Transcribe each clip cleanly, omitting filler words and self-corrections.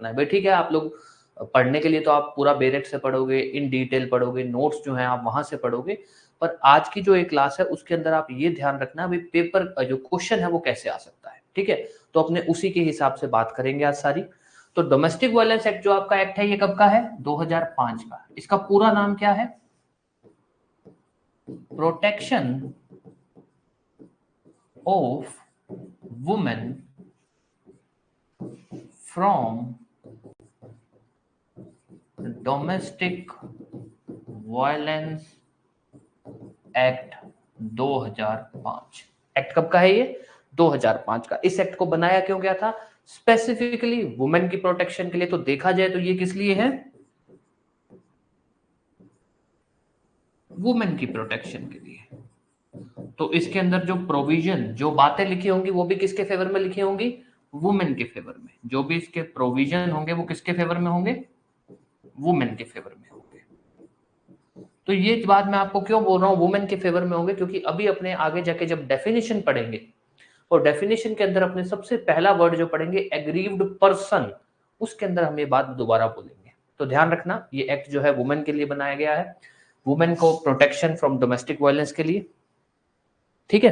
रखना है भाई, ठीक है। आप लोग पढ़ने के लिए तो आप पूरा बेरेट से पढ़ोगे, इन डिटेल पढ़ोगे, नोट्स जो हैं आप वहां से पढ़ोगे, पर आज की जो एक क्लास है उसके अंदर आप ये ध्यान रखना भाई पेपर जो क्वेश्चन है वो कैसे आ सकता है, ठीक है। तो अपने उसी के हिसाब से बात करेंगे आज सारी। तो डोमेस्टिक वायलेंस एक्ट जो आपका एक्ट है ये कब का है? 2005 का। इसका पूरा नाम क्या है? Protection of women from domestic violence act 2005। Act कब का है ये? 2005 का। इस एक्ट को बनाया क्यों गया था? स्पेसिफिकली वुमेन की प्रोटेक्शन के लिए। तो देखा जाए तो ये किस लिए है? वुमेन की प्रोटेक्शन के लिए। तो इसके अंदर जो प्रोविजन, जो बातें लिखी होंगी वो भी किसके फेवर में लिखी होंगी? वुमेन के फेवर में। जो भी इसके प्रोविजन होंगे वो किसके फेवर में होंगे? वुमेन के फेवर में होंगे। तो ये बात मैं आपको क्यों बोल रहा हूं वुमेन के फेवर में होंगे? क्योंकि अभी अपने आगे जाके जब डेफिनेशन पढ़ेंगे और डेफिनेशन के अंदर अपने सबसे पहला वर्ड जो पढ़ेंगे एग्रीव्ड पर्सन, उसके अंदर हम ये बात दोबारा बोलेंगे। तो ध्यान रखना ये एक्ट जो है वुमेन के लिए बनाया गया है, वुमेन को प्रोटेक्शन फ्रॉम डोमेस्टिक वायलेंस के लिए, ठीक है।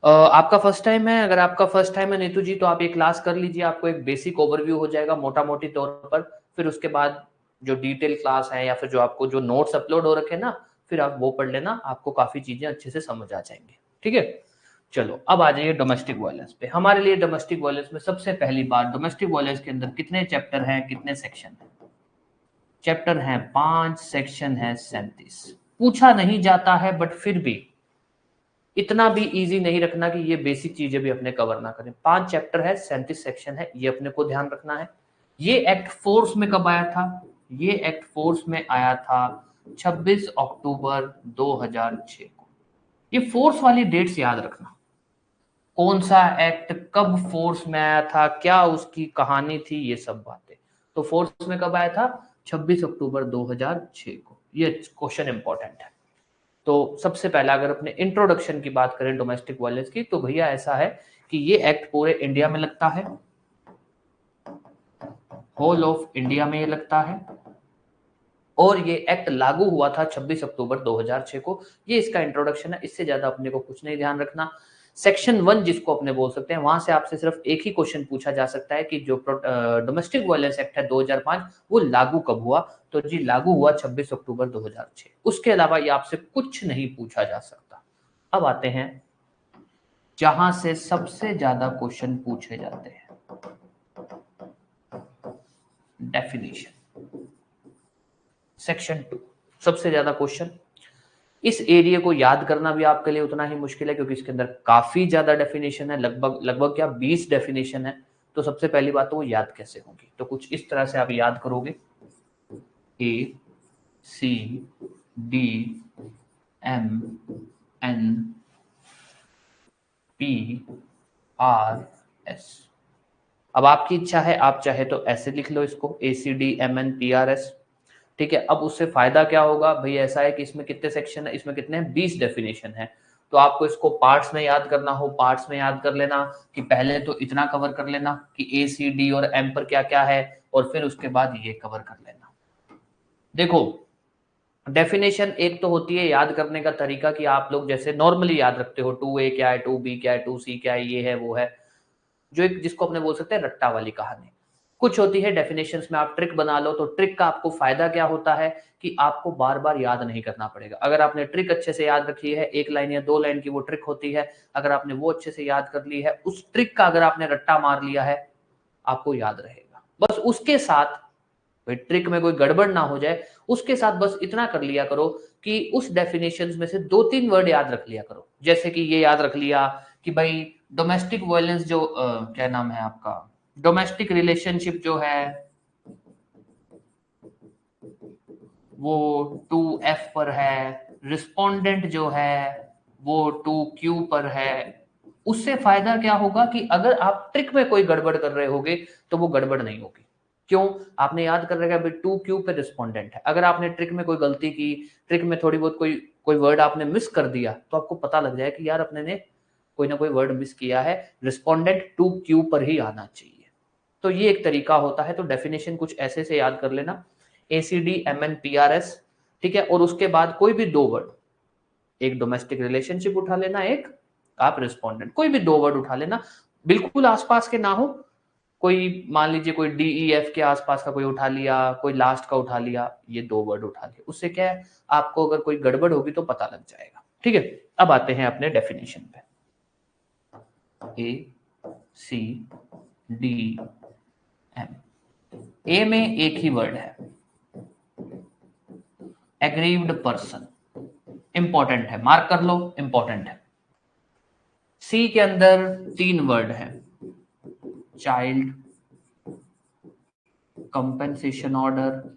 आपका फर्स्ट टाइम है, अगर आपका फर्स्ट टाइम है नीतू जी तो आप ये क्लास कर लीजिए, आपको एक बेसिक ओवरव्यू हो जाएगा मोटा मोटी तौर पर। फिर उसके बाद जो डिटेल क्लास है या फिर जो आपको जो नोट्स अपलोड हो रखे ना, फिर आप वो पढ़ लेना, आपको काफी चीजें अच्छे से समझ आ जाएंगे, ठीक है। चलो अब आ जाइए डोमेस्टिक वायलेंस पे। हमारे लिए डोमेस्टिक वायलेंस में सबसे पहली बात, डोमेस्टिक वायलेंस के अंदर कितने चैप्टर हैं, कितने सेक्शन हैं? चैप्टर हैं 5, सेक्शन है 37। पूछा नहीं जाता है बट फिर भी इतना भी इजी नहीं रखना कि ये बेसिक चीजें भी अपने कवर ना करें। 5 चैप्टर है, 37 सेक्शन है, ये अपने को ध्यान रखना है। ये एक्ट फोर्स में कब आया था? ये एक्ट फोर्स में आया था 26 अक्टूबर 2006 को। ये फोर्स वाली डेट्स याद रखना, कौन सा एक्ट कब फोर्स में आया था, क्या उसकी कहानी थी, ये सब बातें। तो फोर्स में कब आया था? 26 अक्टूबर 2006 को। ये क्वेश्चन इंपॉर्टेंट है। तो सबसे पहला अगर अपने इंट्रोडक्शन की बात करें डोमेस्टिक वायलेंस की, तो भैया ऐसा है कि ये एक्ट पूरे इंडिया में लगता है, होल ऑफ इंडिया में ये लगता है, और ये एक्ट लागू हुआ था 26 अक्टूबर 2006 को। ये इसका इंट्रोडक्शन है, इससे ज्यादा अपने को कुछ नहीं ध्यान रखना। सेक्शन 1 जिसको अपने बोल सकते हैं, वहां से आपसे सिर्फ एक ही क्वेश्चन पूछा जा सकता है कि जो डोमेस्टिक वायलेंस एक्ट है 2005 वो लागू कब हुआ? तो जी लागू हुआ 26 अक्टूबर 2006। उसके अलावा ये आपसे कुछ नहीं पूछा जा सकता। अब आते हैं जहां से सबसे ज्यादा क्वेश्चन पूछे जाते हैं, डेफिनेशन। सेक्शन 2 सबसे ज्यादा क्वेश्चन। इस एरिया को याद करना भी आपके लिए उतना ही मुश्किल है क्योंकि इसके अंदर काफी ज्यादा डेफिनेशन है, लगभग लगभग क्या 20 डेफिनेशन है। तो सबसे पहली बात तो वो याद कैसे होगी? तो कुछ इस तरह से आप याद करोगे, A C D M N P R S. अब आपकी इच्छा है, आप चाहे तो ऐसे लिख लो इसको, A C D M N P R S, ठीक है। अब उससे फायदा क्या होगा भाई? ऐसा है कि इसमें कितने सेक्शन है, इसमें कितने 20 डेफिनेशन है। तो आपको इसको पार्ट्स में याद करना हो, पार्ट्स में याद कर लेना कि पहले तो इतना कवर कर लेना कि ए सी डी और एम पर क्या क्या है, और फिर उसके बाद ये कवर कर लेना। देखो डेफिनेशन एक तो होती है याद करने का तरीका कि आप लोग जैसे नॉर्मली याद रखते हो 2A क्या है, 2B क्या है, 2C क्या है, ये है वो है, जो एक जिसको अपने बोल सकते हैं रट्टा वाली कहानी। कुछ होती है डेफिनेशंस में आप ट्रिक बना लो, तो ट्रिक का आपको फायदा क्या होता है कि आपको बार बार याद नहीं करना पड़ेगा। अगर आपने ट्रिक अच्छे से याद रखी है, 1 लाइन या 2 लाइन की वो ट्रिक होती है, अगर आपने वो अच्छे से याद कर ली है, उस ट्रिक का अगर आपने रट्टा मार लिया है, आपको याद रहेगा। बस उसके साथ ट्रिक में कोई गड़बड़ ना हो जाए, उसके साथ बस इतना कर लिया करो कि उस डेफिनेशंस में से 2-3 वर्ड याद रख लिया करो। जैसे कि ये याद रख लिया कि भाई डोमेस्टिक वायलेंस जो क्या नाम है आपका, डोमेस्टिक रिलेशनशिप जो है वो 2F पर है, रिस्पोंडेंट जो है वो 2Q पर है। उससे फायदा क्या होगा कि अगर आप ट्रिक में कोई गड़बड़ कर रहे होगे तो वो गड़बड़ नहीं होगी। क्यों? आपने याद कर रखा है 2Q पे रिस्पोंडेंट है। अगर आपने ट्रिक में कोई गलती की, ट्रिक में थोड़ी बहुत कोई वर्ड आपने मिस कर दिया, तो आपको पता लग जाए कि यार अपने ने कोई ना कोई वर्ड मिस किया है, रिस्पोंडेंट 2Q पर ही आना चाहिए। तो ये एक तरीका होता है। तो डेफिनेशन कुछ ऐसे से याद कर लेना, ACD-MN-PRS, ठीक है। और उसके बाद कोई भी दो वर्ड, एक डोमेस्टिक रिलेशनशिप उठा लेना, एक आप रिस्पोंडेंट, कोई भी दो वर्ड उठा लेना, बिल्कुल आसपास के ना हो। कोई मान लीजिए कोई DEF के आसपास का कोई उठा लिया, कोई लास्ट का उठा लिया, ये दो वर्ड उठा लिया, उससे क्या है, आपको अगर कोई गड़बड़ होगी तो पता लग जाएगा, ठीक है। अब आते हैं अपने डेफिनेशन पे। ACDM, ए में एक ही वर्ड है, एग्रीव्ड पर्सन, इंपॉर्टेंट है, मार्क कर लो, इंपॉर्टेंट है। सी के अंदर तीन वर्ड है, child, compensation order,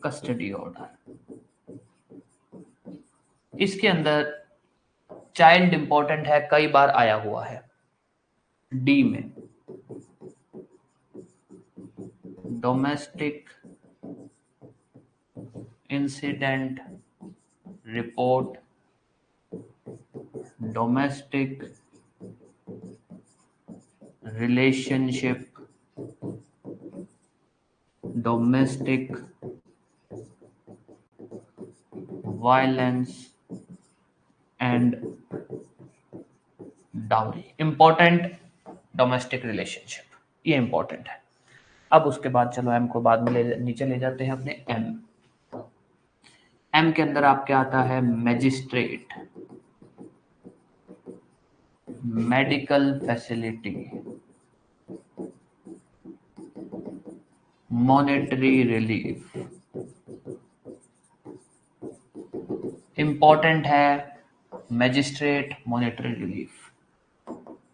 custody order. इसके अंदर चाइल्ड इंपॉर्टेंट है, कई बार आया हुआ है। डी में domestic incident report, domestic relationship, domestic violence and dowry. Important domestic relationship, ये इंपॉर्टेंट है। अब उसके बाद चलो एम को बाद में नीचे ले जाते हैं अपने एम के अंदर आपके आता है magistrate, medical facility, monetary relief. Important है magistrate, monetary relief.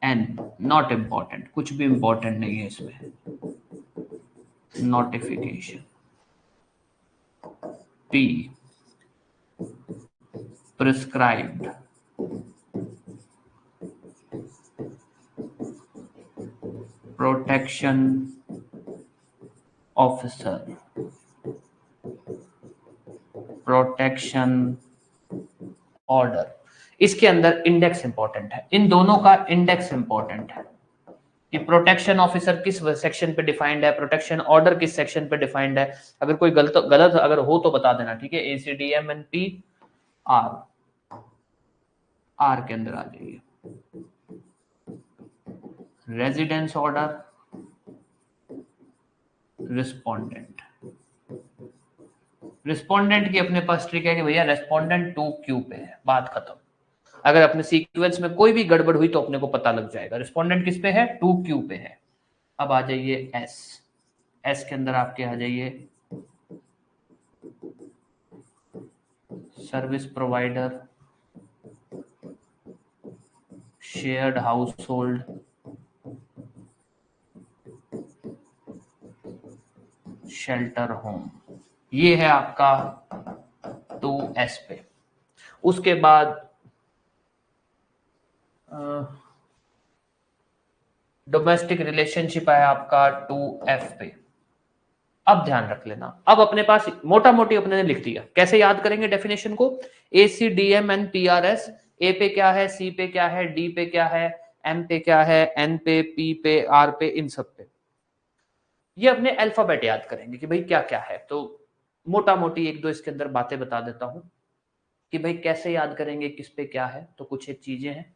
And not important, कुछ भी इंपॉर्टेंट नहीं है इसमें। Notification. P prescribed, protection officer, protection order. इसके अंदर इंडेक्स इंपॉर्टेंट है, इन दोनों का इंडेक्स इंपॉर्टेंट है कि प्रोटेक्शन ऑफिसर किस सेक्शन पे डिफाइंड है, प्रोटेक्शन ऑर्डर किस सेक्शन पे डिफाइंड है। अगर कोई गलत अगर हो तो बता देना, ठीक है। ACDM-N-P-R, आर के अंदर आ जाइए। Residence order, respondent. रिस्पोंडेंट की अपने पास ट्रिक है कि भैया रेस्पोंडेंट 2Q पे है, बात खत्म। अगर अपने सीक्वेंस में कोई भी गड़बड़ हुई तो अपने को पता लग जाएगा रिस्पोंडेंट किस पे है, 2Q पे है। अब आ जाइए एस के अंदर आपके आ जाइए service provider, shared house hold, shelter home. ये है आपका 2S पे। उसके बाद डोमेस्टिक रिलेशनशिप है आपका 2F पे। अब ध्यान रख लेना, अब अपने पास मोटा मोटी अपने ने लिख दिया, कैसे याद करेंगे डेफिनेशन को। ACDM-N-PRS, ए पे क्या है, सी पे क्या है, डी पे क्या है, एम पे क्या है, एन पे, पी पे, आर पे, इन सब पे ये अपने अल्फाबेट याद करेंगे कि भाई क्या क्या है। तो मोटा मोटी एक दो इसके अंदर बातें बता देता हूं कि भाई कैसे याद करेंगे किस पे क्या है। तो कुछ एक चीजें हैं,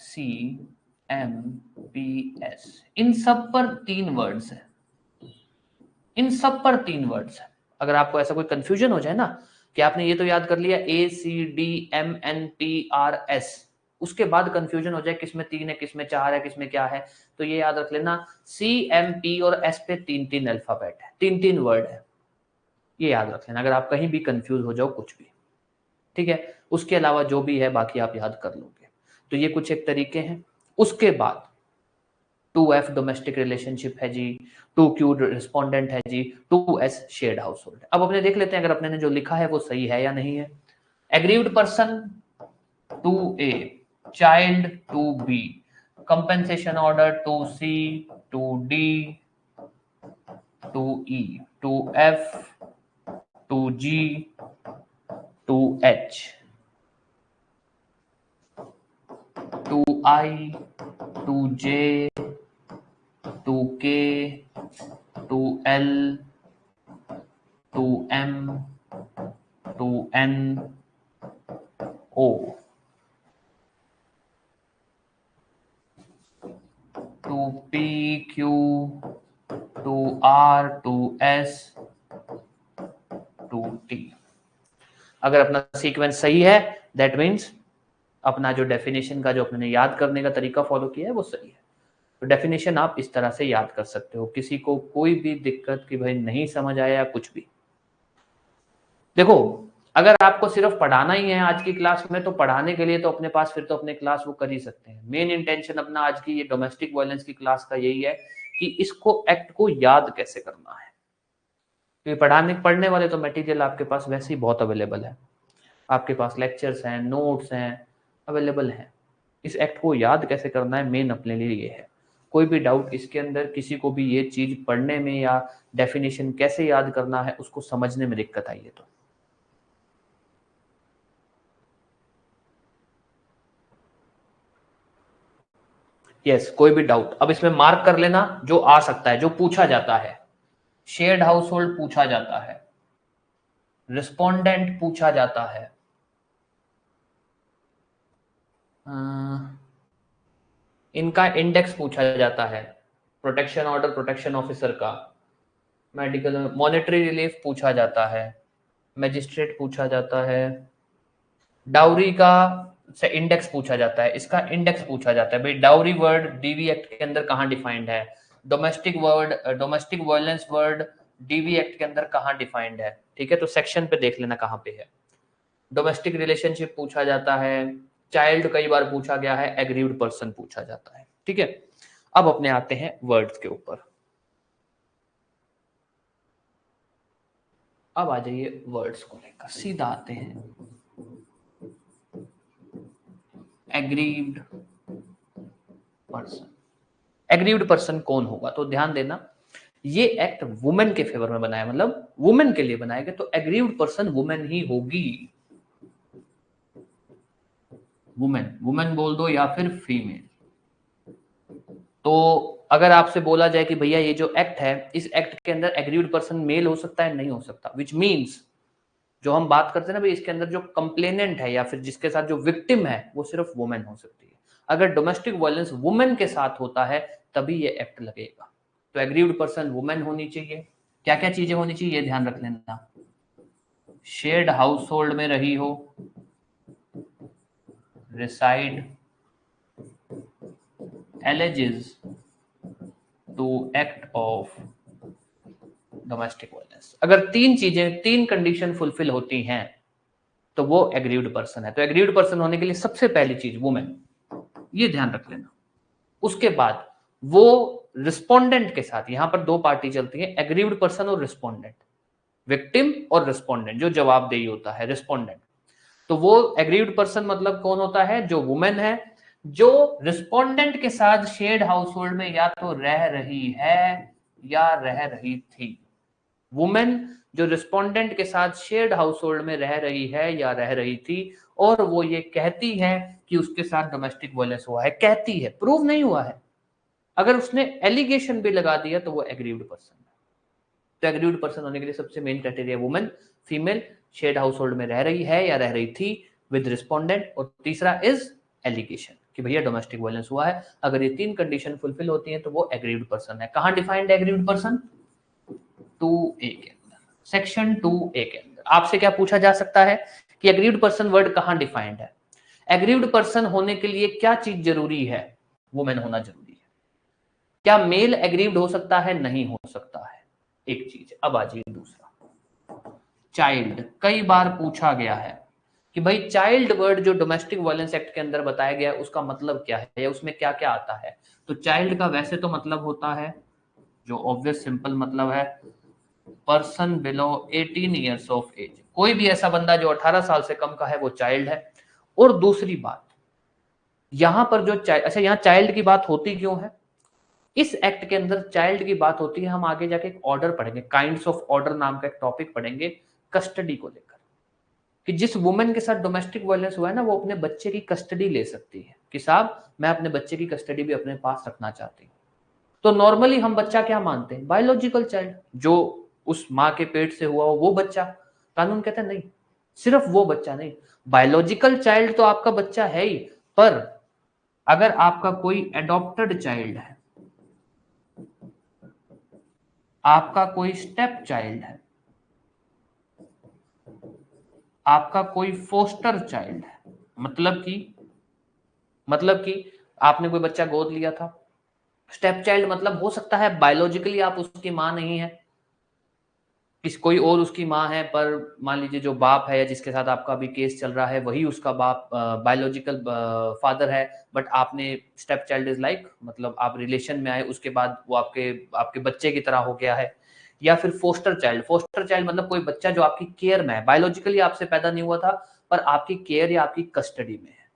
CMPS, इन सब पर तीन वर्ड्स है, इन सब पर तीन वर्ड्स है। अगर आपको ऐसा कोई कंफ्यूजन हो जाए ना कि आपने ये तो याद कर लिया ACDM-N-P-R-S, उसके बाद कंफ्यूजन हो जाए किसमें तीन है, किसमें चार है, किसमें क्या है, तो ये याद रख लेना CMP और S पे तीन तीन अल्फाबेट है, तीन तीन वर्ड है, ये याद रख लेना अगर आप कहीं भी कंफ्यूज हो जाओ कुछ भी, ठीक है। उसके अलावा जो भी है बाकी आप याद कर लोगे। तो ये कुछ एक तरीके हैं। उसके बाद 2F डोमेस्टिक रिलेशनशिप है जी, 2Q रिस्पोंडेंट है जी, 2S शेयर्ड हाउस होल्ड। अब अपने देख लेते हैं अगर अपने ने जो लिखा है वो सही है या नहीं है। Aggrieved person 2A, child 2B, compensation order 2C, 2D, 2E, 2F, 2G, 2H। 2I, 2J, 2K, 2L, 2M, 2N, O, 2P, Q, 2R, 2S, 2T। अगर अपना सीक्वेंस सही है दैट मीन्स अपना जो डेफिनेशन का जो अपने याद करने का तरीका फॉलो किया है वो सही है। तो डेफिनेशन आप इस तरह से याद कर सकते हो। किसी को कोई भी दिक्कत कि भाई नहीं समझ आया कुछ भी, देखो अगर आपको सिर्फ पढ़ाना ही है आज की क्लास में तो पढ़ाने के लिए तो अपने पास फिर तो अपने क्लास वो कर ही सकते हैं। मेन इंटेंशन अपना आज की ये डोमेस्टिक वायलेंस की क्लास का यही है कि इसको एक्ट को याद कैसे करना है। क्योंकि पढ़ने वाले तो मटेरियल आपके पास वैसे ही बहुत अवेलेबल है, आपके पास लेक्चर्स हैं, नोट्स हैं, अवेलेबल हैं। इस एक्ट को याद कैसे करना है मेन अपने लिए ये है। कोई भी डाउट इसके अंदर किसी को भी ये चीज पढ़ने में या डेफिनेशन कैसे याद करना है उसको समझने में दिक्कत आई है तो यस कोई भी डाउट अब इसमें मार्क कर लेना जो आ सकता है, जो पूछा जाता है। शेयर्ड हाउस होल्ड पूछा जाता है, रिस्पोंडेंट पूछा जाता है, इनका इंडेक्स पूछा जाता है, प्रोटेक्शन ऑर्डर प्रोटेक्शन ऑफिसर का, मेडिकल मॉनेटरी रिलीफ पूछा जाता है, मजिस्ट्रेट पूछा जाता है, डाउरी का से इंडेक्स पूछा जाता है, इसका इंडेक्स पूछा जाता है। भाई डाउरी वर्ड डीवी एक्ट के अंदर कहाँ डिफाइंड है, domestic violence word DV act के अंदर कहाँ डिफाइंड है। ठीक है, तो सेक्शन पे देख लेना कहाँ पे है। डोमेस्टिक रिलेशनशिप पूछा जाता है, चाइल्ड कई बार पूछा गया है, एग्रीव्ड पर्सन पूछा जाता है। ठीक है, अब अपने आते हैं वर्ड्स के ऊपर। अब आ जाइए वर्ड्स को लेकर सीधा आते हैं। एग्रीव्ड पर्सन, एग्रीव्ड पर्सन कौन होगा तो ध्यान देना ये एक्ट वुमेन के फेवर में बनाया, मतलब वुमेन के लिए बनाया गया, तो एग्रीव्ड पर्सन वुमेन ही होगी। वुमेन, वुमेन बोल दो या फिर फीमेल। तो अगर आपसे बोला जाए कि भैया ये जो एक्ट है इस एक्ट के अंदर एग्रीव्ड पर्सन मेल हो सकता है, नहीं हो सकता, विच मीन्स जो हम बात करते हैं ना भाई इसके अंदर जो कंप्लेनेंट है या फिर जिसके साथ जो विक्टिम है वो सिर्फ वुमेन हो सकती है। अगर डोमेस्टिक वायलेंस वुमेन के साथ होता है तभी ये एक्ट लगेगा। तो एग्रीव्ड पर्सन वुमेन होनी चाहिए। क्या क्या चीजें होनी चाहिए ये ध्यान रख लेना। शेयर्ड हाउस होल्ड में रही हो, reside, alleges to act of domestic violence। अगर तीन चीजें, तीन कंडीशन फुलफिल होती हैं तो वो एग्रीव्ड पर्सन है। तो एग्रीव्ड पर्सन होने के लिए सबसे पहली चीज वुमेन, ये ध्यान रख लेना। उसके बाद वो रिस्पोंडेंट के साथ, यहां पर दो पार्टी चलती है, एग्रीव्ड पर्सन और रिस्पोंडेंट, विक्टिम और रिस्पोंडेंट, जो जवाबदेही होता है रिस्पोंडेंट। तो वो एग्रीव्ड पर्सन मतलब कौन होता है, जो वुमेन है जो रिस्पोंडेंट के साथ शेयर्ड हाउस होल्ड में या तो रह रही है या रह रही थी। वुमेन जो रिस्पोंडेंट के साथ शेयर्ड हाउस होल्ड में रह रही है या रह रही थी और वो ये कहती है कि उसके साथ डोमेस्टिक वायलेंस हुआ है, कहती है, प्रूव नहीं हुआ है। अगर उसने एलिगेशन भी लगा दिया तो वो एग्रीव्ड पर्सन है। तो एग्रीव्ड पर्सन होने के लिए सबसे main criteria women, female, shared house hold में रह रही है या रह रही थी विद रिस्पोंडेंट, और तीसरा इज एलिगेशन कि भैया डोमेस्टिक वायलेंस हुआ है। अगर ये तीन कंडीशन फुलफिल होती हैं तो वो एग्रीव्ड पर्सन है। कहां डिफाइंड है एग्रीव्ड पर्सन? 2A के अंदर, सेक्शन 2A के अंदर। आपसे क्या पूछा जा सकता है कि एग्रीव्ड पर्सन वर्ड कहां डिफाइंड है? एग्रीव्ड पर्सन होने के लिए क्या चीज जरूरी है? वुमेन होना जरूरी है। क्या मेल एग्रीव्ड हो सकता है? नहीं हो सकता है, एक चीज। अब आ जाइए दूसरा, चाइल्ड। कई बार पूछा गया है कि भाई चाइल्ड वर्ड जो डोमेस्टिक वायलेंस एक्ट के अंदर बताया गया है उसका मतलब क्या है या उसमें क्या क्या आता है। तो चाइल्ड का वैसे तो मतलब होता है, जो ऑब्वियस सिंपल मतलब है, person below 18 years of age. कोई भी ऐसा बंदा जो 18 साल से कम का है वो चाइल्ड है। और दूसरी बात, यहां पर जो अच्छा यहां चाइल्ड की बात होती क्यों है? इस एक्ट के अंदर चाइल्ड की बात होती है, हम आगे जाके एक ऑर्डर पढ़ेंगे, काइंड्स ऑफ ऑर्डर नाम का एक टॉपिक पढ़ेंगे कस्टडी को लेकर, कि जिस वुमेन के साथ डोमेस्टिक वायलेंस हुआ है ना वो अपने बच्चे की कस्टडी ले सकती है। कि साहब मैं अपने बच्चे की कस्टडी भी अपने पास रखना चाहती हूँ। तो नॉर्मली हम बच्चा क्या मानते हैं? बायोलॉजिकल चाइल्ड, जो उस माँ के पेट से हुआ हो वो बच्चा। कानून कहता है नहीं, सिर्फ वो बच्चा नहीं, बायोलॉजिकल चाइल्ड तो आपका बच्चा है ही, पर अगर आपका कोई एडॉप्टेड चाइल्ड है, आपका कोई स्टेप चाइल्ड है, आपका कोई फोस्टर चाइल्ड है, मतलब कि आपने कोई बच्चा गोद लिया था। स्टेप चाइल्ड मतलब हो सकता है बायोलॉजिकली आप उसकी मां नहीं है, किस कोई और उसकी माँ है, पर मान लीजिए जो बाप है या जिसके साथ आपका अभी केस चल रहा है वही उसका बाप बायोलॉजिकल फादर है, बट आपने स्टेप चाइल्ड इज लाइक मतलब आप रिलेशन में आए, उसके बाद वो आपके आपके बच्चे की तरह हो गया है। या फिर फोस्टर चाइल्ड मतलब कोई बच्चा जो आपकी केयर में है, बायोलॉजिकली आपसे पैदा नहीं हुआ था पर आपकी केयर या आपकी कस्टडी में है,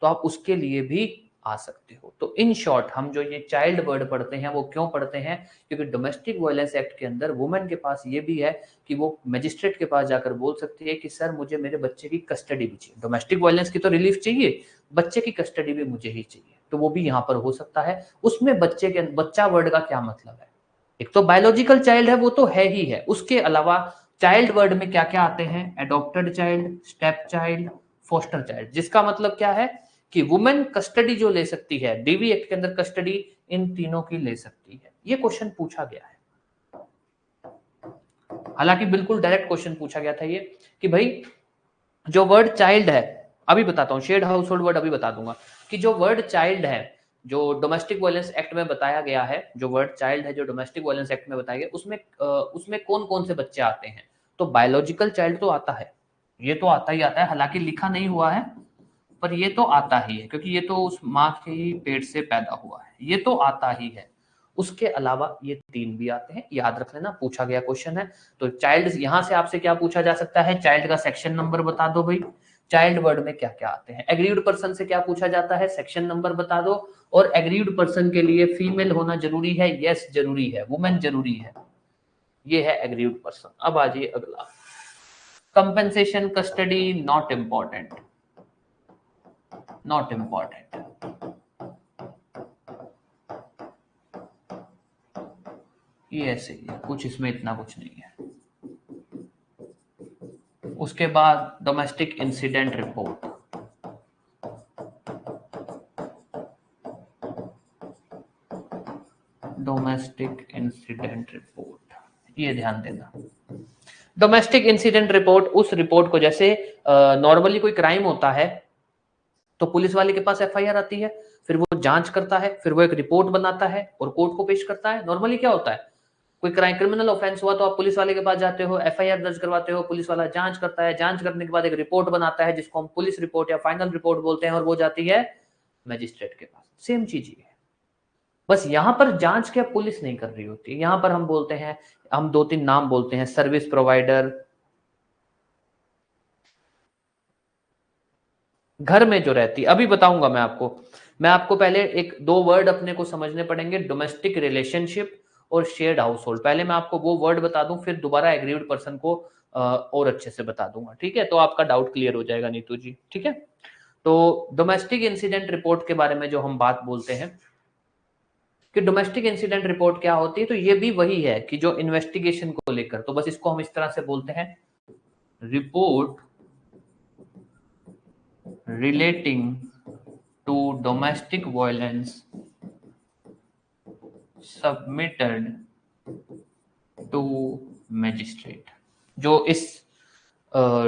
तो आप उसके लिए भी आ सकते हो। तो इन शॉर्ट हम जो ये चाइल्ड वर्ड पढ़ते हैं वो क्यों पढ़ते हैं? क्योंकि डोमेस्टिक वायलेंस एक्ट के अंदर वुमेन के पास ये भी है कि वो मजिस्ट्रेट के पास जाकर बोल सकती है कि सर मुझे मेरे बच्चे की कस्टडी भी चाहिए, डोमेस्टिक वायलेंस की तो रिलीफ चाहिए, बच्चे की कस्टडी भी मुझे ही चाहिए, तो वो भी यहाँ पर हो सकता है। उसमें बच्चा वर्ड का क्या मतलब है? एक तो बायोलॉजिकल चाइल्ड है, वो तो है ही है, उसके अलावा चाइल्ड वर्ड में क्या क्या आते हैं? Adopted child, step child, foster child, जिसका मतलब क्या है कि वुमेन कस्टडी जो ले सकती है डीवी एक्ट के अंदर, कस्टडी इन तीनों की ले सकती है। ये क्वेश्चन पूछा गया है, हालांकि बिल्कुल डायरेक्ट क्वेश्चन पूछा गया था ये कि भाई जो वर्ड चाइल्ड है, अभी बताता हूँ, शेयर्ड हाउस होल्ड वर्ड अभी बता दूंगा, कि जो वर्ड चाइल्ड है जो डोमेस्टिक वायलेंस एक्ट में बताया गया है, जो वर्ड चाइल्ड है जो डोमेस्टिक वायलेंस एक्ट में बताया गया, उसमें कौन कौन से बच्चे आते हैं? तो बायोलॉजिकल चाइल्ड तो आता है, ये तो आता ही आता है, हालांकि लिखा नहीं हुआ है पर ये तो आता ही है क्योंकि ये तो उस माँ के ही पेट से पैदा हुआ है, ये तो आता ही है। उसके अलावा ये तीन भी आते हैं, याद रख लेना, पूछा गया क्वेश्चन है। तो चाइल्ड, यहां से आपसे क्या पूछा जा सकता है? चाइल्ड का सेक्शन नंबर बता दो भाई, चाइल्ड वर्ड में क्या क्या आते हैं। एग्रीव्ड पर्सन से क्या पूछा जाता है? सेक्शन नंबर बता दो। और एग्रीव्ड पर्सन के लिए फीमेल होना जरूरी है? यस जरूरी है, वुमेन जरूरी है, ये है एग्रीव्ड पर्सन। अब आ जाइए अगला, compensation custody not important, not important. ये ऐसे ही है, कुछ इसमें इतना कुछ नहीं है। उसके बाद domestic incident report, domestic incident report, ये ध्यान देना। डोमेस्टिक इंसिडेंट रिपोर्ट उस रिपोर्ट को, जैसे नॉर्मली कोई क्राइम होता है तो पुलिस वाले के पास एफआईआर आती है, फिर वो जांच करता है, फिर वो एक रिपोर्ट बनाता है और कोर्ट को पेश करता है। नॉर्मली क्या होता है, कोई क्राइम क्रिमिनल ऑफेंस हुआ तो आप पुलिस वाले के पास जाते हो, एफआईआर दर्ज करवाते हो, पुलिस वाला जांच करता है, जांच करने के बाद एक रिपोर्ट बनाता है जिसको हम पुलिस रिपोर्ट या फाइनल रिपोर्ट बोलते हैं, और वो जाती है मजिस्ट्रेट के पास। सेम चीज ही है, बस यहां पर जांच क्या पुलिस नहीं कर रही होती, यहां पर हम बोलते हैं, हम दो तीन नाम बोलते हैं, सर्विस प्रोवाइडर, घर में जो रहती, अभी बताऊंगा मैं आपको पहले एक दो वर्ड अपने को समझने पड़ेंगे, डोमेस्टिक रिलेशनशिप और शेयर्ड हाउस होल्ड। पहले मैं आपको वो वर्ड बता दूं, फिर दोबारा एग्रीव्ड पर्सन को और अच्छे से बता दूंगा, ठीक है? तो आपका डाउट क्लियर हो जाएगा नीतू जी, ठीक है? तो डोमेस्टिक इंसिडेंट रिपोर्ट के बारे में जो हम बात बोलते हैं कि डोमेस्टिक इंसिडेंट रिपोर्ट क्या होती है, तो ये भी वही है कि जो इन्वेस्टिगेशन को लेकर, तो बस इसको हम इस तरह से बोलते हैं, report relating to domestic violence submitted to magistrate। जो इस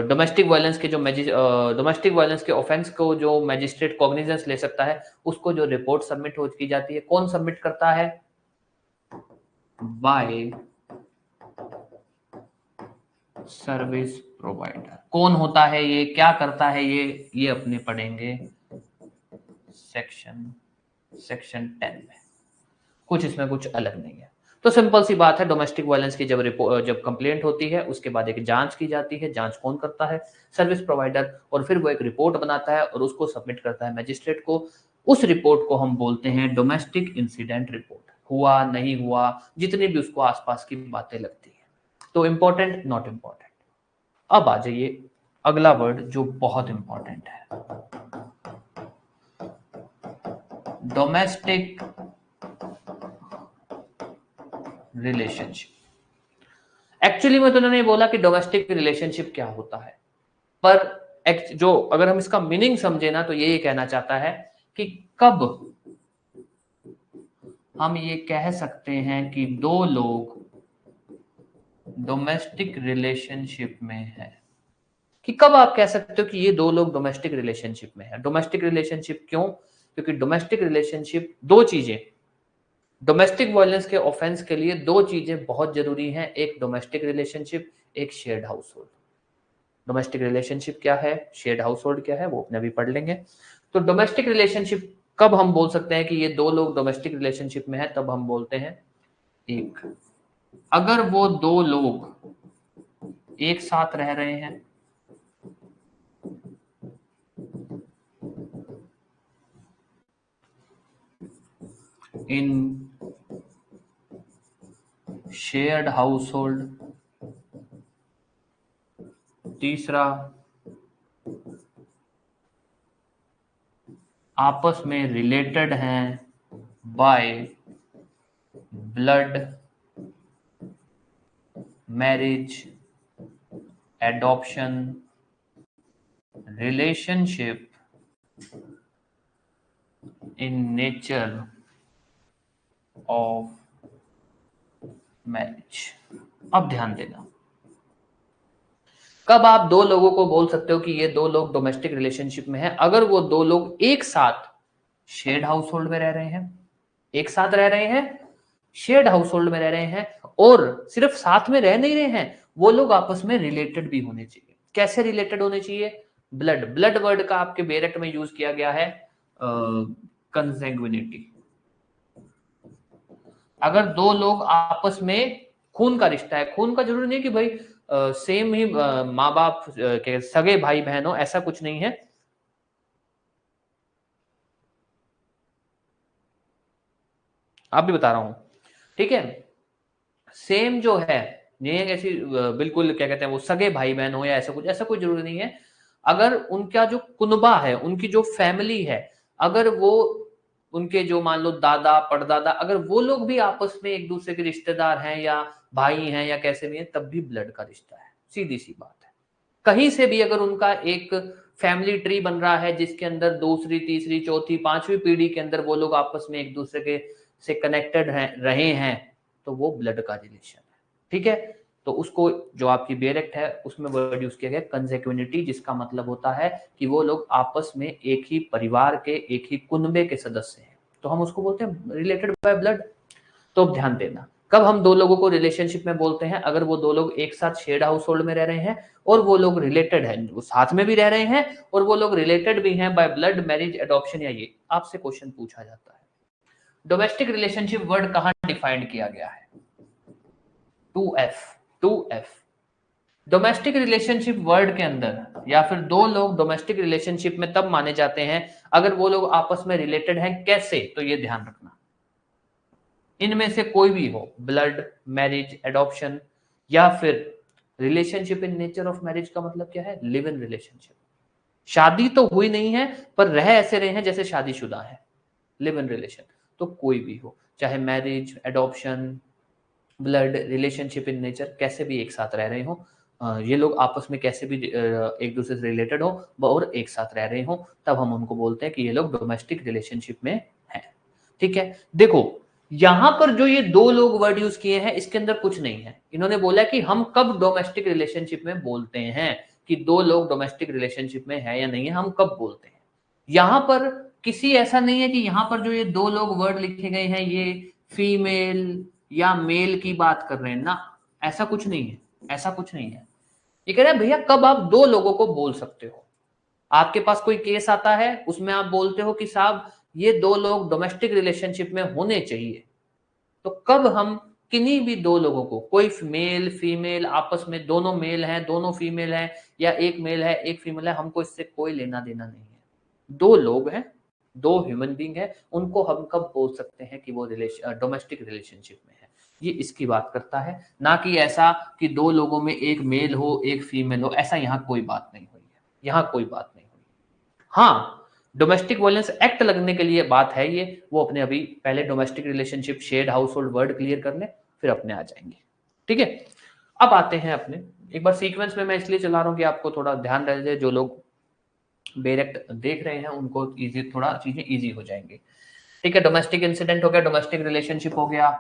डोमेस्टिक वायलेंस के जो डोमेस्टिक वायलेंस के ऑफेंस को जो मैजिस्ट्रेट कॉग्निजेंस ले सकता है, उसको जो रिपोर्ट सबमिट हो की जाती है, कौन सबमिट करता है? Bye service provider. कौन होता है ये, क्या करता है ये अपने पढ़ेंगे सेक्शन 10 में, कुछ इसमें कुछ अलग नहीं है। तो सिंपल सी बात है, डोमेस्टिक वायलेंस की जब कंप्लेंट होती है उसके बाद एक जांच की जाती है, जांच कौन करता है? सर्विस प्रोवाइडर, और फिर वो एक रिपोर्ट बनाता है और उसको सबमिट करता है मैजिस्ट्रेट को। उस रिपोर्ट को हम बोलते हैं डोमेस्टिक इंसिडेंट रिपोर्ट। हुआ नहीं हुआ, जितनी भी उसको आसपास की बातें लगती है, तो इंपॉर्टेंट नॉट इंपॉर्टेंट। अब आ जाइए अगला वर्ड जो बहुत इंपॉर्टेंट है, डोमेस्टिक रिलेशनशिप। एक्चुअली में तो उन्होंने बोला कि डोमेस्टिक रिलेशनशिप क्या होता है, पर जो अगर हम इसका मीनिंग समझे ना तो ये कहना चाहता है कि कब हम ये कह सकते हैं कि दो लोग डोमेस्टिक रिलेशनशिप में है, कि कब आप कह सकते हो कि ये दो लोग डोमेस्टिक रिलेशनशिप में है। डोमेस्टिक रिलेशनशिप क्यों? क्योंकि डोमेस्टिक रिलेशनशिप दो चीजें, डोमेस्टिक वायलेंस के ऑफेंस के लिए दो चीजें बहुत जरूरी हैं, एक डोमेस्टिक रिलेशनशिप, एक shared house hold. Domestic relationship क्या है, शेयर्ड हाउस होल्ड क्या है, वो अपने अभी पढ़ लेंगे। तो डोमेस्टिक रिलेशनशिप कब हम बोल सकते हैं कि ये दो लोग डोमेस्टिक रिलेशनशिप में है? तब हम बोलते हैं एक, अगर वो दो लोग एक साथ रह रहे हैं, इन शेयर्ड हाउस होल्ड। तीसरा, आपस में रिलेटेड हैं by blood, marriage, adoption, relationship in nature of marriage. अब ध्यान देना, कब आप दो लोगों को बोल सकते हो कि ये दो लोग डोमेस्टिक रिलेशनशिप में हैं? अगर वो दो लोग एक साथ शेयर्ड हाउस होल्ड में रह रहे हैं, एक साथ रह रहे हैं, शेयर्ड हाउस होल्ड में रह रहे हैं, और सिर्फ साथ में रह नहीं रहे हैं, वो लोग आपस में रिलेटेड भी होने चाहिए। कैसे रिलेटेड होने चाहिए? ब्लड, ब्लड वर्ड का आपके बेरेक्ट में यूज किया गया है कंसेंग्विनिटी। अगर दो लोग आपस में खून का रिश्ता है, खून का जरूरी नहीं कि भाई सेम ही माँ बाप के सगे भाई बहन हो, ऐसा कुछ नहीं है। आप भी बता रहा हूं, ठीक है। सेम जो है, ये ऐसी बिल्कुल क्या कहते हैं वो सगे भाई बहन हो या ऐसा कुछ, ऐसा कोई जरूरी नहीं है। अगर उनका जो कुनबा है, उनकी जो फैमिली है, अगर वो उनके जो मान लो दादा परदादा, अगर वो लोग भी आपस में एक दूसरे के रिश्तेदार हैं या भाई हैं या कैसे भी हैं, तब भी ब्लड का रिश्ता है। सीधी सी बात है। कहीं से भी अगर उनका एक फैमिली ट्री बन रहा है जिसके अंदर दूसरी तीसरी चौथी पांचवी पीढ़ी के अंदर वो लोग आपस में एक दूसरे के से कनेक्टेड रहे हैं, तो वो ब्लड का रिलेशन है, ठीक है। तो उसको जो आपकी बेरेक्ट है उसमें वर्ड यूज किया गया कंसेक्युनिटी, जिसका मतलब होता है कि वो लोग आपस में एक ही परिवार के, एक ही कुनबे के सदस्य हैं, तो हम उसको बोलते हैं रिलेटेड बाय ब्लड। तो ध्यान देना, कब हम दो लोगों को रिलेशनशिप में बोलते हैं? अगर वो दो लोग एक साथ शेयर्ड हाउस होल्ड में रह रहे हैं और वो लोग रिलेटेड हैं, वो साथ में भी रह रहे हैं और वो लोग रिलेटेड भी हैं बाय ब्लड, मैरिज, एडॉप्शन, या ये आपसे क्वेश्चन पूछा जाता है। डोमेस्टिक रिलेशनशिप वर्ड कहां डिफाइंड किया गया है? 2F। डोमेस्टिक रिलेशनशिप वर्ड के अंदर या फिर दो लोग डोमेस्टिक रिलेशनशिप में तब माने जाते हैं अगर वो लोग आपस में रिलेटेड हैं। कैसे? तो ये ध्यान रखना, इनमें से कोई भी हो, ब्लड, मैरिज, एडॉप्शन, या फिर relationship in nature of marriage का मतलब क्या है? Live in relationship. शादी तो हुई नहीं है पर रह ऐसे रहे हैं जैसे शादीशुदा है, लिव इन रिलेशन। तो कोई भी हो, चाहे marriage, adoption, blood, relationship in nature, कैसे भी एक साथ रह रहे हो, ये लोग आपस में कैसे भी एक दूसरे से रिलेटेड हो और एक साथ रह रहे हो, तब हम उनको बोलते हैं कि ये लोग डोमेस्टिक रिलेशनशिप में हैं, ठीक है। देखो यहां पर जो ये दो लोग वर्ड यूज किए हैं इसके अंदर कुछ नहीं है। इन्होंने बोला कि हम कब डोमेस्टिक रिलेशनशिप में बोलते हैं, कि दो लोग डोमेस्टिक रिलेशनशिप में है या नहीं है, हम कब बोलते हैं। यहां पर किसी ऐसा नहीं है कि यहां पर जो ये दो लोग वर्ड लिखे गए हैं ये फीमेल या मेल की बात कर रहे हैं ना, ऐसा कुछ नहीं है, ऐसा कुछ नहीं है। ये कह रहे हैं भैया कब आप दो लोगों को बोल सकते हो। आपके पास कोई केस आता है उसमें आप बोलते हो कि साहब ये दो लोग डोमेस्टिक रिलेशनशिप में होने चाहिए, तो कब हम किन्हीं भी दो लोगों को, कोई मेल फीमेल आपस में दोनों मेल हैं दोनों फीमेल हैं या एक मेल है एक फीमेल है, हमको इससे कोई लेना देना नहीं है। दो लोग हैं, दो ह्यूमन बीइंग है, उनको हम कब बोल सकते हैं कि वो डोमेस्टिक रिलेशनशिप में है, ये इसकी बात करता है। ना कि ऐसा कि दो लोगों में एक मेल हो एक फीमेल हो, ऐसा यहाँ कोई बात नहीं हुई है, यहाँ कोई बात नहीं हुई। हाँ, डोमेस्टिक वायलेंस एक्ट लगने के लिए बात है ये, वो अपने अभी पहले domestic relationship, shared house hold word clear कर ले, फिर अपने आ जाएंगे। ठीक है, अब आते हैं अपने, एक बार सीक्वेंस में मैं इसलिए चला रहा हूँ कि आपको थोड़ा ध्यान रह जाए, जो लोग डायरेक्ट देख रहे हैं उनको इजी, थोड़ा चीजें इजी हो जाएंगी। ठीक है, डोमेस्टिक इंसिडेंट हो गया, डोमेस्टिक रिलेशनशिप हो गया,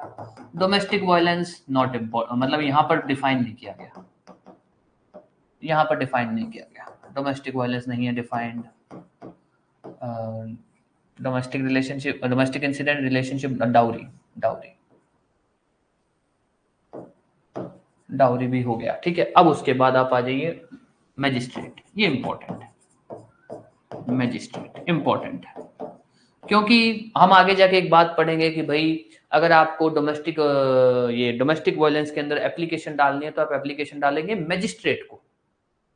डोमेस्टिक वायलेंस नॉट इम्पोर्टेंट, मतलब यहाँ पर डिफाइन नहीं किया गया, यहाँ पर डिफाइन नहीं किया गया, डोमेस्टिक वायलेंस नहीं है defined. Domestic relationship, domestic incident, relationship, dowry, dowry, dowry भी हो गया। ठीक है, अब उसके बाद आप आ जाइए मैजिस्ट्रेट, ये इंपॉर्टेंट है, मैजिस्ट्रेट इंपॉर्टेंट है, क्योंकि हम आगे जाके एक बात पढ़ेंगे कि भाई अगर आपको डोमेस्टिक ये डोमेस्टिक वायलेंस के अंदर एप्लीकेशन डालनी है तो आप एप्लीकेशन डालेंगे मैजिस्ट्रेट को।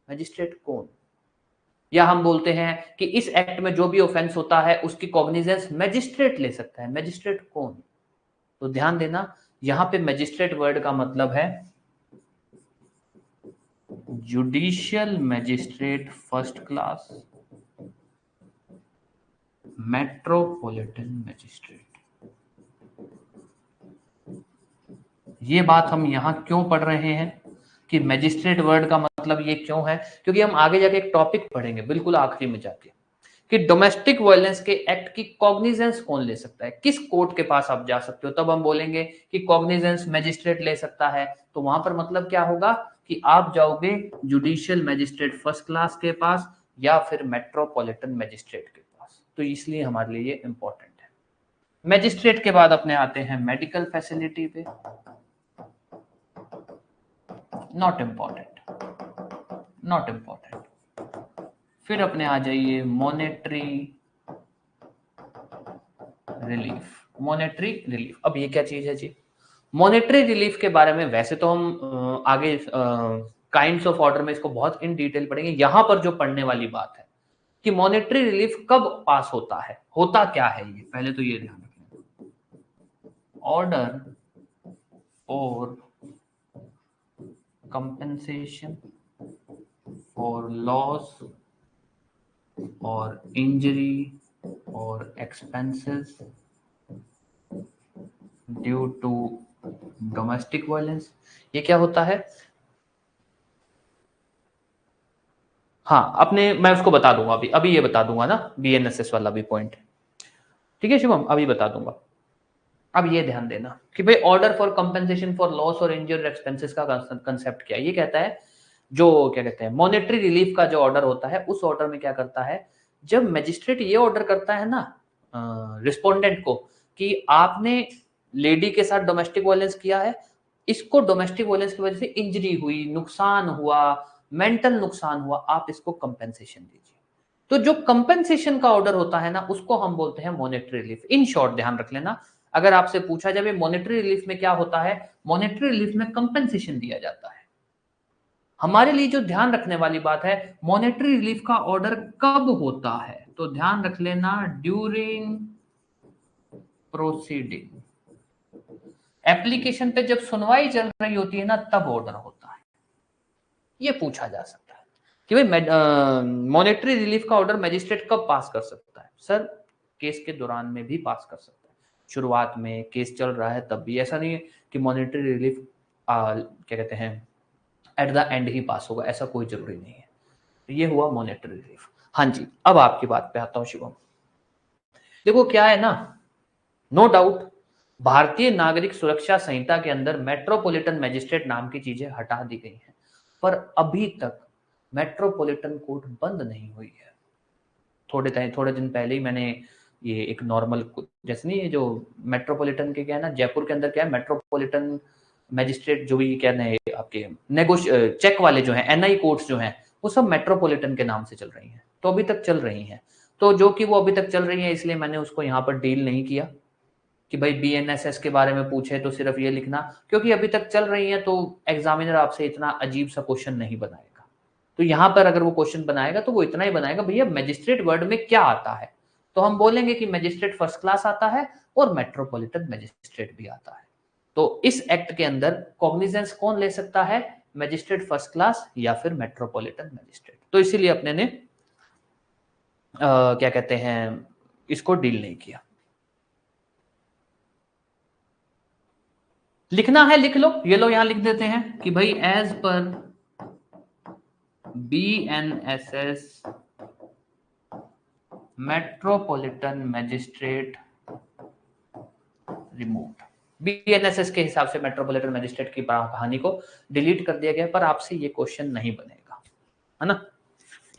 मैजिस्ट्रेट कौन, या हम बोलते हैं कि इस एक्ट में जो भी ऑफेंस होता है उसकी कॉग्निजेंस मैजिस्ट्रेट ले सकता है। मैजिस्ट्रेट कौन, तो ध्यान देना यहां पे मैजिस्ट्रेट वर्ड का मतलब है judicial magistrate first class, metropolitan magistrate. ये बात हम यहां क्यों पढ़ रहे हैं कि मैजिस्ट्रेट वर्ड का मतलब ये क्यों है, क्योंकि हम आगे जाके एक टॉपिक पढ़ेंगे बिल्कुल आखिरी में जाके कि डोमेस्टिक वायलेंस के एक्ट की कॉग्निजेंस कौन ले सकता है, किस कोर्ट के पास आप जा सकते हो, तब हम बोलेंगे कि कॉग्निजेंस मैजिस्ट्रेट ले सकता है। तो वहां पर मतलब क्या होगा कि आप जाओगे जुडिशियल मैजिस्ट्रेट फर्स्ट क्लास के पास या फिर मेट्रोपॉलिटन मैजिस्ट्रेट के पास। तो इसलिए हमारे लिए ये इंपॉर्टेंट है। मैजिस्ट्रेट के बाद अपने आते हैं मेडिकल फैसिलिटी पे, नॉट इंपॉर्टेंट, नॉट इंपॉर्टेंट। फिर अपने आ जाइए मॉनेटरी रिलीफ, मॉनेटरी रिलीफ। अब ये क्या चीज है जी, मॉनेटरी रिलीफ के बारे में वैसे तो हम आगे काइंड्स ऑफ ऑर्डर में इसको बहुत इन डिटेल पढ़ेंगे। यहां पर जो पढ़ने वाली बात है कि मॉनेटरी रिलीफ कब पास होता है, होता क्या है, ये पहले तो ये ध्यान रखें, ऑर्डर और कंपेंसेशन फॉर लॉस और इंजरी और expenses due to domestic violence. ये क्या होता है, हाँ अपने मैं उसको बता दूंगा अभी, अभी ये बता दूंगा ना, बीएनएसएस वाला भी पॉइंट। ठीक है शिवम, अभी बता दूंगा। अब ये ध्यान देना कि भाई order for compensation for loss और इंजरी एक्सपेंसेस का कंसेप्ट क्या है। ये कहता है जो क्या कहते हैं मॉनेटरी रिलीफ का जो ऑर्डर होता है, उस ऑर्डर में क्या करता है, जब मैजिस्ट्रेट ये ऑर्डर करता है ना रिस्पोंडेंट को कि आपने लेडी के साथ डोमेस्टिक वायलेंस किया है, इसको डोमेस्टिक वायलेंस की वजह से इंजरी हुई, नुकसान हुआ, मेंटल नुकसान हुआ, आप इसको कंपेंसेशन दीजिए। तो जो कंपेंसेशन का ऑर्डर होता है ना, उसको हम बोलते हैं मॉनेटरी रिलीफ। इन शॉर्ट ध्यान रख लेना, अगर आपसे पूछा जाए मॉनेटरी रिलीफ में क्या होता है, मॉनेटरी रिलीफ में कंपेंसेशन दिया जाता है। हमारे लिए जो ध्यान रखने वाली बात है, मॉनेटरी रिलीफ का ऑर्डर कब होता है, तो ध्यान रख लेना ड्यूरिंग प्रोसीडिंग। एप्लीकेशन पे जब सुनवाई चल रही होती है ना, तब ऑर्डर होता है। ये पूछा जा सकता है कि भाई मॉनेटरी रिलीफ का ऑर्डर मैजिस्ट्रेट कब पास कर सकता है, सर केस के दौरान में भी पास कर सकता है, शुरुआत में केस चल रहा है तब भी। ऐसा नहीं है कि मॉनेटरी रिलीफ क्या कहते हैं एट द एंड ही पास होगा, ऐसा कोई जरूरी नहीं है। ये हुआ मॉनेटरी रिलीफ। हाँ जी, अब आपकी बात पे आता हूं शिवम। देखो क्या है ना, नो डाउट भारतीय नागरिक सुरक्षा संहिता के अंदर मेट्रोपॉलिटन मैजिस्ट्रेट नाम की चीजें हटा दी गई हैं, पर अभी तक मेट्रोपॉलिटन कोर्ट बंद नहीं हुई है। थोड़े दिन पहले ही मैंने ये एक नॉर्मल, जैसे नहीं, ये जो मेट्रोपॉलिटन के क्या है ना, जयपुर के अंदर क्या है मेट्रोपॉलिटन मैजिस्ट्रेट जो भी क्या है आपके चेक वाले जो हैं एनआई कोर्ट्स जो हैं, वो सब मेट्रोपॉलिटन के नाम से चल रही हैं, तो अभी तक चल रही हैं। तो जो कि वो अभी तक चल रही है, इसलिए मैंने उसको यहाँ पर डील नहीं किया कि भाई बीएनएसएस के बारे में पूछे तो सिर्फ ये लिखना, क्योंकि अभी तक चल रही है तो एग्जामिनर आपसे इतना अजीब सा क्वेश्चन नहीं बनाएगा। तो यहाँ पर अगर वो क्वेश्चन बनाएगा तो वो इतना ही बनाएगा, भैया मैजिस्ट्रेट वर्ड में क्या आता है, तो हम बोलेंगे कि मैजिस्ट्रेट फर्स्ट क्लास आता है और मेट्रोपॉलिटन मैजिस्ट्रेट भी आता है। तो इस एक्ट के अंदर कॉग्निजेंस कौन ले सकता है, मैजिस्ट्रेट फर्स्ट क्लास या फिर मेट्रोपॉलिटन मैजिस्ट्रेट। तो इसीलिए अपने ने क्या कहते हैं, इसको डील नहीं किया। लिखना है लिख लो, ये लो यहां लिख देते हैं कि भाई एज पर BNSS metropolitan magistrate removed. BNSS के हिसाब से मेट्रोपॉलिटन मैजिस्ट्रेट की कहानी को डिलीट कर दिया गया, पर आपसे ये क्वेश्चन नहीं बनेगा, है ना?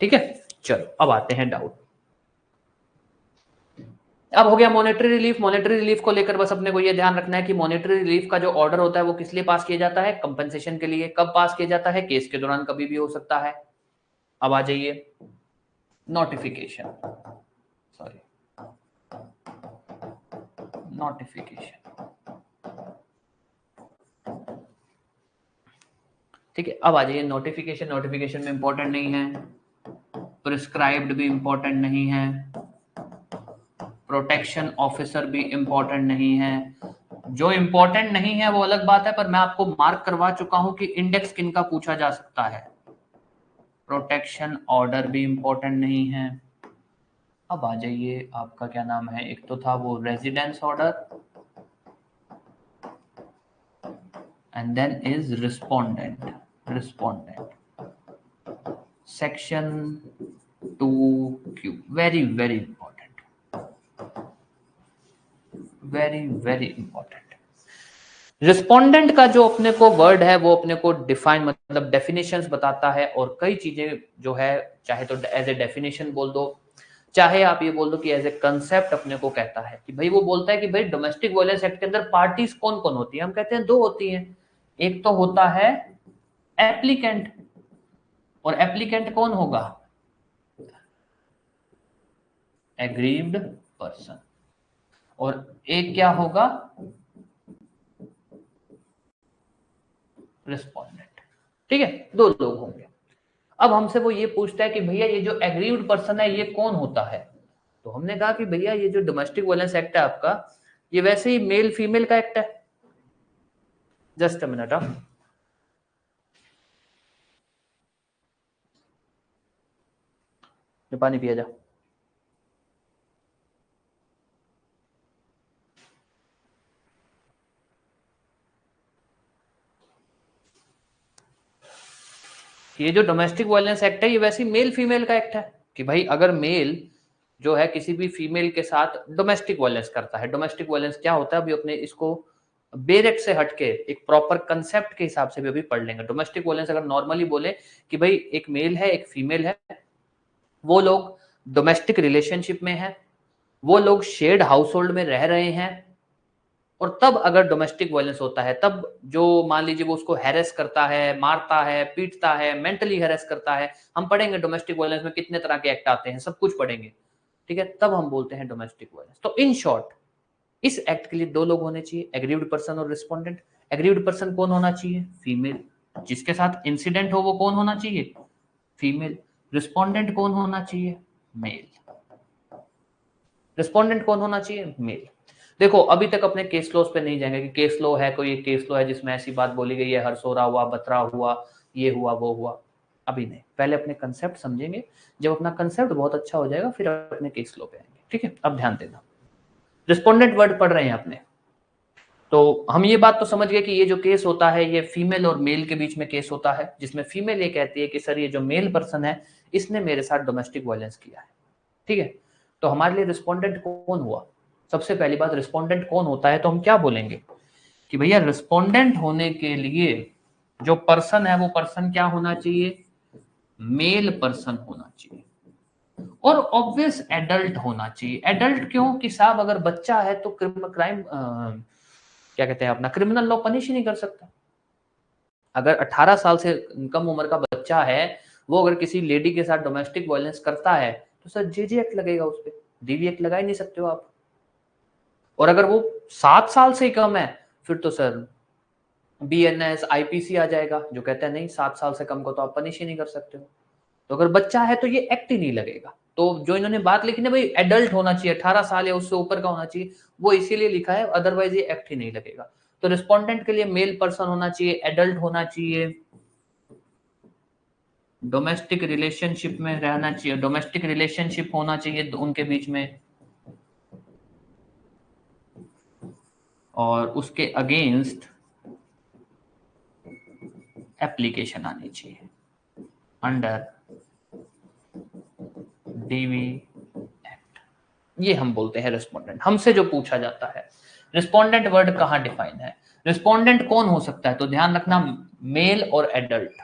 ठीक है, चलो अब आते हैं डाउट। अब हो गया मॉनेटरी रिलीफ। मॉनेटरी रिलीफ को लेकर बस अपने को ये ध्यान रखना है कि मॉनेटरी रिलीफ का जो ऑर्डर होता है वो किस लिए पास किया जाता है? कंपनसेशन के लिए। कब पास किया जाता है? केस के दौरान कभी भी हो सकता है। अब आ जाइए नोटिफिकेशन, सॉरी नोटिफिकेशन, ठीक है। अब आ जाइए नोटिफिकेशन। नोटिफिकेशन में इंपॉर्टेंट नहीं है, प्रिस्क्राइब्ड भी इंपॉर्टेंट नहीं है, प्रोटेक्शन ऑफिसर भी इंपॉर्टेंट नहीं है। जो इंपॉर्टेंट नहीं है वो अलग बात है, पर मैं आपको मार्क करवा चुका हूं कि इंडेक्स किन का पूछा जा सकता है। प्रोटेक्शन ऑर्डर भी इंपॉर्टेंट नहीं है। अब आ जाइए, आपका क्या नाम है, एक तो था वो residence order, and then is respondent. Section 2Q, very very important, very very important. Respondent का जो अपने को वर्ड है वो अपने को डिफाइन मतलब डेफिनेशंस बताता है, और कई चीजें जो है, चाहे तो एज ए डेफिनेशन बोल दो, चाहे आप ये बोल दो कि एज ए कंसेप्ट अपने को कहता है कि भाई, वो बोलता है कि भाई डोमेस्टिक वायलेंस एक्ट के अंदर पार्टीज कौन कौन होती है? हम कहते हैं दो होती है। एक तो होता है एप्लीकेंट, और एप्लीकेंट कौन होगा? Aggrieved person. और एक क्या होगा? रिस्पोंडेंट। ठीक है, दो लोग होंगे। अब हमसे वो ये पूछता है कि भैया ये जो एग्रीव्ड पर्सन है ये कौन होता है? तो हमने कहा कि भैया ये जो डोमेस्टिक वायलेंस एक्ट है आपका, ये वैसे ही मेल फीमेल का एक्ट है। जस्ट अ मिनट, पानी पिया जा। ये जो डोमेस्टिक वायलेंस एक्ट है ये वैसे ही मेल फीमेल का एक्ट है कि भाई अगर मेल जो है किसी भी फीमेल के साथ डोमेस्टिक वायलेंस करता है। डोमेस्टिक वायलेंस क्या होता है, अभी अपने इसको बेरेक्ट से हटके एक प्रॉपर कंसेप्ट के हिसाब से भी अभी पढ़ लेंगे। डोमेस्टिक वायलेंस अगर नॉर्मली बोले कि भाई एक मेल है एक फीमेल है, वो लोग डोमेस्टिक रिलेशनशिप में है, वो लोग शेयर्ड हाउस होल्ड में रह रहे हैं, और तब अगर डोमेस्टिक वायलेंस होता है तब जो मान लीजिए वो उसको हैरेस करता है, मारता है, पीटता है, मेंटली हैरेस करता है। हम पढ़ेंगे डोमेस्टिक वायलेंस में कितने तरह के एक्ट आते हैं, सब कुछ पढ़ेंगे, ठीक है? तब हम बोलते हैं डोमेस्टिक वायलेंस। तो इन शॉर्ट इस एक्ट के लिए दो लोग होने चाहिए, एग्रीव्ड पर्सन और रिस्पोंडेंट। एग्रीव्ड पर्सन कौन होना चाहिए? फीमेल। जिसके साथ इंसिडेंट हो वो कौन होना चाहिए? फीमेल। रिस्पोंडेंट कौन होना चाहिए? मेल। रिस्पोंडेंट कौन होना चाहिए? मेल। देखो अभी तक अपने केस लॉज पे नहीं जाएंगे कि केस लॉ है, कोई केस लॉ है जिसमें ऐसी बात बोली गई है, हरसोरा हुआ, बतरा हुआ, ये हुआ वो हुआ, अभी नहीं। पहले अपने कंसेप्ट समझेंगे, जब अपना कंसेप्ट बहुत अच्छा हो जाएगा फिर अपने केस लॉ पे आएंगे, ठीक है? अब ध्यान देना, रिस्पोंडेंट वर्ड पढ़ रहे हैं अपने, तो हम ये बात तो समझ गए कि ये जो केस होता है ये फीमेल और मेल के बीच में केस होता है, जिसमें फीमेल ये कहती है कि सर ये जो मेल पर्सन है इसने मेरे साथ डोमेस्टिक वायलेंस किया है, ठीक है? तो हमारे लिए रिस्पोंडेंट कौन हुआ? सबसे पहली बात, रिस्पोंडेंट कौन होता है तो हम क्या बोलेंगे कि भैया रिस्पोंडेंट होने के लिए जो पर्सन है वो पर्सन क्या होना चाहिए? मेल पर्सन होना चाहिए, और ऑब्वियस एडल्ट होना चाहिए। एडल्ट क्यों? कि साहब अगर बच्चा है तो क्राइम क्या कहते हैं अपना क्रिमिनल लॉ पनिश ही नहीं कर सकता। अगर 18 साल से कम उम्र का बच्चा है, वो अगर किसी लेडी के साथ डोमेस्टिक वायलेंस करता है तो सर जेजे एक्ट लगेगा उस पर, डीवी एक्ट लगा ही नहीं सकते हो आप। और अगर वो 7 साल से कम है फिर तो सर BNS IPC आ जाएगा, जो कहता है नहीं 7 साल से कम को तो आप पनिश ही नहीं कर सकते हो। तो अगर बच्चा है तो ये एक्ट ही नहीं लगेगा। तो जो इन्होंने बात लिखी ना भाई एडल्ट होना चाहिए, 18 साल या उससे ऊपर का होना चाहिए, वो इसीलिए लिखा है, अदरवाइज ये एक्ट ही नहीं लगेगा। तो रिस्पोंडेंट के लिए मेल पर्सन होना चाहिए, एडल्ट होना चाहिए, डोमेस्टिक रिलेशनशिप में रहना चाहिए, डोमेस्टिक रिलेशनशिप होना चाहिए उनके बीच में, और उसके अगेंस्ट एप्लीकेशन आनी चाहिए अंडर डीवी एक्ट। ये हम बोलते हैं रिस्पोंडेंट। हमसे जो पूछा जाता है, रिस्पोंडेंट वर्ड कहाँ डिफाइन है, रिस्पोंडेंट कौन हो सकता है, तो ध्यान रखना मेल और एडल्ट,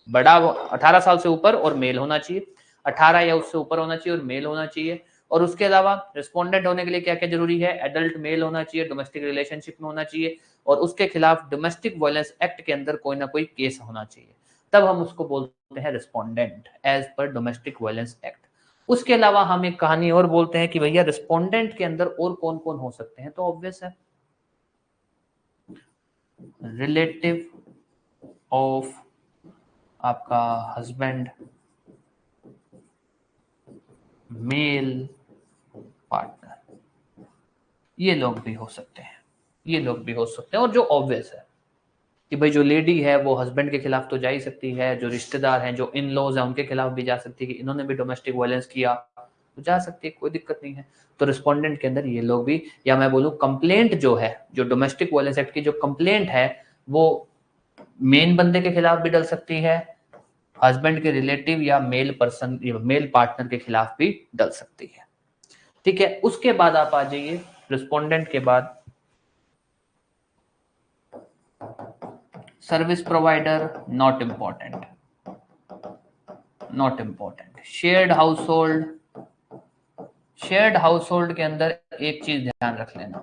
बड़ा 18 साल से ऊपर और मेल होना चाहिए, 18 या उससे ऊपर होना चाहिए और मेल होना चाहिए। और उसके अलावा रिस्पोंडेंट होने के लिए क्या क्या जरूरी है, एडल्ट मेल होना चाहिए, डोमेस्टिक रिलेशनशिप में होना चाहिए, और उसके खिलाफ डोमेस्टिक वायलेंस एक्ट के अंदर कोई ना कोई केस होना चाहिए, तब हम उसको बोलते हैं रिस्पोंडेंट एज पर डोमेस्टिक वायलेंस एक्ट। उसके अलावा हम एक कहानी और बोलते हैं कि भैया रिस्पोंडेंट के अंदर और कौन कौन हो सकते हैं, तो ऑब्वियस है रिलेटिव ऑफ आपका हस्बैंड, मेल पार्टनर, ये लोग भी हो सकते हैं, ये लोग भी हो सकते हैं। और जो ऑब्वियस है कि भाई जो लेडी है वो हस्बैंड के खिलाफ तो जा ही सकती है, जो रिश्तेदार हैं, जो इन लॉज हैं, उनके खिलाफ भी जा सकती है कि इन्होंने भी डोमेस्टिक वायलेंस किया तो जा सकती है, कोई दिक्कत नहीं है। तो रिस्पोंडेंट के अंदर ये लोग भी, या मैं बोलूं कंप्लेंट जो है, जो डोमेस्टिक वायलेंस एक्ट की जो कंप्लेंट है वो मेन बंदे के खिलाफ भी डल सकती है, हस्बैंड के रिलेटिव या मेल पर्सन या मेल पार्टनर के खिलाफ भी डल सकती है। ठीक है, उसके बाद आप आ जाइए रिस्पोंडेंट के बाद service provider, not important, not important. Shared household, shared household के अंदर एक चीज ध्यान रख लेना,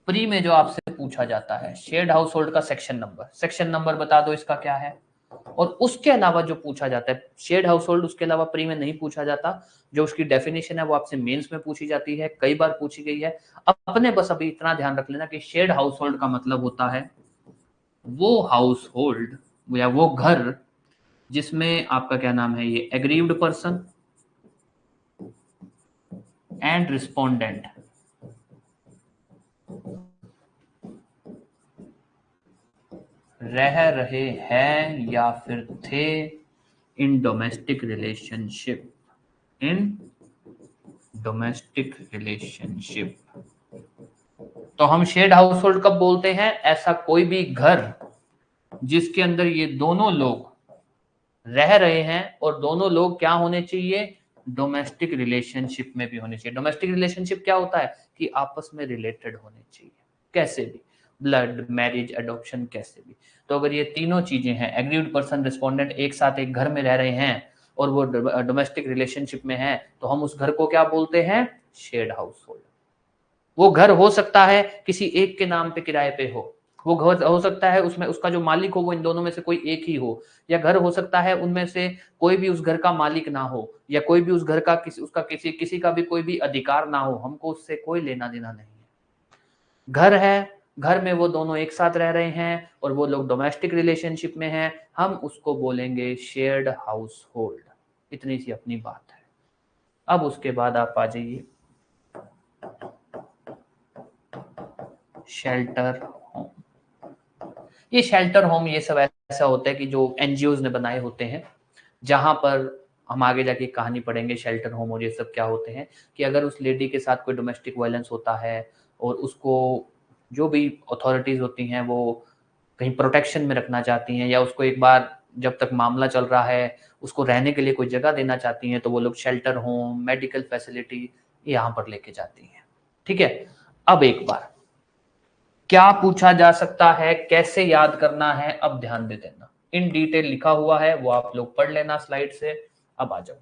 प्री में जो आपसे पूछा जाता है शेयर्ड हाउसहोल्ड का सेक्शन नंबर, सेक्शन नंबर बता दो इसका क्या है। और उसके अलावा जो पूछा जाता है शेयर्ड हाउसहोल्ड, उसके अलावा प्री में नहीं पूछा जाता, जो उसकी डेफिनेशन है वो आपसे मेंस में पूछी जाती है, कई बार पूछी गई है। अपने बस अभी इतना ध्यान रख लेना कि शेयर्ड हाउसहोल्ड का मतलब होता है वो हाउसहोल्ड या वो घर जिसमें आपका क्या नाम है, ये एग्रीव्ड पर्सन एंड रिस्पोंडेंट रह रहे हैं या फिर थे in domestic relationship, in domestic relationship. तो हम शेयर्ड हाउसहोल्ड कब बोलते हैं, ऐसा कोई भी घर जिसके अंदर ये दोनों लोग रह रहे हैं और दोनों लोग क्या होने चाहिए, डोमेस्टिक रिलेशनशिप में भी होने चाहिए। डोमेस्टिक रिलेशनशिप क्या होता है कि आपस में रिलेटेड होने चाहिए, कैसे भी, ब्लड, मैरिज, अडॉप्शन, कैसे भी। तो अगर ये तीनों चीजें हैं, एग्रीव्ड पर्सन, रिस्पोंडेंट एक साथ एक घर में रह रहे हैं और वो डोमेस्टिक रिलेशनशिप में है, तो हम उस घर को क्या बोलते हैं, शेयर्ड हाउस होल्ड। वो घर हो सकता है किसी एक के नाम पे किराए पे हो, वो घर हो सकता है उसमें उसका जो मालिक हो वो इन दोनों में से कोई एक ही हो, या घर हो सकता है उनमें से कोई भी उस घर का मालिक ना हो, या कोई भी उस घर का किसी का भी कोई भी अधिकार ना हो, हमको उससे कोई लेना देना नहीं है। घर है, घर में वो दोनों एक साथ रह रहे हैं और वो लोग डोमेस्टिक रिलेशनशिप में हैं, हम उसको बोलेंगे शेयर्ड हाउस होल्ड। इतनी सी अपनी बात है। अब उसके बाद आप आ जाइए शेल्टर होम। ये शेल्टर होम ये सब ऐसा होता है कि जो एनजीओज ने बनाए होते हैं, जहां पर हम आगे जाके कहानी पढ़ेंगे शेल्टर होम और ये सब क्या होते हैं, कि अगर उस लेडी के साथ कोई डोमेस्टिक वायलेंस होता है और उसको जो भी अथॉरिटीज होती हैं वो कहीं प्रोटेक्शन में रखना चाहती हैं, या उसको एक बार जब तक मामला चल रहा है उसको रहने के लिए कोई जगह देना चाहती हैं, तो वो लोग शेल्टर होम, मेडिकल फैसिलिटी यहाँ पर लेके जाती हैं। ठीक है, अब एक बार क्या पूछा जा सकता है, कैसे याद करना है, अब ध्यान दे देना, इन डिटेल लिखा हुआ है वो आप लोग पढ़ लेना स्लाइड से। अब आ जाओ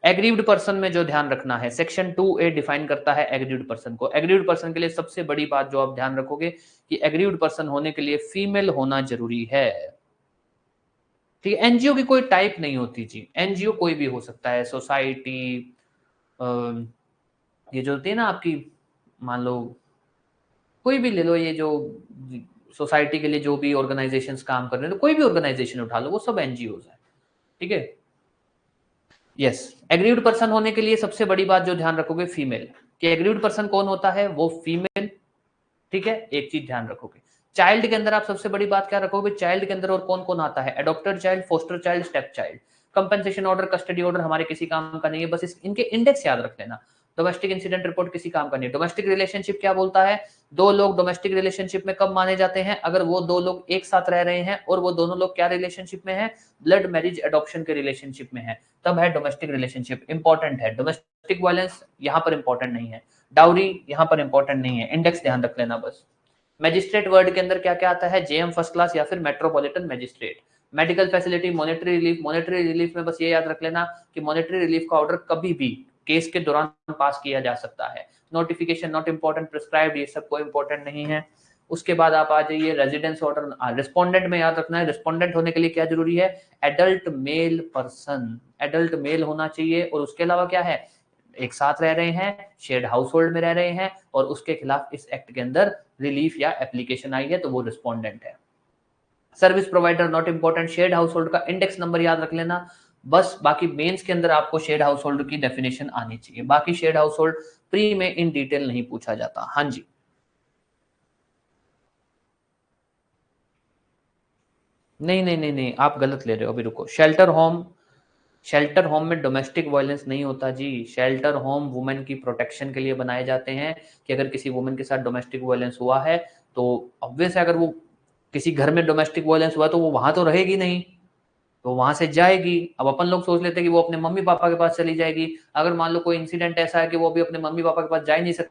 एग्रीव्ड पर्सन में जो ध्यान रखना है, सेक्शन 2A डिफाइन करता है एग्रीव्ड पर्सन को। एग्रीव्ड पर्सन के लिए सबसे बड़ी बात जो आप ध्यान रखोगे कि एग्रीव्ड पर्सन होने के लिए फीमेल होना जरूरी है। ठीक है, एनजीओ की कोई टाइप नहीं होती जी, एनजीओ कोई भी हो सकता है, सोसाइटी, ये जो होती है ना आपकी, मान लो कोई भी ले लो, ये जो सोसाइटी के लिए जो भी ऑर्गेनाइजेशंस काम कर रहे हैं, तो कोई भी ऑर्गेनाइजेशन उठा लो, वो सब एनजीओज है। ठीक है, यस। एग्रीव्ड पर्सन होने के लिए सबसे बड़ी बात जो ध्यान रखोगे फीमेल, कि एग्रीव्ड पर्सन कौन होता है, वो फीमेल। ठीक है, एक चीज ध्यान रखोगे। चाइल्ड के अंदर आप सबसे बड़ी बात क्या रखोगे, चाइल्ड के अंदर और कौन कौन आता है, adopted child, foster child, step child. Compensation order, custody order हमारे किसी काम का नहीं है, बस इनके इंडेक्स याद रख लेना। डोमेस्टिक इंसिडेंट रिपोर्ट किसी काम का नहीं है। डोमेस्टिक रिलेशनशिप क्या बोलता है, दो लोग डोमेस्टिक रिलेशनशिप में कब माने जाते हैं, अगर वो दो लोग एक साथ रह रहे हैं और वो दोनों लोग क्या रिलेशनशिप में है, ब्लड मैरिज एडॉप्शन के रिलेशनशिप में है, तब है डोमेस्टिक रिलेशनशिप। इंपॉर्टेंट है, डोमेस्टिक वायलेंस यहाँ पर इंपॉर्टेंट नहीं है, डाउरी यहाँ पर इंपॉर्टेंट नहीं है, इंडेक्स ध्यान रख लेना बस। मैजिस्ट्रेट वर्ड के अंदर क्या क्या आता है, जेएम फर्स्ट क्लास या फिर metropolitan magistrate. Medical facility, monetary relief, monetary relief में बस ये याद रख लेना कि मॉनेटरी रिलीफ का ऑर्डर कभी भी केस के दौरान पास किया जा सकता है। नोटिफिकेशन नॉट इंपॉर्टेंट, प्रिस्क्राइब्ड, ये सब कोई इंपॉर्टेंट नहीं है। उसके बाद आप आ जाइए रेजिडेंस ऑर्डर। रिस्पोंडेंट में याद रखना है, रिस्पोंडेंट होने के लिए क्या जरूरी है, adult male person, adult mail होना चाहिए। और उसके अलावा क्या है, एक साथ रह रहे हैं, शेयर्ड हाउस होल्ड में रह रहे हैं और उसके खिलाफ इस एक्ट के अंदर रिलीफ या एप्लीकेशन आई है, तो वो रिस्पोंडेंट है। Service provider not important, shared house hold का इंडेक्स नंबर याद रख लेना बस। बाकी मेंस के अंदर आपको शेयर्ड हाउस होल्ड की डेफिनेशन आनी चाहिए, बाकी शेयर्ड हाउस होल्ड प्री में इन डिटेल नहीं पूछा जाता। हाँ जी, नहीं नहीं नहीं नहीं, आप गलत ले रहे हो, अभी रुको। शेल्टर होम, शेल्टर होम में डोमेस्टिक वायलेंस नहीं होता जी। शेल्टर होम वुमेन की प्रोटेक्शन के लिए बनाए जाते हैं कि अगर किसी वुमेन के साथ डोमेस्टिक वायलेंस हुआ है तो ऑब्वियस है, अगर वो किसी घर में डोमेस्टिक वायलेंस हुआ तो वो वहां तो रहेगी नहीं, तो वहां से जाएगी। अब अपन लोग सोच लेते हैं कि वो अपने मम्मी पापा के पास चली जाएगी, अगर मान लो कोई इंसिडेंट ऐसा है कि वो अभी अपने मम्मी पापा के पास जा ही नहीं सकती,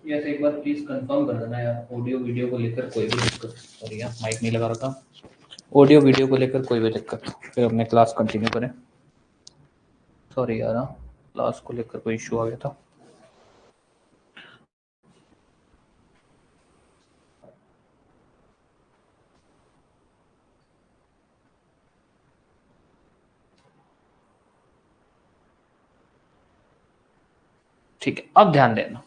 यस, एक बार प्लीज कंफर्म कर देना यार, ऑडियो वीडियो को लेकर कोई भी दिक्कत, सॉरी यार माइक नहीं लगा रहा था, ऑडियो वीडियो को लेकर कोई भी दिक्कत, फिर अपने क्लास कंटिन्यू करें। सॉरी यार, क्लास को लेकर कोई इशू आ गया था। ठीक है, अब ध्यान देना,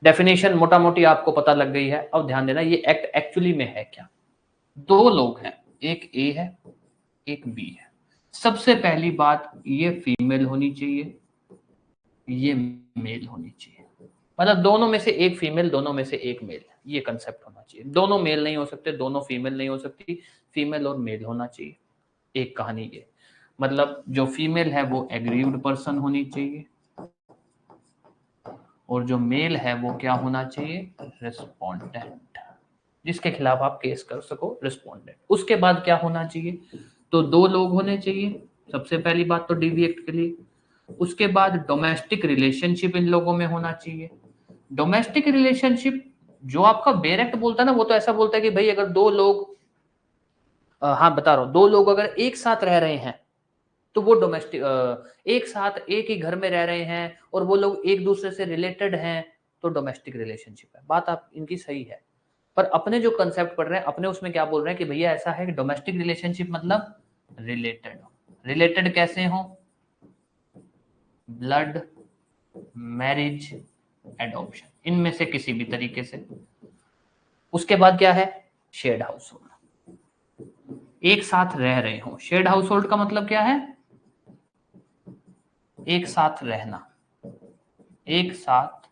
डेफिनेशन मोटा मोटी आपको पता लग गई है। अब ध्यान देना ये एक्ट एक्चुअली में है क्या। दो लोग हैं, एक ए है एक बी है। सबसे पहली बात, ये फीमेल होनी चाहिए, ये मेल होनी चाहिए। मतलब दोनों में से एक फीमेल, दोनों में से एक मेल, ये कंसेप्ट होना चाहिए। दोनों मेल नहीं हो सकते, दोनों फीमेल नहीं हो सकती, फीमेल और मेल होना चाहिए। एक कहानी ये, मतलब जो फीमेल है वो एग्रीव्ड पर्सन होनी चाहिए, और जो मेल है वो क्या होना चाहिए, रिस्पोंडेंट, जिसके खिलाफ आप केस कर सको, रिस्पोंडेंट। उसके बाद क्या होना चाहिए, तो दो लोग होने चाहिए, सबसे पहली बात तो डीवी एक्ट के लिए। उसके बाद डोमेस्टिक रिलेशनशिप इन लोगों में होना चाहिए। डोमेस्टिक रिलेशनशिप जो आपका बेयर एक्ट बोलता है ना, वो तो ऐसा बोलता है कि भाई अगर दो लोग, हाँ बता रहा हूं, दो लोग अगर एक साथ रह रहे हैं तो वो डोमेस्टिक, एक साथ एक ही घर में रह रहे हैं और वो लोग एक दूसरे से रिलेटेड हैं, तो डोमेस्टिक रिलेशनशिप है। बात आप इनकी सही है, पर अपने जो कंसेप्ट पढ़ रहे हैं, अपने उसमें क्या बोल रहे हैं कि भैया ऐसा है कि डोमेस्टिक रिलेशनशिप मतलब रिलेटेड हो। रिलेटेड कैसे हो, ब्लड, मैरिज, एडॉप्शन, इनमें से किसी भी तरीके से। उसके बाद क्या है, शेयर्ड हाउस होल्ड, एक साथ रह रहे हो। शेयर्ड हाउस होल्ड का मतलब क्या है, एक साथ रहना, एक साथ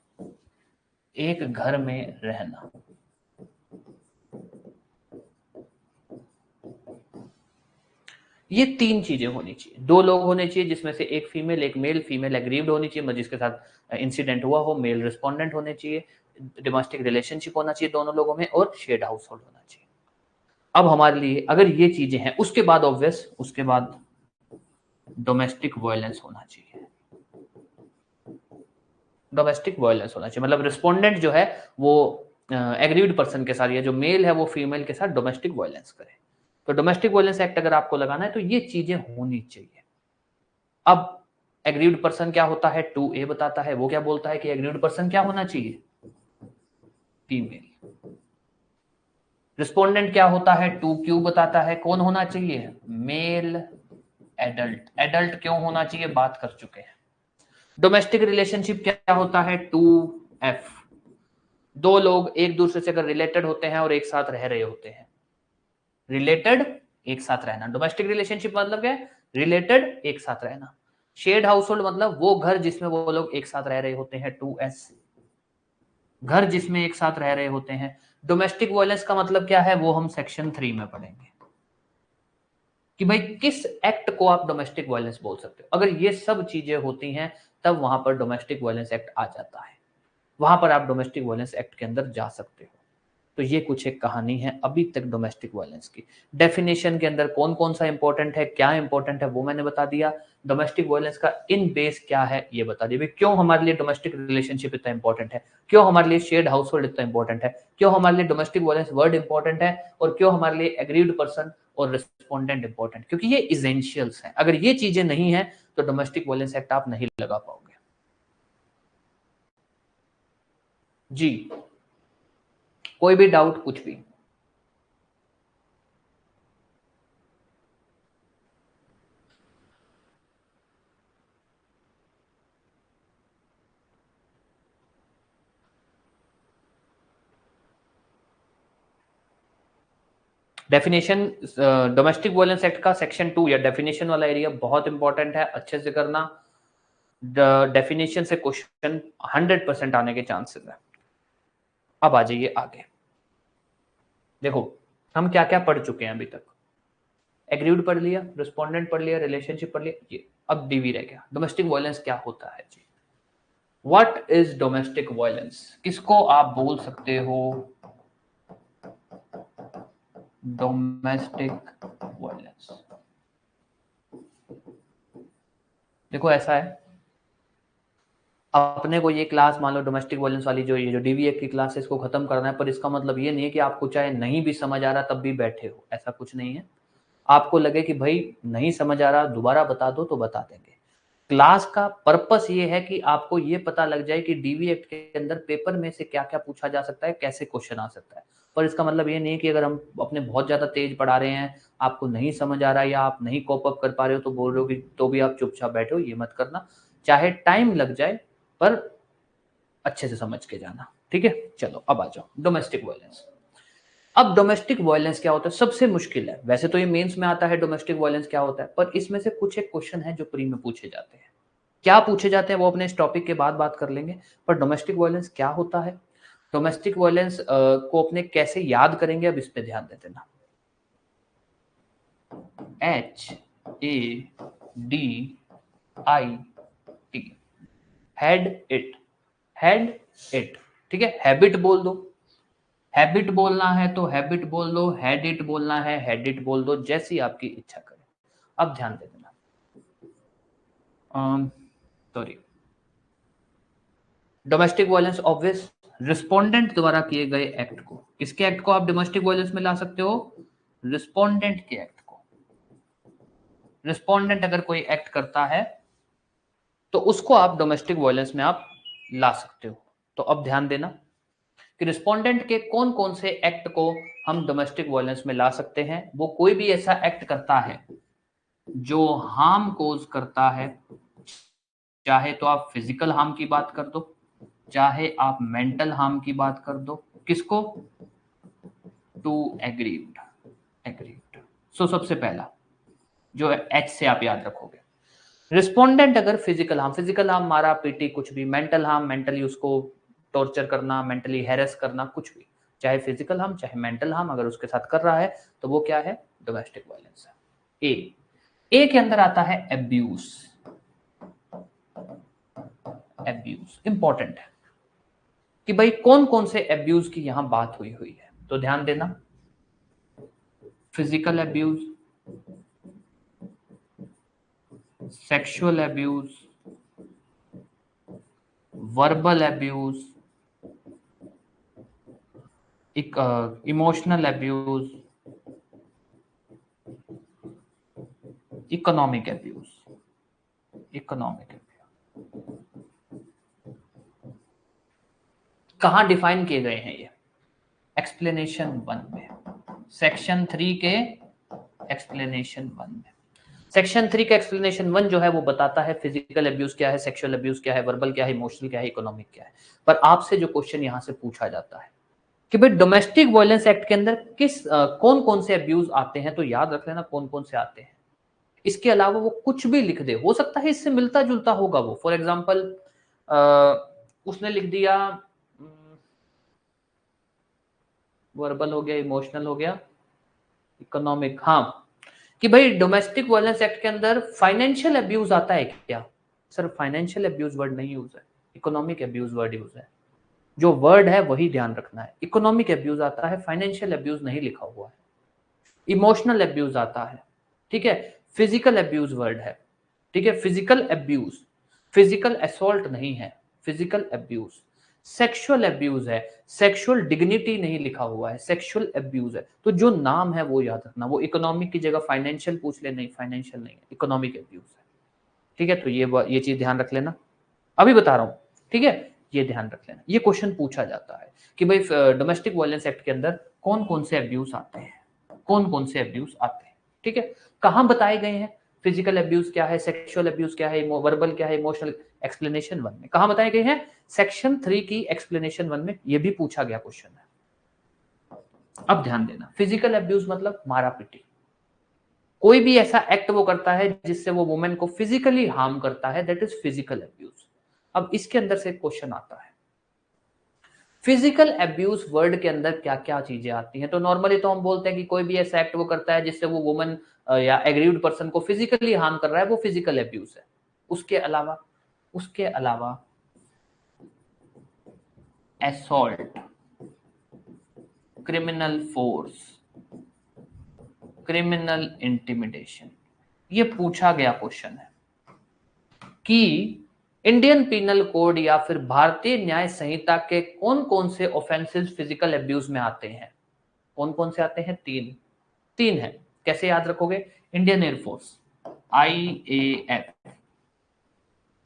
एक घर में रहना। ये तीन चीजें होनी चाहिए, दो लोग होने चाहिए जिसमें से एक फीमेल एक मेल, फीमेल एग्रीव्ड होनी चाहिए मतलब जिसके साथ इंसिडेंट हुआ हो, मेल रिस्पोंडेंट होने चाहिए, डोमेस्टिक रिलेशनशिप होना चाहिए दोनों लोगों में, और शेयर्ड हाउस होल्ड होना चाहिए। अब हमारे लिए अगर ये चीजें हैं, उसके बाद ऑब्वियस, उसके बाद डोमेस्टिक वायलेंस होना चाहिए। डोमेस्टिक वायलेंस होना चाहिए मतलब रिस्पोंडेंट जो है वो एग्रीव्ड पर्सन के साथ, या जो मेल है वो फीमेल के साथ डोमेस्टिक वायलेंस करे। तो डोमेस्टिक वायलेंस एक्ट अगर आपको लगाना है तो ये चीजें होनी चाहिए। अब एग्रीव्ड पर्सन क्या होता है, 2A बताता है, वो क्या बोलता है कि एग्रीव्ड पर्सन क्या होना चाहिए, फीमेल। रिस्पोंडेंट क्या होता है, 2Q बताता है, कौन होना चाहिए, मेल एडल्ट। एडल्ट क्यों होना चाहिए, बात कर चुके हैं। डोमेस्टिक रिलेशनशिप क्या होता है, 2F, दो लोग एक दूसरे से अगर रिलेटेड होते हैं और एक साथ रह रहे होते हैं, रिलेटेड एक साथ रहना। डोमेस्टिक रिलेशनशिप मतलब क्या है, रिलेटेड एक साथ रहना। शेयर्ड हाउस होल्ड मतलब वो घर जिसमें वो लोग एक साथ रह रहे होते हैं, 2S, घर जिसमें एक साथ रह रहे होते हैं। डोमेस्टिक वायलेंस का मतलब क्या है, वो हम सेक्शन 3 में पढ़ेंगे कि भाई किस एक्ट को आप डोमेस्टिक वायलेंस बोल सकते हो। अगर ये सब चीजें होती हैं तब वहां पर डोमेस्टिक वायलेंस एक्ट आ जाता है, वहां पर आप डोमेस्टिक वायलेंस एक्ट के अंदर जा सकते हो। तो ये कुछ एक कहानी है अभी तक डोमेस्टिक वायलेंस की। डेफिनेशन के अंदर कौन कौन सा इंपॉर्टेंट है, क्या इंपॉर्टेंट है, वो मैंने बता दिया। डोमेस्टिक वायलेंस का इन बेस क्या है ये बता दिया, क्यों हमारे लिए डोमेस्टिक रिलेशनशिप इतना इंपॉर्टेंट है, क्यों हमारे लिए शेयर्ड हाउस होल्ड इतना इंपॉर्टेंट है, क्यों हमारे लिए डोमेस्टिक वायलेंस वर्ड इंपॉर्टेंट है, और क्यों हमारे लिए एग्रीव्ड पर्सन और रिस्पोंडेंट इंपॉर्टेंट, क्योंकि ये इसेंशियल्स हैं। अगर ये चीजें नहीं है तो डोमेस्टिक वायलेंस एक्ट आप नहीं लगा पाओगे। जी, कोई भी डाउट, कुछ भी। डेफिनेशन, डोमेस्टिक वायलेंस एक्ट का सेक्शन 2 या डेफिनेशन वाला एरिया बहुत इंपॉर्टेंट है, अच्छे से करना। डेफिनेशन से क्वेश्चन 100% आने के चांसेस है। अब आ जाइए आगे, देखो हम क्या क्या पढ़ चुके हैं अभी तक। एग्रीव्ड पढ़ लिया, रिस्पोंडेंट पढ़ लिया, रिलेशनशिप पढ़ लिया, ये अब डीवी रह गया। डोमेस्टिक वायलेंस क्या होता है जी, व्हाट इज डोमेस्टिक वायलेंस, किसको आप बोल सकते हो डोमेस्टिक वायलेंस। देखो ऐसा है, अपने को ये क्लास मान लो डोमेस्टिक वायलेंस वाली जो ये जो डीवी एक्ट की क्लास है इसको खत्म करना है, पर इसका मतलब ये नहीं है कि आपको चाहे नहीं भी समझ आ रहा तब भी बैठे हो, ऐसा कुछ नहीं है। आपको लगे कि भाई नहीं समझ आ रहा दोबारा बता दो तो बता देंगे। क्लास का पर्पस ये है कि आपको ये पता लग जाए कि डीवी एक्ट के अंदर पेपर में से क्या क्या पूछा जा सकता है, कैसे क्वेश्चन आ सकता है। पर इसका मतलब ये नहीं है कि अगर हम अपने बहुत ज्यादा तेज पढ़ा रहे हैं, आपको नहीं समझ आ रहा है या आप नहीं कॉप अप कर पा रहे हो तो बोल रहे हो कि तो भी आप चुपचाप बैठो, ये मत करना। चाहे टाइम लग जाए पर अच्छे से समझ के जाना, ठीक है। चलो अब आ जाओ डोमेस्टिक वायलेंस। अब डोमेस्टिक वायलेंस क्या होता है, सबसे मुश्किल है। वैसे तो ये मेंस में आता है डोमेस्टिक वायलेंस क्या होता है, पर इसमें से कुछ एक क्वेश्चन है जो प्री में पूछे जाते हैं। क्या पूछे जाते हैं वो अपने इस टॉपिक के बाद बात कर लेंगे। पर डोमेस्टिक वायलेंस क्या होता है, डोमेस्टिक वायलेंस को अपने कैसे याद करेंगे, अब इस पे ध्यान देते ना। HADIT, had it, had it, ठीक है। हैबिट बोल दो, हैबिट बोलना है तो हैबिट बोल दो, हैड इट बोलना है हैड इट बोल दो, जैसी आपकी इच्छा करे। अब ध्यान दे देना, sorry, domestic violence obvious respondent द्वारा किए गए एक्ट को, किसके एक्ट को आप डोमेस्टिक वायलेंस में ला सकते हो, रिस्पोंडेंट के एक्ट को। रिस्पोंडेंट अगर कोई एक्ट करता है तो उसको आप डोमेस्टिक वायलेंस में आप ला सकते हो। तो अब ध्यान देना कि रिस्पोंडेंट के कौन कौन से एक्ट को हम डोमेस्टिक वायलेंस में ला सकते हैं। वो कोई भी ऐसा एक्ट करता है जो हार्म कोज करता है, चाहे तो आप फिजिकल हार्म की बात कर दो, चाहे आप मेंटल हार्म की बात कर दो, किसको, टू एग्रीव्ड, एग्रीव्ड। सो सबसे पहला जो एच से आप याद रखोगे, रिस्पोंडेंट अगर फिजिकल हार्म मारा पीटी कुछ भी, मेंटल हार्म मेंटली उसको टॉर्चर करना, मेंटली हैरेस करना, कुछ भी, चाहे फिजिकल हार्म चाहे मेंटल हार्म अगर उसके साथ कर रहा है तो वो क्या है, डोमेस्टिक वायलेंस है। ए के अंदर आता है एब्यूज। एब्यूज इंपॉर्टेंट है कि भाई कौन कौन से एब्यूज की यहां बात हुई हुई है, तो ध्यान देना, physical abuse, sexual abuse, verbal abuse, emotional abuse, economic abuse, economic abuse. कहां डिफाइन किए गए हैं ये, एक्सप्लेनेशन 1 में, सेक्शन 3 के एक्सप्लेनेशन 1 में। सेक्शन 3 का एक्सप्लेनेशन 1 जो है वो बताता है फिजिकल अब्यूज क्या है, सेक्सुअल अब्यूज क्या है, वर्बल क्या है, इमोशनल क्या है, इकोनॉमिक क्या है। पर आपसे जो क्वेश्चन यहां से पूछा जाता है कि भाई डोमेस्टिक वायलेंस एक्ट के अंदर कौन कौन से अब्यूज आते हैं, तो याद रख लेना कौन कौन से आते हैं। इसके अलावा वो कुछ भी लिख दे, हो सकता है इससे मिलता जुलता होगा वो। फॉर एग्जाम्पल उसने लिख दिया वर्बल हो गया, इमोशनल हो गया, इकोनॉमिक, हाँ, कि भाई डोमेस्टिक वायलेंस एक्ट के अंदर फाइनेंशियल अब्यूज आता है क्या, सर फाइनेंशियल अब्यूज वर्ड नहीं यूज है, इकोनॉमिक अब्यूज वर्ड यूज है। जो वर्ड है वही ध्यान रखना है, इकोनॉमिक अब्यूज आता है, फाइनेंशियल अब्यूज नहीं लिखा हुआ है। इमोशनल अब्यूज आता है, ठीक है, फिजिकल अब्यूज वर्ड है, ठीक है, फिजिकल अब्यूज, फिजिकल असॉल्ट नहीं है, फिजिकल अब्यूज। सेक्सुअल अब्यूज है, सेक्सुअल डिग्निटी नहीं लिखा हुआ है, सेक्सुअल अब्यूज है। तो जो नाम है वो याद रखना, वो इकोनॉमिक की जगह फाइनेंशियल पूछ ले, नहीं फाइनेंशियल नहीं है, इकोनॉमिक अब्यूज है, ठीक है। तो ये चीज ध्यान रख लेना, अभी बता रहा हूं, ठीक है, ये ध्यान रख लेना। ये क्वेश्चन पूछा जाता है कि भाई डोमेस्टिक वायलेंस एक्ट के अंदर कौन कौन से अब्यूज आते हैं, कौन कौन से अब्यूज आते हैं, ठीक है, कहां बताए गए हैं, फिजिकल अब्यूज क्या है, सेक्सुअल अब्यूज क्या है, वर्बल क्या है, इमोशनल, एक्सप्लेनेशन 1 में कहां बताए गए हैं, सेक्शन 3 की एक्सप्लेनेशन 1 में ये भी पूछा गया क्वेश्चन है। अब ध्यान देना, फिजिकल अब्यूज मतलब मारा पीटी, कोई भी ऐसा एक्ट वो करता है जिससे वो वुमेन को फिजिकली हार्म करता है, दैट इज फिजिकल अब्यूज। अब इसके अंदर से क्वेश्चन आता है फिजिकल अब्यूज वर्ड के अंदर क्या क्या चीजें आती हैं। तो नॉर्मली तो हम बोलते हैं कि कोई भी ऐसा एक्ट वो करता है जिससे वो वुमन या एग्रीव्ड पर्सन को फिजिकली हार्म कर रहा है, वो फिजिकल अब्यूज है। उसके अलावा assault, criminal force, criminal intimidation, ये पूछा गया क्वेश्चन है कि इंडियन पीनल कोड या फिर भारतीय न्याय संहिता के कौन कौन से ऑफेंसेस फिजिकल अब्यूज में आते हैं? कौन कौन से आते हैं? तीन। तीन है। कैसे याद रखोगे? इंडियन एयरफोर्स, IAF,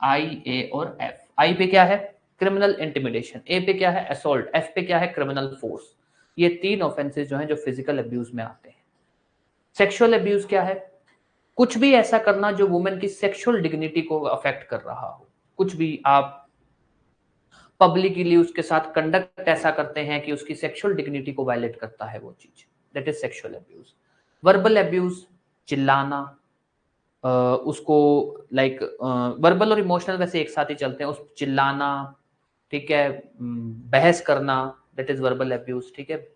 IA और F। आई पे क्या है? Criminal intimidation. ए पे क्या है? असोल्ट। एफ पे क्या है? Criminal force. ये तीन ऑफेंसेस जो हैं जो फिजिकल अब्यूज में आते हैं। सेक्सुअल अब्यूज क्या है? कुछ भी ऐसा करना जो वुमेन की सेक्सुअल डिग्निटी को अफेक्ट कर रहा हो। कुछ भी आप पब्लिकली उसके साथ कंडक्ट ऐसा करते हैं कि उसकी सेक्सुअल डिग्निटी को वायलेट करता है वो चीज, that is sexual abuse. Verbal abuse, चिल्लाना, उसको लाइक वर्बल और इमोशनल वैसे एक साथ ही चलते हैं, उस चिल्लाना, ठीक है, बहस करना, दैट इज वर्बल अब्यूज, ठीक है।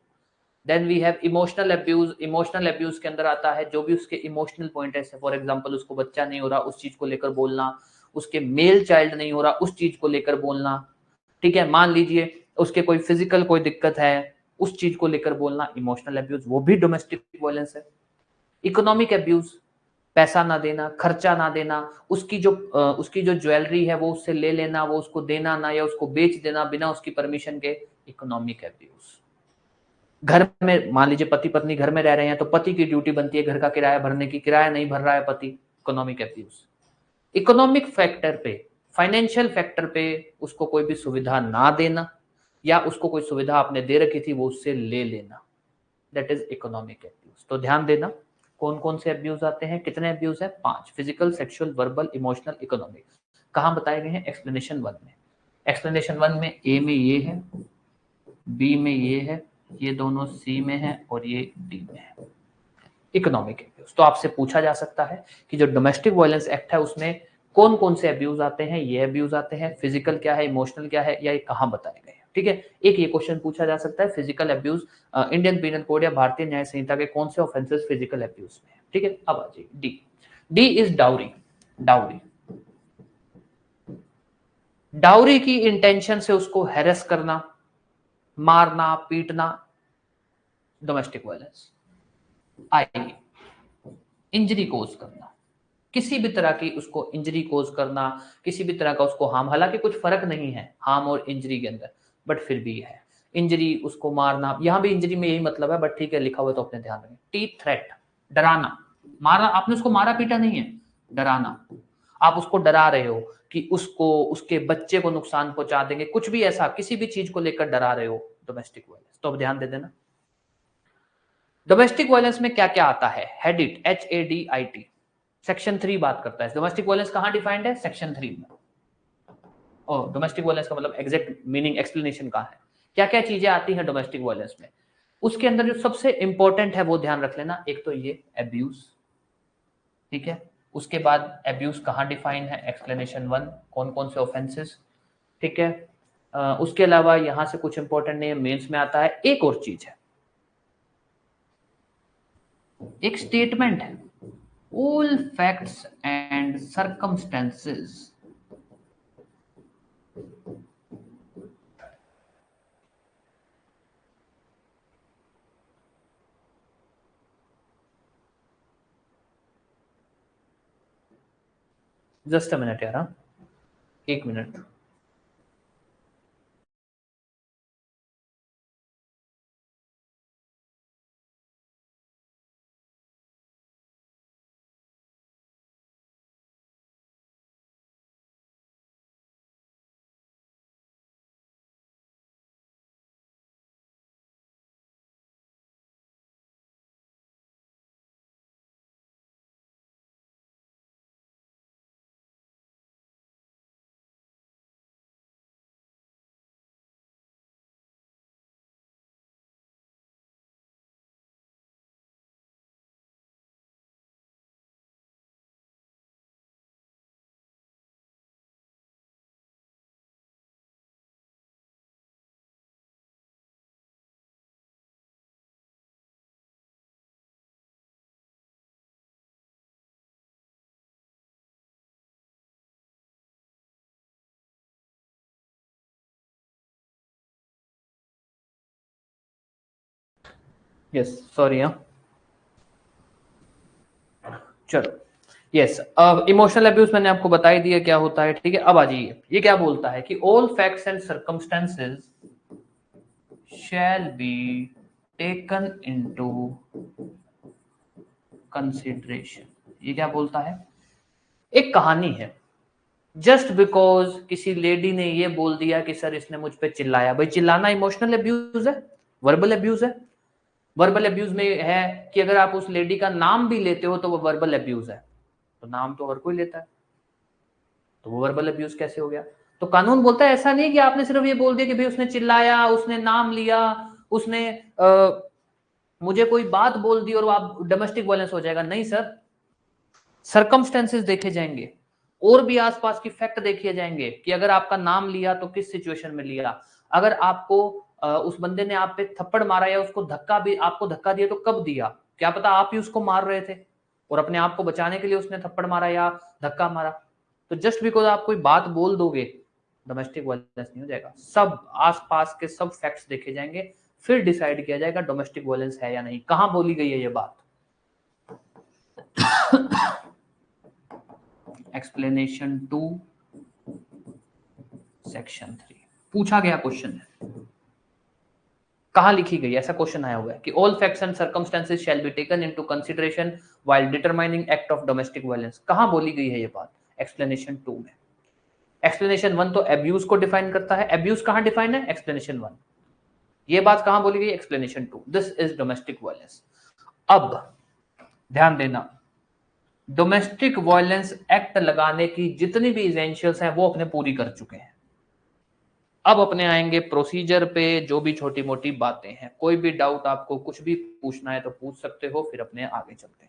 Then we have emotional abuse. Emotional abuse के अंदर आता है जो भी उसके इमोशनल पॉइंट है, फॉर एग्जांपल उसको बच्चा नहीं हो रहा उस चीज को लेकर बोलना, उसके मेल चाइल्ड नहीं हो रहा उस चीज को लेकर बोलना, ठीक है। मान लीजिए उसके कोई फिजिकल कोई दिक्कत है उस चीज को लेकर बोलना, इमोशनल अब्यूज, वो भी डोमेस्टिक वायलेंस है। इकोनॉमिक अब्यूज, पैसा ना देना, खर्चा ना देना, उसकी जो ज्वेलरी है वो उससे ले लेना, वो उसको देना ना, या उसको बेच देना बिना उसकी परमिशन के, इकोनॉमिक अब्यूज। घर में मान लीजिए पति पत्नी घर में रह रहे हैं तो पति की ड्यूटी बनती है घर का किराया भरने की, किराया नहीं भर रहा है पति, इकोनॉमिक अब्यूज। इकोनॉमिक फैक्टर पे, फाइनेंशियल फैक्टर पे उसको कोई भी सुविधा ना देना, या उसको कोई सुविधा आपने दे रखी थी वो उससे ले लेना, दैट इज इकोनॉमिक अब्यूज। तो ध्यान देना कौन कौन से अब्यूज आते हैं, कितने अब्यूज है? 5। Physical, sexual, verbal, emotional, economic. कहां बताए गए हैं? एक्सप्लेनेशन 1 में। एक्सप्लेनेशन 1 में ए में ये है, बी में ये है, ये दोनों सी में है और ये डी में है। इकोनॉमिक अब्यूज तो आपसे पूछा जा सकता है कि जो डोमेस्टिक वायलेंस एक्ट है उसमें कौन कौन से अब्यूज आते हैं, ये अब्यूज आते हैं, फिजिकल क्या है, इमोशनल क्या है, या ये कहां बताए गए हैं, ठीक है। एक ये क्वेश्चन पूछा जा सकता है, physical abuse Indian penal code या भारतीय न्याय संहिता के कौन से ऑफेंसेस फिजिकल अब्यूज में है, ठीक है। अब आ जाइए D. D is dowry. Dowry, dowry की इंटेंशन से उसको हैरेस करना, मारना, पीटना, डोमेस्टिक वायलेंस। आई, इंजरी कोज करना, किसी भी तरह की उसको इंजरी कोज करना, किसी भी तरह का उसको हार्म, हालांकि कुछ फर्क नहीं है हार्म और इंजरी के अंदर, बट फिर भी है इंजरी, उसको मारना। यहां भी इंजरी में यही मतलब है, बट ठीक है लिखा हुआ तो अपने ध्यान रखें। टी थ्रेट, डराना, मारा, आपने उसको मारा पीटा नहीं है, डराना, आप उसको डरा रहे हो कि उसको, उसके बच्चे को नुकसान पहुंचा देंगे, कुछ भी ऐसा किसी भी चीज को लेकर डरा रहे हो, डोमेस्टिक वायलेंस। तो अब ध्यान दे देना डोमेस्टिक वायलेंस में क्या क्या आता है। हेडिट, HADIT, सेक्शन 3 बात करता है। डोमेस्टिक वायलेंस कहां डिफाइंड है? सेक्शन 3 में। और डोमेस्टिक वायलेंस का मतलब एग्जैक्ट मीनिंग एक्सप्लेनेशन कहां है, क्या क्या चीजें आती हैं डोमेस्टिक वायलेंस में। उसके अंदर जो सबसे इंपॉर्टेंट है वो ध्यान रख लेना, एक तो ये अब्यूज, ठीक है। उसके बाद अब्यूज कहां डिफाइन है, एक्सप्लेनेशन 1, कौन कौन से ऑफेंसेस, ठीक है। उसके अलावा यहां से कुछ इंपॉर्टेंट नहीं है, मेंस में आता है। एक और चीज है, एक स्टेटमेंट है, all facts and circumstances। Just a minute यार, हाँ, एक मिनट। यस सॉरी, हाँ, चलो। यस, इमोशनल अब्यूज मैंने आपको बता ही दिया क्या होता है, ठीक है। अब आ जाइए, ये क्या बोलता है कि all facts and circumstances shall be taken into consideration. ये क्या बोलता है? एक कहानी है, जस्ट बिकॉज किसी लेडी ने ये बोल दिया कि सर इसने मुझ पे चिल्लाया, भाई चिल्लाना इमोशनल अब्यूज है, वर्बल अब्यूज है। वर्बल अब्यूज में है कि अगर आप उस लेडी का नाम भी लेते हो तो वो वर्बल अब्यूज है, तो नाम तो हर कोई लेता है, तो वो वर्बल अब्यूज कैसे हो गया? तो कानून बोलता है ऐसा नहीं कि आपने सिर्फ ये बोल दिया कि भाई उसने चिल्लाया, उसने नाम लिया, उसने मुझे कोई बात बोल दी और आप डोमेस्टिक वायलेंस हो जाएगा। नहीं सर, सर्कमस्टेंसेस देखे जाएंगे, और भी आसपास की फैक्ट देखे जाएंगे कि अगर आपका नाम लिया तो किस सिचुएशन में लिया, अगर आपको उस बंदे ने आप पे थप्पड़ मारा या उसको धक्का भी, आपको धक्का दिया तो कब दिया, क्या पता आप ही उसको मार रहे थे और अपने आप को बचाने के लिए उसने थप्पड़ मारा या धक्का मारा। तो जस्ट बिकॉज आप कोई बात बोल दोगे डोमेस्टिक वायलेंस नहीं हो जाएगा। सब आसपास के सब फैक्ट्स देखे जाएंगे, फिर डिसाइड किया जाएगा डोमेस्टिक वायलेंस है या नहीं। कहां बोली गई है ये बात? एक्सप्लेनेशन 2 सेक्शन 3 पूछा गया क्वेश्चन है, कहां लिखी गई? ऐसा क्वेश्चन आया हुआ है कि all facts and circumstances shall be taken into consideration while determining act of domestic violence. कहां बोली गई है ये बात? एक्सप्लेनेशन 2 में। एक्सप्लेनेशन 1 तो अब्यूज को डिफाइन करता है, अब्यूज कहां डिफाइन है? एक्सप्लेनेशन 1। ये बात कहां बोली गई? Explanation 2, this is domestic violence. अब ध्यान देना, डोमेस्टिक वायलेंस एक्ट लगाने की जितनी भी एसेंशियल्स हैं वो अपने पूरी कर चुके हैं। अब अपने आएंगे प्रोसीजर पे, जो भी छोटी मोटी बातें हैं, कोई भी डाउट आपको कुछ भी पूछना है तो पूछ सकते हो, फिर अपने आगे चलते हैं।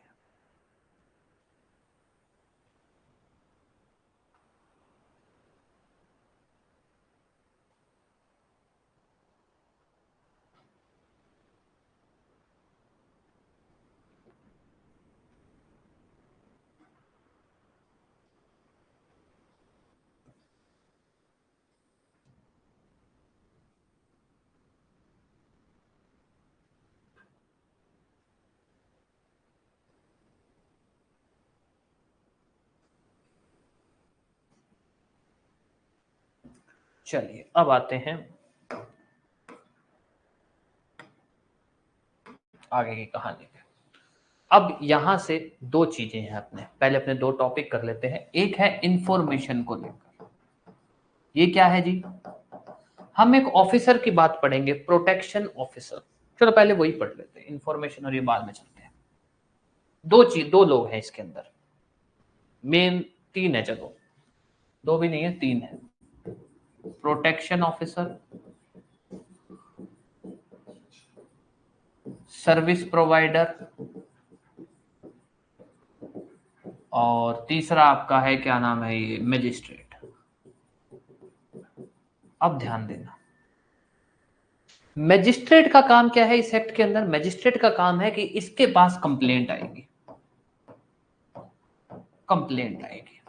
चलिए अब आते हैं आगे की कहानी पे। अब यहां से दो चीजें हैं, अपने पहले अपने दो टॉपिक कर लेते हैं। एक है इंफॉर्मेशन को लेकर, ये क्या है जी? हम एक ऑफिसर की बात पढ़ेंगे, प्रोटेक्शन ऑफिसर। चलो पहले वही पढ़ लेते हैं, इंफॉर्मेशन और ये बाद में चलते हैं। दो लोग हैं इसके अंदर, मेन तीन है, चलो दो भी नहीं है, तीन है। प्रोटेक्शन ऑफिसर, सर्विस प्रोवाइडर, और तीसरा आपका है, क्या नाम है ये, मजिस्ट्रेट। अब ध्यान देना, मजिस्ट्रेट का काम क्या है इस एक्ट के अंदर? मजिस्ट्रेट का काम है कि इसके पास कंप्लेंट आएगी, कंप्लेंट आएगी।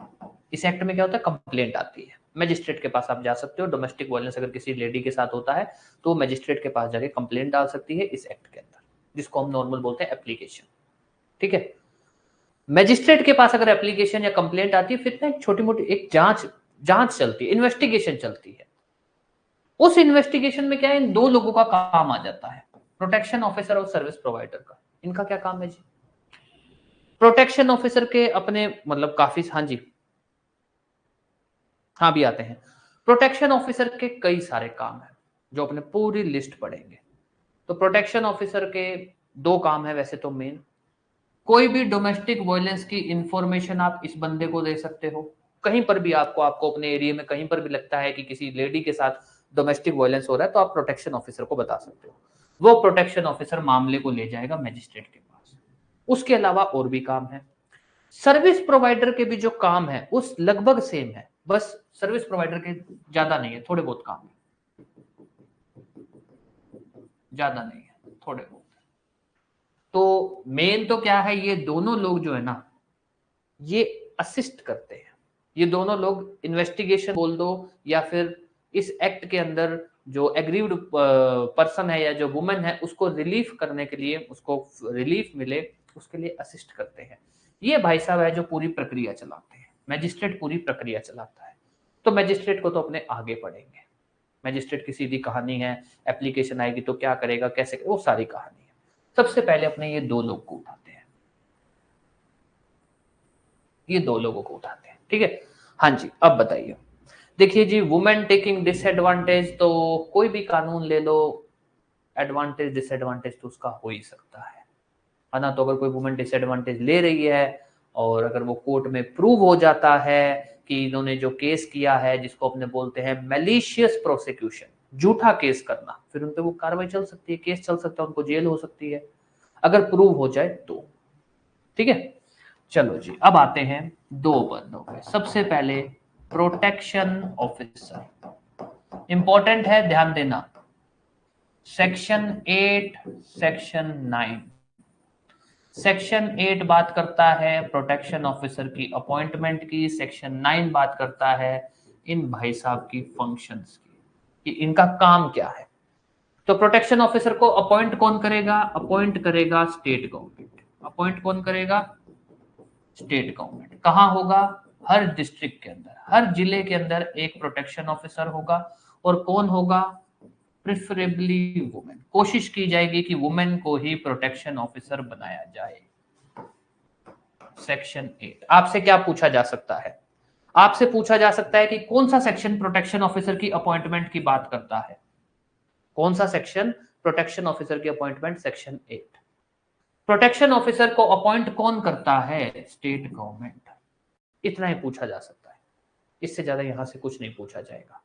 इस एक्ट में क्या होता है? कंप्लेंट आती है, मजिस्ट्रेट के पास आप जा सकते हो। डोमेस्टिक वायलेंस अगर किसी लेडी के साथ होता है तो मजिस्ट्रेट के पास जाके कंप्लेंट डाल सकती है इस एक्ट के अंदर, जिसको हम नॉर्मल बोलते हैं एप्लीकेशन, ठीक है। मजिस्ट्रेट के पास अगर एप्लीकेशन या कंप्लेंट आती है, फिर ना एक छोटी मोटी एक जांच चलती है, इन्वेस्टिगेशन चलती है। उस इन्वेस्टिगेशन में क्या है, इन दो लोगों का काम आ जाता है, प्रोटेक्शन ऑफिसर और सर्विस प्रोवाइडर का। इनका क्या काम है जी? प्रोटेक्शन ऑफिसर के अपने मतलब काफी, हाँ जी, हाँ भी आते हैं। प्रोटेक्शन ऑफिसर के कई सारे काम हैं जो अपने पूरी लिस्ट पढ़ेंगे। तो प्रोटेक्शन ऑफिसर के दो काम है वैसे तो मेन, कोई भी डोमेस्टिक वायलेंस की इंफॉर्मेशन आप इस बंदे को दे सकते हो। कहीं पर भी आपको अपने एरिया में कहीं पर भी लगता है कि किसी लेडी के साथ डोमेस्टिक वायलेंस हो रहा है तो आप प्रोटेक्शन ऑफिसर को बता सकते हो। वो प्रोटेक्शन ऑफिसर मामले को ले जाएगा मजिस्ट्रेट के पास। उसके अलावा और भी काम है। सर्विस प्रोवाइडर के भी जो काम है उस लगभग सेम है, बस सर्विस प्रोवाइडर के ज्यादा नहीं है, थोड़े बहुत काम है, ज्यादा नहीं है, थोड़े बहुत। तो मेन तो क्या है, ये दोनों लोग जो है ना, ये असिस्ट करते हैं। ये दोनों लोग इन्वेस्टिगेशन बोल दो या फिर इस एक्ट के अंदर जो एग्रीव्ड पर्सन है या जो वुमेन है उसको रिलीफ करने के लिए, उसको रिलीफ मिले उसके लिए असिस्ट करते हैं। ये भाई साहब है जो पूरी प्रक्रिया चलाते हैं, मैजिस्ट्रेट पूरी प्रक्रिया चलाता है। तो मैजिस्ट्रेट को तो अपने आगे पढ़ेंगे, मैजिस्ट्रेट की सीधी कहानी है, एप्लीकेशन आएगी तो क्या करेगा, कैसे करेगा, वो सारी कहानी है। सबसे पहले अपने ये दो लोग को उठाते हैं, ये दो लोगों को उठाते हैं, ठीक है। हाँ जी, अब बताइए। देखिए जी, वुमेन टेकिंग डिसएडवांटेज, तो कोई भी कानून ले लो, एडवांटेज डिसएडवांटेज तो उसका हो ही सकता है ना। तो अगर कोई वुमेन डिसएडवांटेज ले रही है और अगर वो कोर्ट में प्रूव हो जाता है कि इन्होंने जो केस किया है, जिसको अपने बोलते हैं मैलिशियस प्रोसिक्यूशन, झूठा केस करना, फिर उन पे वो कार्रवाई चल सकती है, केस चल सकता है, उनको जेल हो सकती है, अगर प्रूव हो जाए तो, ठीक है। चलो जी, अब आते हैं दो बंदों पे। सबसे पहले प्रोटेक्शन ऑफिसर, इंपॉर्टेंट है, ध्यान देना। Section 8, section 9। सेक्शन 8 बात करता है प्रोटेक्शन ऑफिसर की अपॉइंटमेंट की, सेक्शन 9 बात करता है इन भाई साहब की फंक्शंस की, कि इनका काम क्या है। तो प्रोटेक्शन ऑफिसर को अपॉइंट कौन करेगा? अपॉइंट करेगा स्टेट गवर्नमेंट। अपॉइंट कौन करेगा? State government. कहां होगा? हर डिस्ट्रिक्ट के अंदर, हर जिले के अंदर एक प्रोटेक्शन ऑफिसर होगा। और कौन होगा? Preferably women. कोशिश की जाएगी कि वुमेन को ही प्रोटेक्शन ऑफिसर बनाया जाए। सेक्शन 8। आपसे क्या पूछा जा सकता है? आपसे पूछा जा सकता है कि कौन सा सेक्शन प्रोटेक्शन ऑफिसर की अपॉइंटमेंट की बात करता है? कौन सा सेक्शन प्रोटेक्शन ऑफिसर की अपॉइंटमेंट? सेक्शन 8। प्रोटेक्शन ऑफिसर को अपॉइंट कौन करता है? State government. इतना ही पूछा जा सकता है, इससे ज्यादा यहां से कुछ नहीं पूछा जाएगा।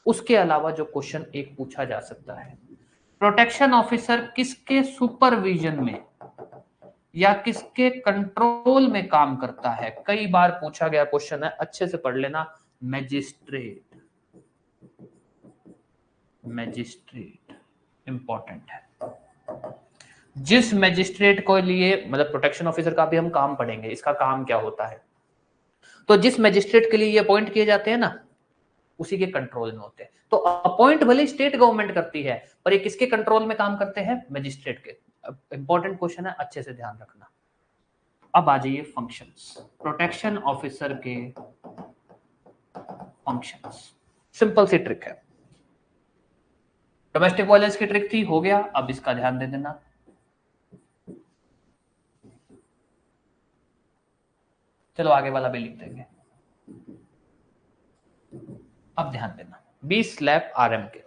उसके अलावा जो क्वेश्चन एक पूछा जा सकता है, प्रोटेक्शन ऑफिसर किसके सुपरविजन में या किसके कंट्रोल में काम करता है? कई बार पूछा गया क्वेश्चन है, अच्छे से पढ़ लेना। मैजिस्ट्रेट, मैजिस्ट्रेट इंपॉर्टेंट है। जिस मैजिस्ट्रेट को लिए, मतलब प्रोटेक्शन ऑफिसर का भी हम काम पढ़ेंगे, इसका काम क्या होता है। तो जिस मैजिस्ट्रेट के लिए ये अपॉइंट किए जाते हैं ना, उसी के कंट्रोल में होते हैं। तो अपॉइंट भले स्टेट गवर्नमेंट करती है, पर ये किसके कंट्रोल में काम करते हैं? मैजिस्ट्रेट के। इंपॉर्टेंट क्वेश्चन है, अच्छे से ध्यान रखना। अब आ जाइए फंक्शंस, प्रोटेक्शन ऑफिसर के फंक्शंस। सिंपल सी ट्रिक है, डोमेस्टिक वायलेंस की ट्रिक थी, हो गया। अब इसका ध्यान दे देना। चलो आगे वाला भी लिख देंगे। अब ध्यान देना, 20 स्लैब आरएम के।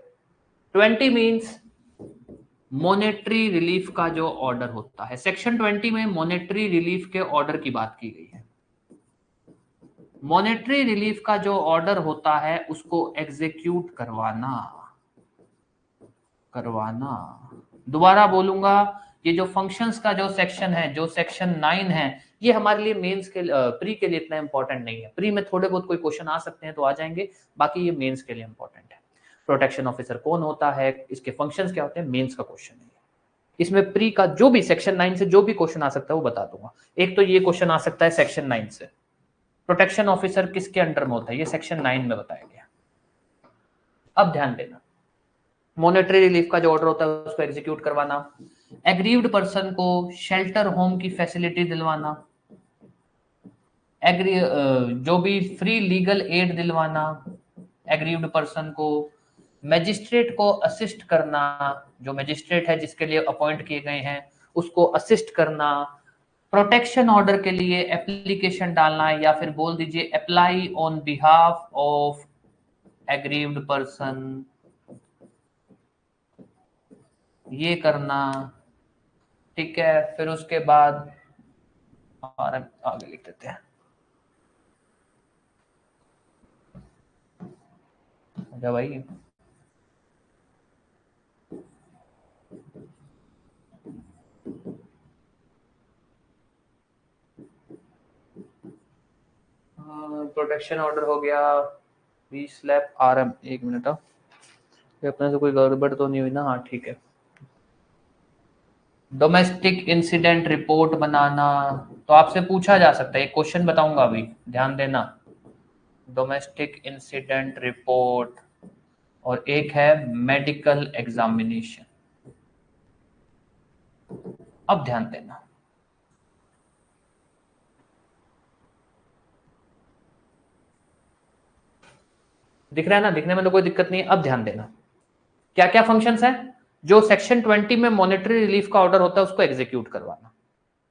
20 मींस मॉनेटरी रिलीफ का जो ऑर्डर होता है। सेक्शन 20 में मॉनेटरी रिलीफ के ऑर्डर की बात की गई है। मॉनेटरी रिलीफ का जो ऑर्डर होता है उसको एग्जीक्यूट करवाना, करवाना। दोबारा बोलूंगा, ये जो फंक्शंस का जो सेक्शन है, जो सेक्शन 9 है, ये हमारे लिए मेंस के प्री के लिए इतना इंपॉर्टेंट नहीं है। प्री में थोड़े बहुत कोई क्वेश्चन आ सकते हैं तो आ जाएंगे, बाकी ये मेंस के लिए इंपॉर्टेंट है। प्रोटेक्शन ऑफिसर कौन होता है, इसके फंक्शंस क्या होते हैं, मेंस का क्वेश्चन है। इसमें प्री का जो भी सेक्शन 9 से जो भी क्वेश्चन आ सकता है वो बता दूंगा। एक तो ये क्वेश्चन आ सकता है सेक्शन 9 से, प्रोटेक्शन ऑफिसर किसके अंडर में होता है, ये सेक्शन 9 में बताया गया। अब ध्यान देना, मॉनेटरी रिलीफ का जो ऑर्डर होता है उसको एग्जीक्यूट करवाना, एग्रीव्ड पर्सन को शेल्टर होम की फैसिलिटी दिलवाना, जो भी फ्री लीगल एड दिलवाना एग्रीव्ड पर्सन को, मैजिस्ट्रेट को असिस्ट करना, जो मैजिस्ट्रेट है जिसके लिए अपॉइंट किए गए हैं उसको असिस्ट करना, प्रोटेक्शन ऑर्डर के लिए एप्लीकेशन डालना, या फिर बोल दीजिए apply on behalf of aggrieved person, ये करना, ठीक है। फिर उसके बाद और आगे लिख देते हैं, अच्छा भाई, प्रोटेक्शन ऑर्डर हो गया, 20 स्लैब आरएम। एक मिनट, अपने से कोई गड़बड़ तो नहीं हुई ना? हाँ ठीक है। डोमेस्टिक इंसिडेंट रिपोर्ट बनाना, तो आपसे पूछा जा सकता है, एक क्वेश्चन बताऊंगा अभी, ध्यान देना। डोमेस्टिक इंसिडेंट रिपोर्ट, और एक है मेडिकल एग्जामिनेशन। अब ध्यान देना, दिख रहा है ना, दिखने में तो कोई दिक्कत नहीं है। अब ध्यान देना क्या क्या फंक्शंस है। जो सेक्शन 20 में मॉनेटरी रिलीफ का ऑर्डर होता है उसको एग्जीक्यूट करवाना।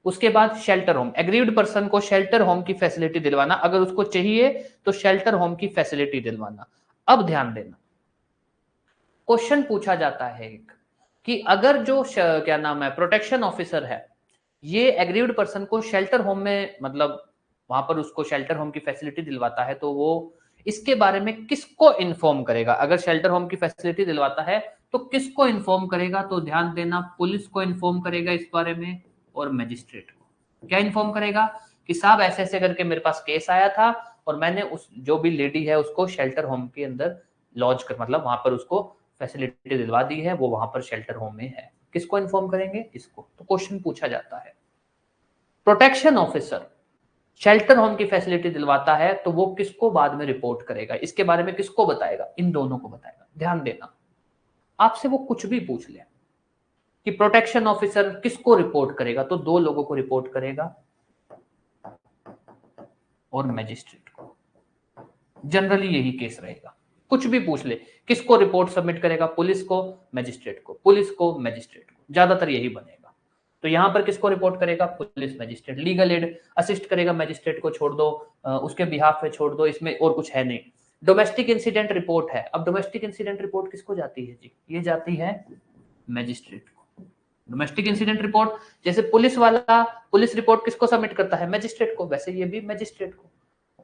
उसके बाद शेल्टर होम, एग्रीव्ड पर्सन को शेल्टर होम की फैसिलिटी दिलवाना, अगर उसको चाहिए तो शेल्टर होम की फैसिलिटी दिलवाना। अब ध्यान देना, क्वेश्चन पूछा जाता है एक कि अगर जो क्या नाम है प्रोटेक्शन ऑफिसर है, ये एग्रीव्ड पर्सन को शेल्टर होम में, मतलब वहां पर उसको शेल्टर होम की फैसिलिटी दिलवाता है, तो वो इसके बारे में किसको इन्फॉर्म करेगा? अगर शेल्टर होम की फैसिलिटी दिलवाता है तो किसको इन्फॉर्म करेगा? तो ध्यान देना, पुलिस को इन्फॉर्म करेगा इस बारे में, और मजिस्ट्रेट को। क्या इन्फॉर्म करेगा? कि साहब ऐसे ऐसे करके मेरे पास केस आया था और मैंने उस जो भी लेडी है उसको शेल्टर होम के अंदर लॉज कर, मतलब वहां पर उसको फैसिलिटी दिलवा दी है, वो वहां पर शेल्टर होम में है। किसको इन्फॉर्म करेंगे? इसको। तो क्वेश्चन पूछा जाता है, प्रोटेक्शन ऑफिसर शेल्टर होम की फैसिलिटी दिलवाता है तो वो किसको बाद में रिपोर्ट करेगा? इसके बारे में किसको बताएगा? इन दोनों को बताएगा। ध्यान देना, आपसे वो कुछ भी पूछ ले कि प्रोटेक्शन ऑफिसर किसको रिपोर्ट करेगा, तो दो लोगों को रिपोर्ट करेगा और मैजिस्ट्रेट को। जनरली यही केस रहेगा। कुछ भी पूछ ले, किसको रिपोर्ट सबमिट करेगा? पुलिस को, मैजिस्ट्रेट को, पुलिस को, मैजिस्ट्रेट को, ज्यादातर यही बनेगा। तो यहां पर किसको रिपोर्ट करेगा? Police, magistrate. Legal aid assist करेगा मैजिस्ट्रेट को, छोड़ दो, उसके बिहाफ पे छोड़ दो, इसमें और कुछ है नहीं। डोमेस्टिक इंसिडेंट रिपोर्ट है, अब डोमेस्टिक इंसिडेंट रिपोर्ट किसको जाती है जी? ये जाती है मैजिस्ट्रेट को। डोमेस्टिक इंसिडेंट रिपोर्ट, जैसे पुलिस वाला पुलिस रिपोर्ट किसको सबमिट करता है? मैजिस्ट्रेट को, वैसे ये भी मैजिस्ट्रेट को।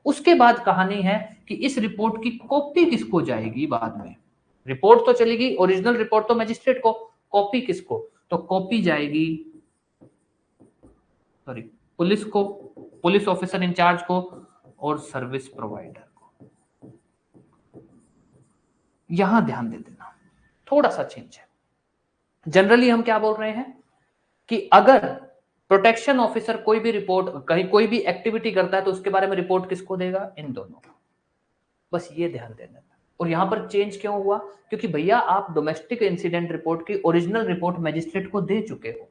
उसके बाद कहानी है कि इस रिपोर्ट की कॉपी किसको जाएगी बाद में? रिपोर्ट तो चलेगी, ओरिजिनल रिपोर्ट तो मैजिस्ट्रेट को, कॉपी किसको? तो कॉपी जाएगी, सॉरी, पुलिस को, पुलिस ऑफिसर इंचार्ज को, और सर्विस प्रोवाइडर को। यहां ध्यान दे देना, थोड़ा सा चेंज है। जनरली हम क्या बोल रहे हैं कि अगर प्रोटेक्शन ऑफिसर कोई भी रिपोर्ट, कहीं कोई भी एक्टिविटी करता है तो उसके बारे में रिपोर्ट किसको देगा? इन दोनों को। बस ये ध्यान देना। और यहां पर चेंज क्यों हुआ? क्योंकि भैया आप डोमेस्टिक इंसिडेंट रिपोर्ट की ओरिजिनल रिपोर्ट मैजिस्ट्रेट को दे चुके हो,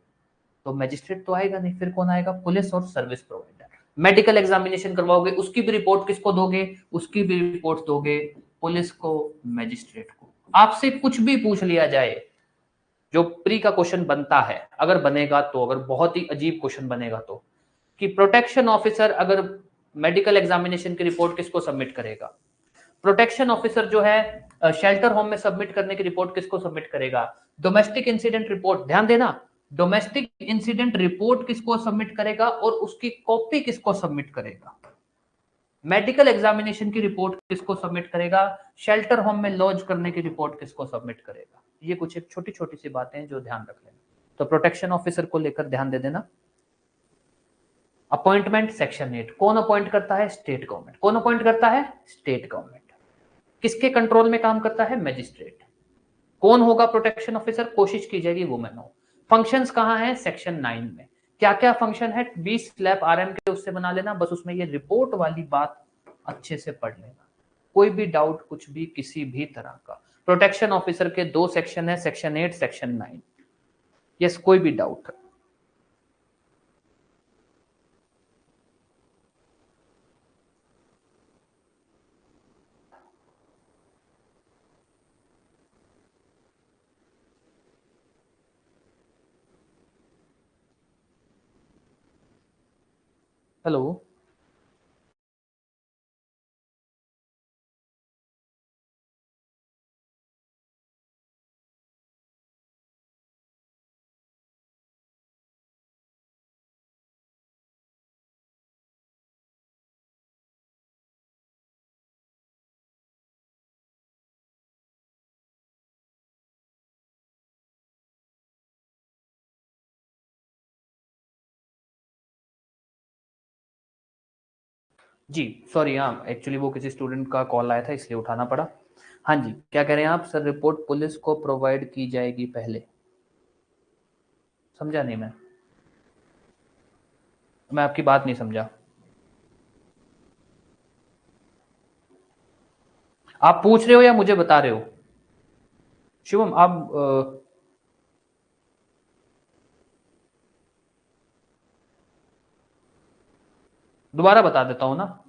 तो मैजिस्ट्रेट तो आएगा नहीं, फिर कौन आएगा? पुलिस और सर्विस प्रोवाइडर। मेडिकल एग्जामिनेशन करवाओगे, उसकी भी रिपोर्ट किसको दोगे? उसकी भी रिपोर्ट दोगे पुलिस को, मैजिस्ट्रेट को। आपसे कुछ भी पूछ लिया जाए, जो प्री का क्वेश्चन बनता है, अगर बनेगा तो, अगर बहुत ही अजीब क्वेश्चन बनेगा तो, कि प्रोटेक्शन ऑफिसर अगर मेडिकल एग्जामिनेशन की रिपोर्ट किसको सबमिट करेगा? प्रोटेक्शन ऑफिसर जो है शेल्टर होम में सबमिट करने की रिपोर्ट किसको सबमिट करेगा? डोमेस्टिक इंसिडेंट रिपोर्ट, ध्यान देना, डोमेस्टिक इंसिडेंट रिपोर्ट किसको सबमिट करेगा और उसकी कॉपी किसको सबमिट करेगा? मेडिकल एग्जामिनेशन की रिपोर्ट किसको सबमिट करेगा? शेल्टर होम में लॉज करने की रिपोर्ट किसको सबमिट करेगा? ये कुछ एक छोटी छोटी सी बातें हैं जो ध्यान रख लेना। तो प्रोटेक्शन ऑफिसर को लेकर ध्यान दे देना। अपॉइंटमेंट सेक्शन 8, कौन अपॉइंट करता है? State government. कौन अपॉइंट करता है? State government. किसके कंट्रोल में काम करता है? मैजिस्ट्रेट। कौन होगा प्रोटेक्शन ऑफिसर? कोशिश की जाएगी वुमेन हो। फंक्शंस कहां है? सेक्शन 9 में। क्या क्या फंक्शन है? 20 स्लैब आरएम के उससे बना लेना, बस उसमें ये रिपोर्ट वाली बात अच्छे से पढ़ लेना। कोई भी डाउट कुछ भी किसी भी तरह का, प्रोटेक्शन ऑफिसर के दो सेक्शन है, सेक्शन 8, सेक्शन 9। यस, कोई भी डाउट? हेलो। जी सॉरी, हाँ एक्चुअली वो किसी स्टूडेंट का कॉल आया था इसलिए उठाना पड़ा। हाँ जी, क्या कह रहे हैं आप? सर रिपोर्ट पुलिस को प्रोवाइड की जाएगी पहले। समझा नहीं मैं आपकी बात नहीं समझा। आप पूछ रहे हो या मुझे बता रहे हो? शिवम आप दोबारा बता देता हूं ना।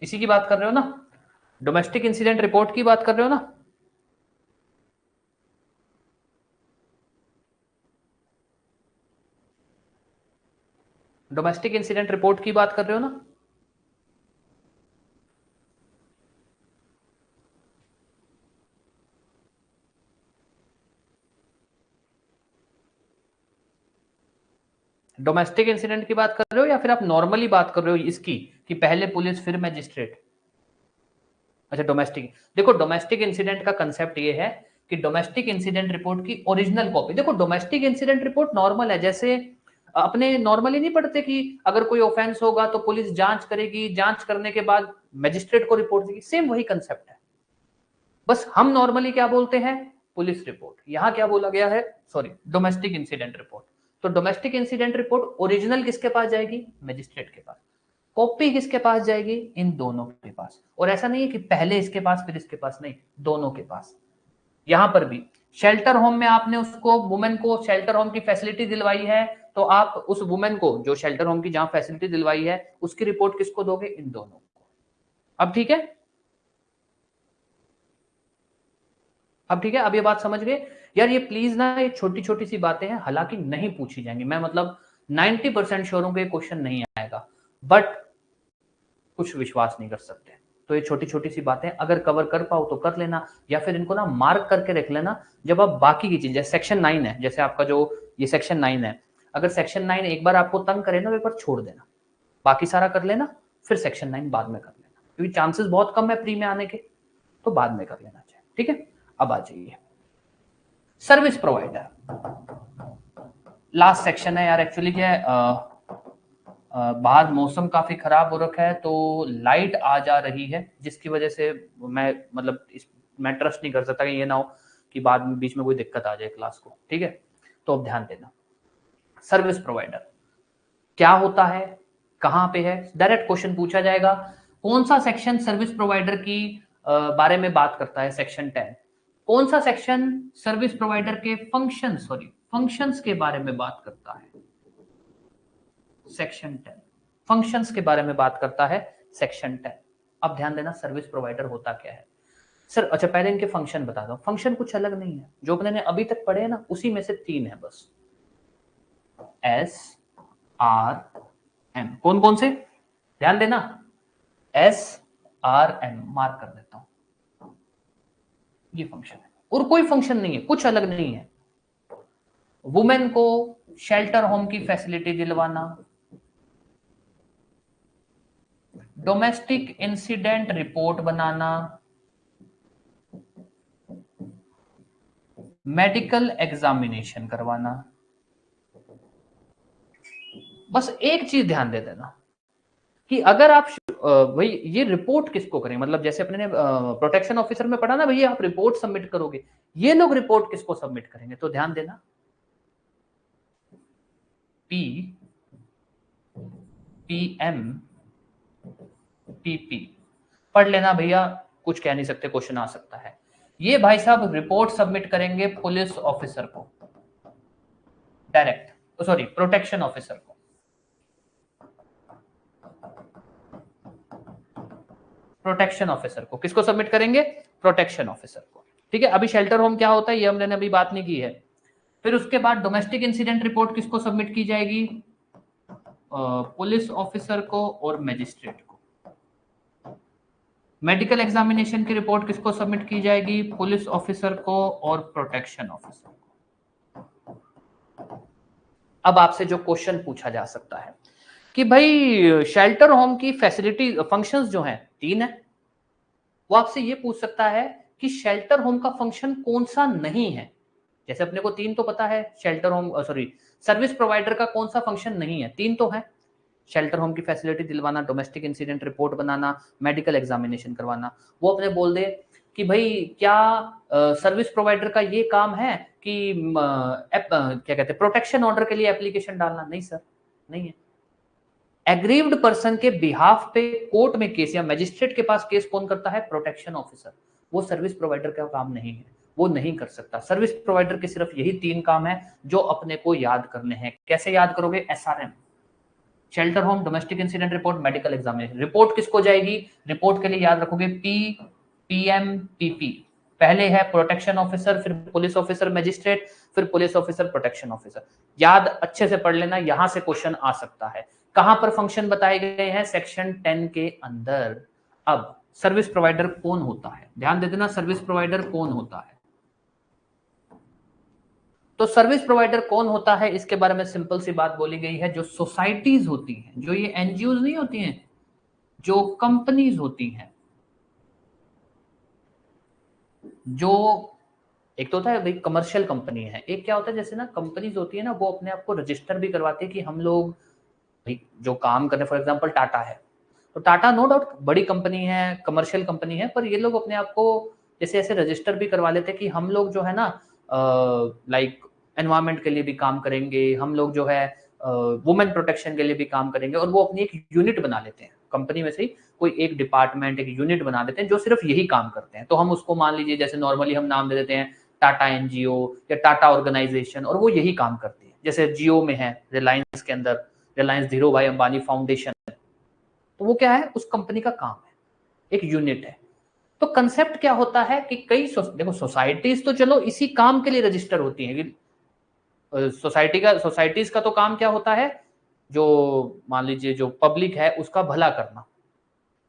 इसी की बात कर रहे हो ना, डोमेस्टिक इंसिडेंट रिपोर्ट की बात कर रहे हो ना। डोमेस्टिक इंसिडेंट रिपोर्ट की बात कर रहे हो ना। डोमेस्टिक इंसिडेंट की बात कर रहे हो या फिर आप नॉर्मली बात कर रहे हो इसकी कि पहले पुलिस फिर मैजिस्ट्रेट। अच्छा डोमेस्टिक, देखो डोमेस्टिक इंसिडेंट का कंसेप्ट ये है कि डोमेस्टिक इंसिडेंट रिपोर्ट की ओरिजिनल कॉपी, देखो डोमेस्टिक इंसिडेंट रिपोर्ट नॉर्मल है, जैसे अपने नॉर्मली नहीं पढ़ते कि अगर कोई ऑफेंस होगा तो पुलिस जांच करेगी, जांच करने के बाद मैजिस्ट्रेट को रिपोर्ट देगी, सेम वही कंसेप्ट है। बस हम नॉर्मली क्या बोलते हैं, पुलिस रिपोर्ट, यहां क्या बोला गया है, सॉरी डोमेस्टिक इंसिडेंट रिपोर्ट। तो डोमेस्टिक इंसिडेंट रिपोर्ट ओरिजिनल किसके पास जाएगी, मैजिस्ट्रेट के पास, कॉपी किसके पास जाएगी, इन दोनों के पास। और ऐसा नहीं है कि पहले इसके पास फिर इसके पास, नहीं, दोनों के पास। यहां पर भी शेल्टर होम में आपने उसको वुमेन को शेल्टर होम की फैसिलिटी दिलवाई है, तो आप उस वुमेन को जो शेल्टर होम की जहां फैसिलिटी दिलवाई है उसकी रिपोर्ट किसको दोगे, इन दोनों को। अब ठीक है, अब ठीक है, अब ये बात समझ गए यार। ये प्लीज ना, ये छोटी छोटी सी बातें हैं, हालांकि नहीं पूछी जाएंगी, मैं मतलब 90% श्योर हूं कि क्वेश्चन नहीं आएगा, बट कुछ विश्वास नहीं कर सकते। तो ये छोटी छोटी सी बातें अगर कवर कर पाओ तो कर लेना, या फिर इनको ना मार्क करके रख लेना। जब आप बाकी की चीजें, सेक्शन 9 है, जैसे आपका जो ये सेक्शन 9 है, अगर सेक्शन 9 एक बार आपको तंग करे ना, एक बार छोड़ देना, बाकी सारा कर लेना, फिर सेक्शन 9 बाद में कर लेना, क्योंकि चांसेस बहुत कम है प्री में आने के, तो बाद में कर लेना चाहिए। ठीक है, अब आ जाइए सर्विस प्रोवाइडर, लास्ट सेक्शन है यार। एक्चुअली क्या है, बाहर मौसम काफी खराब हो रखा है, तो लाइट आ जा रही है, जिसकी वजह से मैं मतलब मैं ट्रस्ट नहीं कर सकता कि ये ना हो कि बाद में बीच में कोई दिक्कत आ जाए क्लास को। ठीक है, तो अब ध्यान देना, सर्विस प्रोवाइडर क्या होता है, कहां पे है, डायरेक्ट क्वेश्चन पूछा जाएगा। कौन सा सेक्शन सर्विस प्रोवाइडर की बारे में बात करता है, सेक्शन 10। कौन सा सेक्शन सर्विस प्रोवाइडर के फंक्शंस के बारे में बात करता है, सेक्शन 10 फंक्शंस के बारे में बात करता है, सेक्शन 10। अब ध्यान देना, सर्विस प्रोवाइडर होता क्या है सर। अच्छा पहले इनके फंक्शन बता दो, फंक्शन कुछ अलग नहीं है, जो अपने ने अभी तक पढ़े हैं ना उसी में से 3 है बस, एस आर एम। कौन कौन से, ध्यान देना, एस आर एम मार्क कर देता हूं, ये फंक्शन है और कोई फंक्शन नहीं है, कुछ अलग नहीं है। वुमेन को शेल्टर होम की फैसिलिटी दिलवाना, डोमेस्टिक इंसिडेंट रिपोर्ट बनाना, मेडिकल एग्जामिनेशन करवाना। बस एक चीज ध्यान दे देना कि अगर आप भाई ये रिपोर्ट किसको करें, मतलब जैसे अपने ने प्रोटेक्शन ऑफिसर में पढ़ा ना, भैया आप रिपोर्ट सबमिट करोगे, ये लोग रिपोर्ट किसको सबमिट करेंगे, तो ध्यान देना, पी पीएम पीपी पढ़ लेना भैया, कुछ कह नहीं सकते, क्वेश्चन आ सकता है। ये भाई साहब रिपोर्ट सबमिट करेंगे पुलिस ऑफिसर को डायरेक्ट, सॉरी प्रोटेक्शन ऑफिसर को, प्रोटेक्शन ऑफिसर को, किसको सबमिट करेंगे, प्रोटेक्शन ऑफिसर को। ठीक है, अभी शेल्टर होम क्या होता है ये हमने अभी बात नहीं की है। फिर उसके बाद डोमेस्टिक इंसिडेंट रिपोर्ट किसको सबमिट की जाएगी, पुलिस ऑफिसर को और मैजिस्ट्रेट को। मेडिकल एग्जामिनेशन की रिपोर्ट किसको सबमिट की जाएगी, पुलिस ऑफिसर को और प्रोटेक्शन ऑफिसर को। अब आपसे जो क्वेश्चन पूछा जा सकता है कि भाई शेल्टर होम की फैसिलिटी फंक्शंस जो हैं 3 है, वो आपसे ये पूछ सकता है कि शेल्टर होम का फंक्शन कौन सा नहीं है। जैसे अपने को 3 तो पता है, shelter home sorry service provider का कौन सा फंक्शन नहीं है, 3 तो है, शेल्टर होम की फैसिलिटी दिलवाना, डोमेस्टिक इंसिडेंट रिपोर्ट बनाना, मेडिकल एग्जामिनेशन करवाना। वो अपने बोल दे कि भाई क्या सर्विस प्रोवाइडर का ये काम है कि क्या कहते हैं प्रोटेक्शन ऑर्डर के लिए एप्लीकेशन डालना, नहीं सर, नहीं है। एग्रीव्ड पर्सन के बिहाफ पे कोर्ट में केस या मैजिस्ट्रेट के पास केस कौन करता है, प्रोटेक्शन ऑफिसर। वो सर्विस प्रोवाइडर का काम नहीं है, वो नहीं कर सकता। सर्विस प्रोवाइडर के सिर्फ यही 3 काम है जो अपने को याद करने हैं। कैसे याद करोगे, SRM, shelter home, domestic incident report, medical examination. Report किसको जाएगी? रिपोर्ट के लिए याद रखोगे PMPP। पहले है प्रोटेक्शन ऑफिसर, फिर पुलिस ऑफिसर मजिस्ट्रेट, फिर पुलिस ऑफिसर प्रोटेक्शन ऑफिसर। याद अच्छे से पढ़ लेना, यहां से क्वेश्चन आ सकता है। कहां पर फंक्शन बताए गए हैं? सेक्शन 10 के अंदर। अब सर्विस प्रोवाइडर कौन होता है, ध्यान दे देना, सर्विस प्रोवाइडर कौन होता है। तो सर्विस प्रोवाइडर कौन होता है, इसके बारे में सिंपल सी बात बोली गई है। जो सोसाइटीज होती हैं, जो ये एनजीओ नहीं होती हैं, जो कंपनीज होती हैं, जो एक तो होता है भाई कमर्शियल कंपनी है, एक क्या होता है जैसे ना कंपनीज होती है ना, वो अपने आप को रजिस्टर भी करवाती है कि हम लोग भाई जो काम करने, फॉर एग्जांपल टाटा है, तो टाटा नो डाउट बड़ी कंपनी है, कमर्शियल कंपनी है, पर ये लोग अपने आप को जैसे ऐसे रजिस्टर भी करवा लेते हैं कि हम लोग जो है ना लाइक एनवायरमेंट के लिए भी काम करेंगे, हम लोग जो है वुमेन प्रोटेक्शन के लिए भी काम करेंगे, और वो अपनी एक यूनिट बना लेते हैं कंपनी में से ही, कोई एक डिपार्टमेंट, एक यूनिट बना देते हैं जो सिर्फ यही काम करते हैं। तो हम उसको मान लीजिए जैसे नॉर्मली हम नाम दे देते हैं टाटा एनजीओ या टाटा ऑर्गेनाइजेशन, और वो यही काम करती है। जैसे जियो में है, रिलायंस के अंदर रिलायंस धीरू भाई अंबानी फाउंडेशन, तो वो क्या है, उस कंपनी का काम है, एक यूनिट है। तो कंसेप्ट क्या होता है कि देखो सोसाइटीज तो चलो इसी काम के लिए रजिस्टर होती हैं। सोसाइटीज का तो काम क्या होता है, जो मान लीजिए जो पब्लिक है उसका भला करना।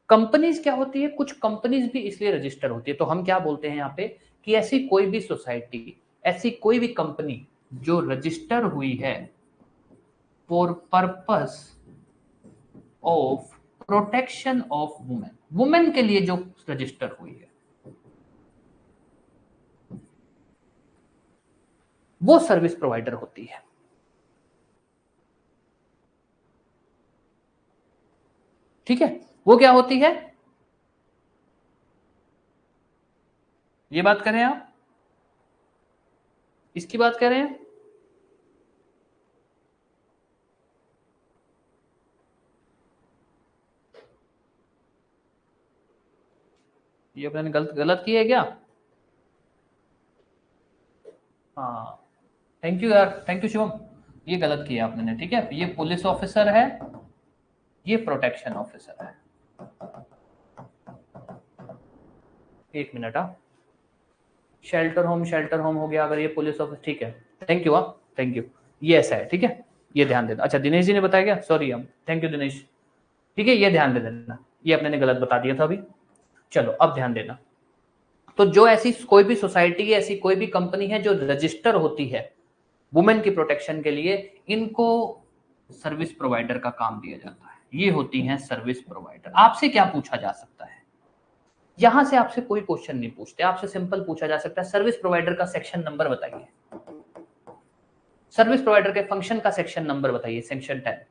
कंपनीज क्या होती है, कुछ कंपनीज भी इसलिए रजिस्टर होती है। तो हम क्या बोलते हैं यहाँ पे कि ऐसी कोई भी सोसाइटी, ऐसी कोई भी कंपनी जो रजिस्टर हुई है for purpose of protection of women, women के लिए जो रजिस्टर हुई है, वो सर्विस प्रोवाइडर होती है। ठीक है, वो क्या होती है, ये बात करें आप, इसकी बात करें, ये अपने गलत गलत की है क्या? हाँ, थैंक यू यार, थैंक यू शिवम, ये गलत किया आपने, ठीक है। ये पुलिस ऑफिसर है, ये प्रोटेक्शन ऑफिसर है। एक मिनट, हाँ, शेल्टर होम हो गया, अगर ये पुलिस ऑफिस, ठीक है, थैंक यू, हाँ थैंक यू, ये ऐसा है, ठीक है, ये ध्यान देना। अच्छा दिनेश जी ने बताया क्या, सॉरी हम, थैंक यू दिनेश, ठीक है, ये ध्यान दे देना, ये अपने ने गलत बता दिया था अभी। चलो अब ध्यान देना। तो जो ऐसी कोई भी सोसाइटी है, ऐसी कोई भी कंपनी है जो रजिस्टर होती है वुमेन की प्रोटेक्शन के लिए, इनको सर्विस प्रोवाइडर का काम दिया जाता है। ये होती हैं सर्विस प्रोवाइडर। आपसे क्या पूछा जा सकता है, यहां से आपसे कोई क्वेश्चन नहीं पूछते, आपसे सिंपल पूछा जा सकता है सर्विस प्रोवाइडर का सेक्शन नंबर बताइए, सर्विस प्रोवाइडर के फंक्शन का सेक्शन नंबर बताइए, सेक्शन 10।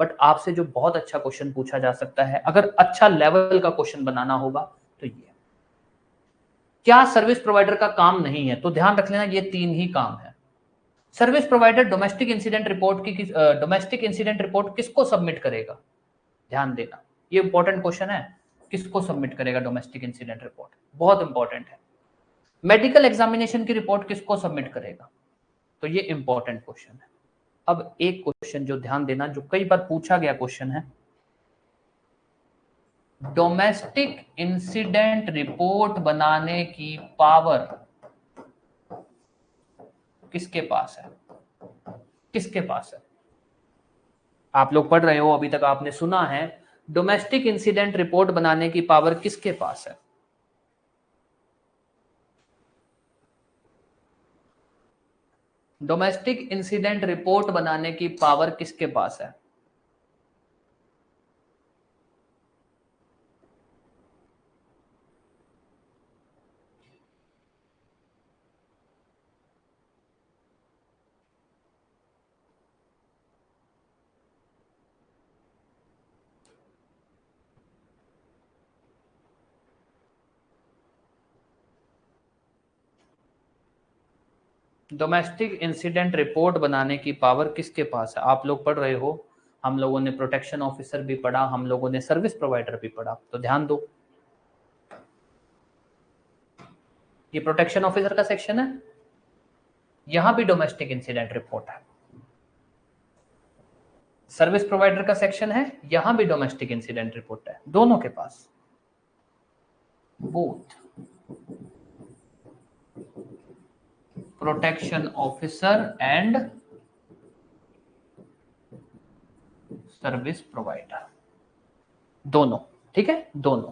बट आपसे जो बहुत अच्छा क्वेश्चन पूछा जा सकता है, अगर अच्छा लेवल का क्वेश्चन बनाना होगा, तो ये क्या सर्विस प्रोवाइडर का काम नहीं है, तो ध्यान रख लेना ये तीन ही काम है। Service provider domestic incident report की डोमेस्टिक इंसिडेंट रिपोर्ट किसको सबमिट करेगा, ध्यान देना, ये इंपॉर्टेंट क्वेश्चन है, किसको सबमिट करेगा डोमेस्टिक इंसिडेंट रिपोर्ट, बहुत इंपॉर्टेंट है। मेडिकल एग्जामिनेशन की रिपोर्ट किसको सबमिट करेगा, तो ये इंपॉर्टेंट क्वेश्चन है। अब एक क्वेश्चन जो ध्यान देना, जो कई बार पूछा गया क्वेश्चन है, डोमेस्टिक इंसिडेंट रिपोर्ट बनाने की पावर किसके पास है, किसके पास है? आप लोग पढ़ रहे हो, अभी तक आपने सुना है, डोमेस्टिक इंसिडेंट रिपोर्ट बनाने की पावर किसके पास है? डोमेस्टिक इंसिडेंट रिपोर्ट बनाने की पावर किसके पास है? डोमेस्टिक इंसिडेंट रिपोर्ट बनाने की पावर किसके पास है? आप लोग पढ़ रहे हो, हम लोगों ने प्रोटेक्शन ऑफिसर भी पढ़ा, हम लोगों ने सर्विस प्रोवाइडर भी पढ़ा, तो ध्यान दो, ये प्रोटेक्शन ऑफिसर का सेक्शन है, यहां भी डोमेस्टिक इंसिडेंट रिपोर्ट है। सर्विस प्रोवाइडर का सेक्शन है, यहां भी डोमेस्टिक इंसिडेंट रिपोर्ट है, दोनों के पास, both protection officer and service provider, दोनों। ठीक है, दोनों।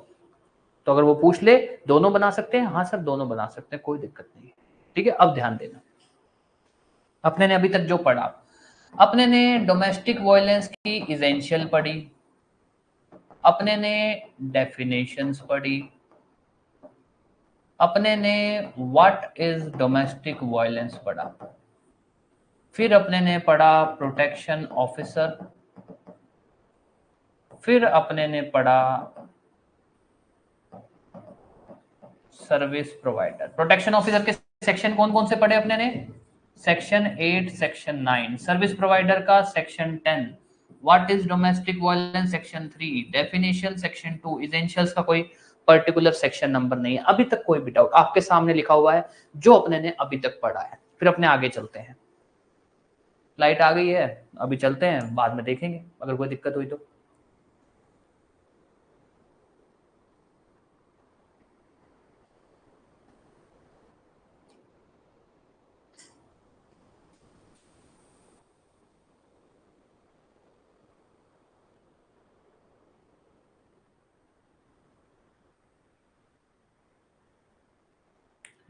तो अगर वो पूछ ले दोनों बना सकते हैं, हाँ सर दोनों बना सकते हैं, कोई दिक्कत नहीं है। ठीक है, अब ध्यान देना, अपने ने अभी तक जो पढ़ा, अपने ने डोमेस्टिक वायलेंस की इसेंशियल पढ़ी, अपने ने डेफिनेशंस पढ़ी, अपने ने व्हाट इज डोमेस्टिक वायलेंस पढ़ा, फिर अपने ने पढ़ा प्रोटेक्शन ऑफिसर, फिर अपने ने पढ़ा सर्विस प्रोवाइडर। प्रोटेक्शन ऑफिसर के सेक्शन कौन कौन से पढ़े अपने ने? Section 8, section 9। सर्विस प्रोवाइडर का section 10, what is domestic violence section 3, definition section 2, essentials का कोई पर्टिकुलर सेक्शन नंबर नहीं है। अभी तक कोई भी डाउट? आपके सामने लिखा हुआ है जो अपने ने अभी तक पढ़ा है, फिर अपने आगे चलते हैं। लाइट आ गई है, अभी चलते हैं, बाद में देखेंगे अगर कोई दिक्कत हुई तो।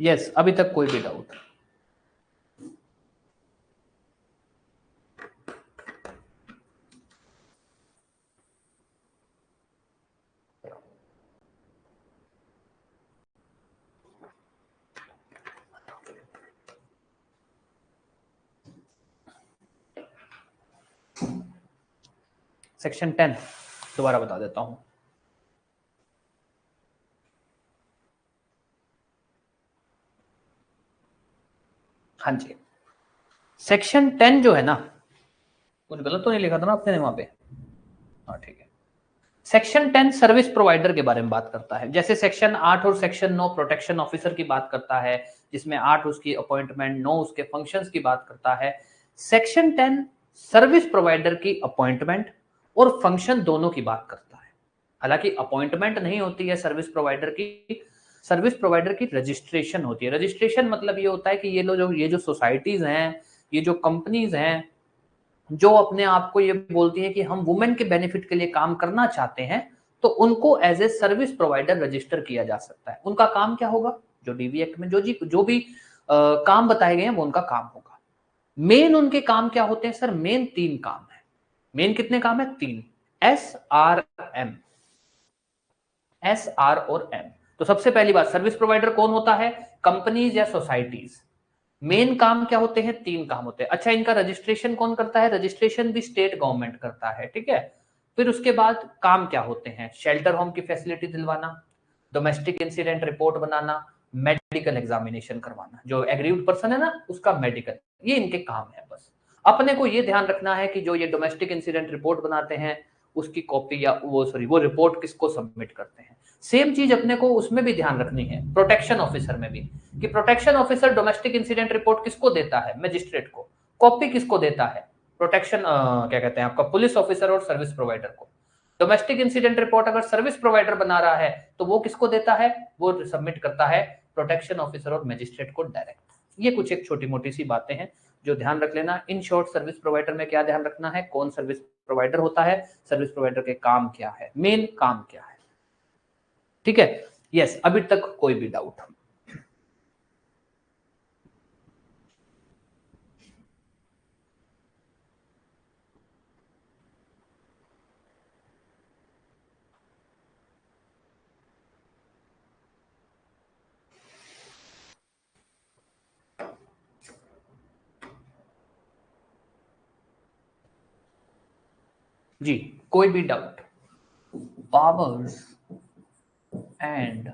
यस, अभी तक कोई भी डाउट? सेक्शन 10 दोबारा बता देता हूं। हाँ जी, सेक्शन 10 जो है ना, कुछ गलत तो नहीं लिखा था ना आपने वहां पे? हाँ ठीक है। सेक्शन 10 सर्विस प्रोवाइडर के बारे में बात करता है। जैसे सेक्शन 8 और सेक्शन 9 प्रोटेक्शन ऑफिसर की बात करता है, जिसमें 8 उसकी अपॉइंटमेंट, 9 उसके फंक्शंस की बात करता है। सेक्शन 10 सर्विस प्रोवाइडर की अपॉइंटमेंट और फंक्शन दोनों की बात करता है। हालांकि अपॉइंटमेंट नहीं होती है सर्विस प्रोवाइडर की, सर्विस प्रोवाइडर की रजिस्ट्रेशन होती है। रजिस्ट्रेशन मतलब ये होता है कि ये जो सोसाइटीज हैं, ये जो कंपनीज हैं, जो अपने आप को ये बोलती हैं कि हम वुमेन के बेनिफिट के लिए काम करना चाहते हैं, तो उनको as a service provider register किया जा सकता है। उनका काम क्या होगा? जो डीवी एक्ट में जो भी काम बताए गए हैं वो उनका काम होगा। मेन उनके काम क्या होते हैं सर? मेन 3 काम है। मेन कितने काम है? 3। S R M, S R और एम। तो सबसे पहली बात, सर्विस प्रोवाइडर कौन होता है? कंपनीज या सोसाइटीज। मेन काम क्या होते हैं? 3 काम होते हैं। अच्छा, इनका रजिस्ट्रेशन कौन करता है? रजिस्ट्रेशन भी स्टेट गवर्नमेंट करता है। ठीक है, फिर उसके बाद काम क्या होते हैं? शेल्टर होम की फैसिलिटी दिलवाना, डोमेस्टिक इंसिडेंट रिपोर्ट बनाना, मेडिकल एग्जामिनेशन करवाना, जो एग्रीव्ड पर्सन है ना उसका मेडिकल, ये इनके काम है। बस अपने को ये ध्यान रखना है कि जो ये डोमेस्टिक इंसिडेंट रिपोर्ट बनाते हैं उसकी कॉपी या वो रिपोर्ट किसको सबमिट करते हैं। सेम चीज अपने को उसमें भी ध्यान रखनी है, प्रोटेक्शन ऑफिसर में भी, कि protection officer domestic incident report किसको देता है? मजिस्ट्रेट को। कॉपी किसको देता है? प्रोटेक्शन क्या कहते हैं आपका, पुलिस ऑफिसर और सर्विस प्रोवाइडर को। डोमेस्टिक इंसिडेंट रिपोर्ट अगर सर्विस प्रोवाइडर बना रहा है तो वो किसको देता है? वो सबमिट करता है प्रोटेक्शन ऑफिसर और मजिस्ट्रेट को डायरेक्ट। ये कुछ एक छोटी मोटी सी बातें हैं जो ध्यान रख लेना। इन शॉर्ट, सर्विस प्रोवाइडर में क्या ध्यान रखना है? कौन सर्विस प्रोवाइडर होता है, सर्विस प्रोवाइडर के काम क्या है, मेन काम क्या है। ठीक है, यस, अभी तक कोई भी डाउट? जी, कोई भी doubt? Powers and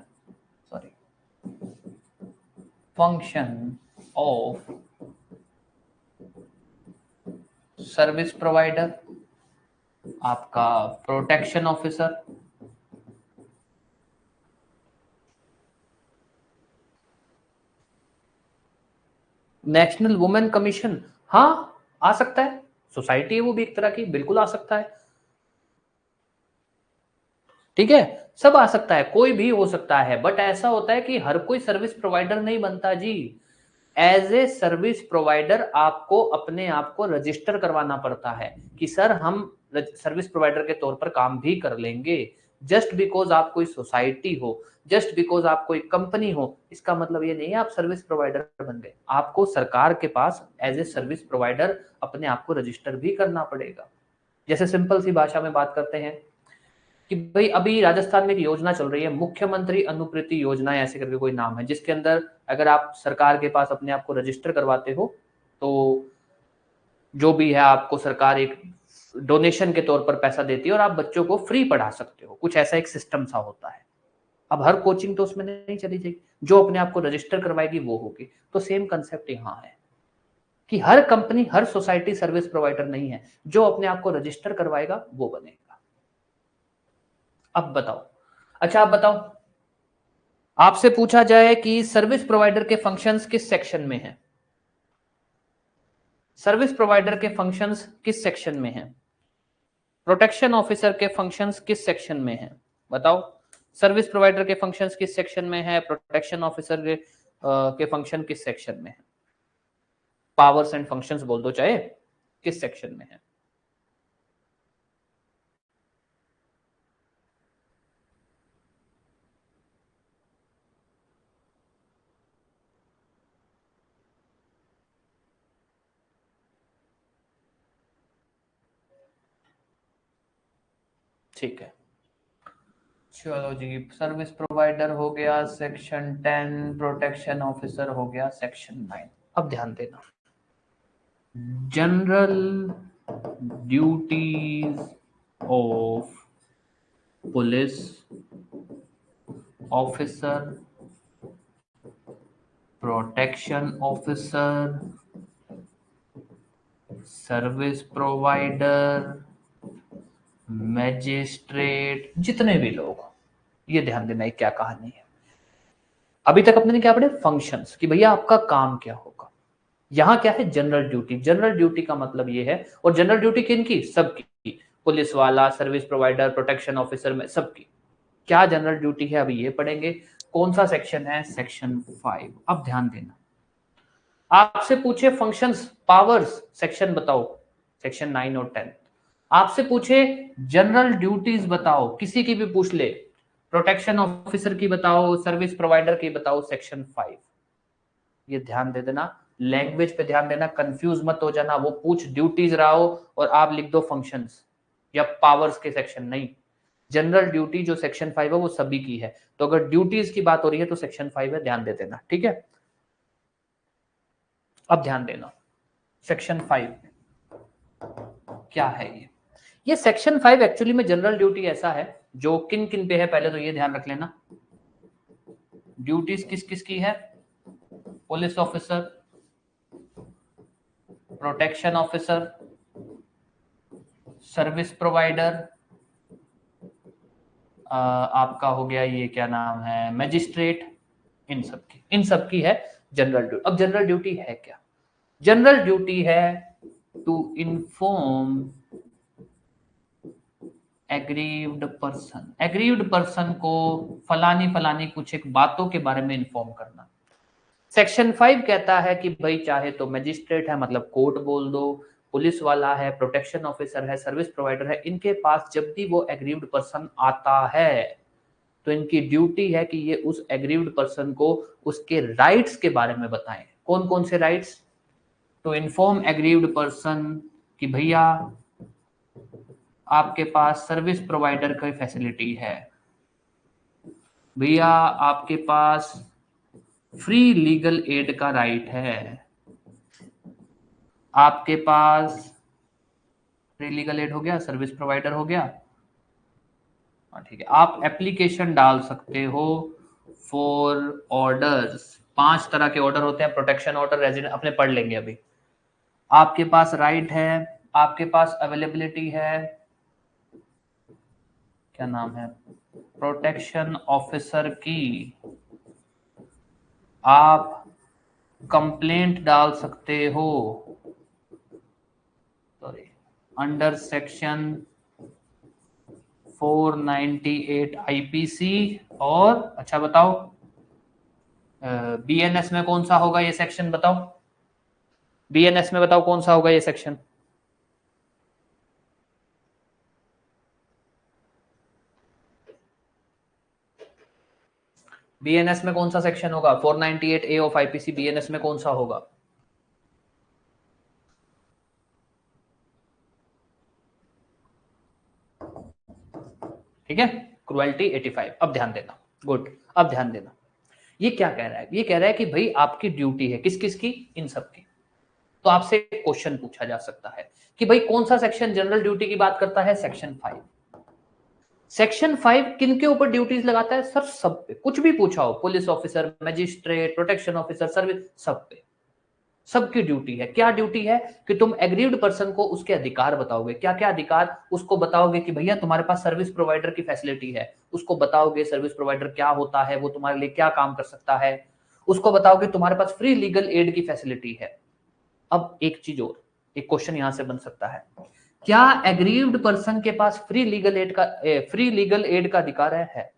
sorry function of service provider, आपका protection officer, national women commission. हाँ, आ सकता है, सोसाइटी है वो भी एक तरह की, बिल्कुल आ सकता है। ठीक है, सब आ सकता है, कोई भी हो सकता है, बट ऐसा होता है कि हर कोई सर्विस प्रोवाइडर नहीं बनता जी। एज ए सर्विस प्रोवाइडर आपको अपने आप को रजिस्टर करवाना पड़ता है कि सर हम सर्विस प्रोवाइडर के तौर पर काम भी कर लेंगे। जस्ट बिकॉज आप कोई सोसाइटी हो, जस्ट बिकॉज आप कोई कंपनी हो, इसका मतलब ये नहीं है आप सर्विस प्रोवाइडर बन गए। आपको सरकार के पास एज ए सर्विस प्रोवाइडर अपने आप को रजिस्टर भी करना पड़ेगा। जैसे सिंपल सी भाषा में बात करते हैं कि भाई अभी राजस्थान में एक योजना चल रही है, मुख्यमंत्री अनुप्रीति योजना ऐसे करके कोई नाम है, जिसके अंदर अगर आप सरकार के पास अपने आप को रजिस्टर करवाते हो तो जो भी है आपको सरकार एक डोनेशन के तौर पर पैसा देती है और आप बच्चों को फ्री पढ़ा सकते हो। कुछ ऐसा एक सिस्टम सा होता है। अब हर कोचिंग तो उसमें नहीं चली जाएगी, जो अपने आप को रजिस्टर करवाएगी वो होगी। तो सेम कंसेप्ट यहाँ है कि हर कंपनी, हर सोसाइटी सर्विस प्रोवाइडर नहीं है, जो अपने आप को रजिस्टर करवाएगा वो बनेगा। अब बताओ, अच्छा आप बताओ, आपसे पूछा जाए कि सर्विस प्रोवाइडर के फंक्शंस किस सेक्शन में है? सर्विस प्रोवाइडर के फंक्शंस किस सेक्शन में है? प्रोटेक्शन ऑफिसर के फंक्शंस किस सेक्शन में है? बताओ, सर्विस प्रोवाइडर के फंक्शंस किस सेक्शन में है? प्रोटेक्शन ऑफिसर के फंक्शन किस सेक्शन में है? पावर्स एंड फंक्शंस बोल दो चाहे, किस सेक्शन में है? ठीक है, चलो जी, सर्विस प्रोवाइडर हो गया सेक्शन 10, प्रोटेक्शन ऑफिसर हो गया सेक्शन 9। अब ध्यान देना, general duties of police officer, protection officer, service provider, magistrate, जितने भी लोग, ये ध्यान देना है क्या कहानी है। अभी तक अपने क्या पढ़े? फंक्शंस, कि भैया आपका काम क्या होगा। यहां क्या है? General duty. जनरल ड्यूटी का मतलब ये है, और जनरल ड्यूटी किनकी? सबकी, पुलिस वाला, सर्विस प्रोवाइडर, प्रोटेक्शन ऑफिसर में सबकी। क्या जनरल ड्यूटी है अभी ये पढ़ेंगे। कौन सा सेक्शन है? सेक्शन 5। अब ध्यान देना, आपसे पूछे फंक्शंस, पावर्स, सेक्शन बताओ, सेक्शन 9 और 10। आपसे पूछे जनरल ड्यूटीज बताओ, किसी की भी पूछ ले, प्रोटेक्शन ऑफिसर की बताओ, सर्विस प्रोवाइडर की बताओ, सेक्शन 5। ये ध्यान दे देना, लैंग्वेज पे ध्यान देना, कंफ्यूज मत हो जाना। वो पूछ ड्यूटीज रहा हो और आप लिख दो फंक्शंस या पावर्स के सेक्शन, नहीं। जनरल ड्यूटी जो सेक्शन 5 है वो सभी की है, तो अगर ड्यूटीज की बात हो रही है तो सेक्शन 5 है, ध्यान दे देना, ठीक है। अब ध्यान देना, सेक्शन 5 क्या है ये सेक्शन 5 एक्चुअली में जनरल ड्यूटी ऐसा है जो किन किन पे है, पहले तो ये ध्यान रख लेना। ड्यूटीज किस किस की है? Police officer, protection officer, service provider, आपका हो गया ये क्या नाम है, मैजिस्ट्रेट, इन सब की है जनरल ड्यूटी। अब जनरल ड्यूटी है क्या? जनरल ड्यूटी है to inform aggrieved person. Aggrieved person को फलानी फलानी कुछ एक बातों के बारे में इन्फॉर्म करना। सेक्शन 5 कहता है कि भाई चाहे तो मैजिस्ट्रेट है, मतलब कोर्ट बोल दो, पुलिस वाला है, प्रोटेक्शन ऑफिसर है, सर्विस प्रोवाइडर है, इनके पास जब भी वो एग्रीव्ड पर्सन आता है तो इनकी ड्यूटी है कि ये उस एग्रीव्ड पर्सन को उसके राइट्स के बारे में बताएं। कौन कौन से rights? To inform aggrieved person कि भैया आपके पास सर्विस प्रोवाइडर की फैसिलिटी है, भैया आपके पास फ्री लीगल एड का राइट है, आपके पास फ्री लीगल एड हो गया, सर्विस प्रोवाइडर हो गया, ठीक है। आप एप्लीकेशन डाल सकते हो फॉर ऑर्डर्स। 5 तरह के ऑर्डर होते हैं, प्रोटेक्शन ऑर्डर, रेजिडेंट, अपने पढ़ लेंगे अभी। आपके पास राइट है, आपके पास अवेलेबिलिटी है, क्या नाम है, प्रोटेक्शन ऑफिसर की आप कंप्लेंट डाल सकते हो, सॉरी अंडर सेक्शन 498 आईपीसी। और अच्छा बताओ बीएनएस में कौन सा होगा ये सेक्शन, बताओ बीएनएस में बताओ कौन सा होगा ये सेक्शन। बीएनएस में कौन सा सेक्शन होगा? 498 ए ऑफ आईपीसी बीएनएस में कौन सा होगा? ठीक है, क्रुएल्टी 85। अब ध्यान देना, गुड, अब ध्यान देना। ये क्या कह रहा है? ये कह रहा है कि भाई आपकी ड्यूटी है किस किस की? इन सब की। तो आपसे क्वेश्चन पूछा जा सकता है कि भाई कौन सा सेक्शन जनरल ड्यूटी की बात करता है? सेक्शन 5। सेक्शन 5 किन के ऊपर ड्यूटीज लगाता है? सर सब पे, कुछ भी पूछा हो, police officer, magistrate, protection officer, service, सब पे, सबकी ड्यूटी है। क्या ड्यूटी है? कि तुम एग्रीव्ड पर्सन को उसके अधिकार बताओगे। क्या क्या अधिकार? उसको बताओगे कि भैया तुम्हारे पास सर्विस प्रोवाइडर की फैसिलिटी है, उसको बताओगे सर्विस प्रोवाइडर क्या होता है, वो तुम्हारे लिए क्या काम कर सकता है, उसको बताओगे तुम्हारे पास फ्री लीगल एड की फैसिलिटी है। अब एक चीज और, एक क्वेश्चन यहां से बन सकता है, क्या एग्रीव्ड पर्सन के पास फ्री लीगल एड का अधिकार है?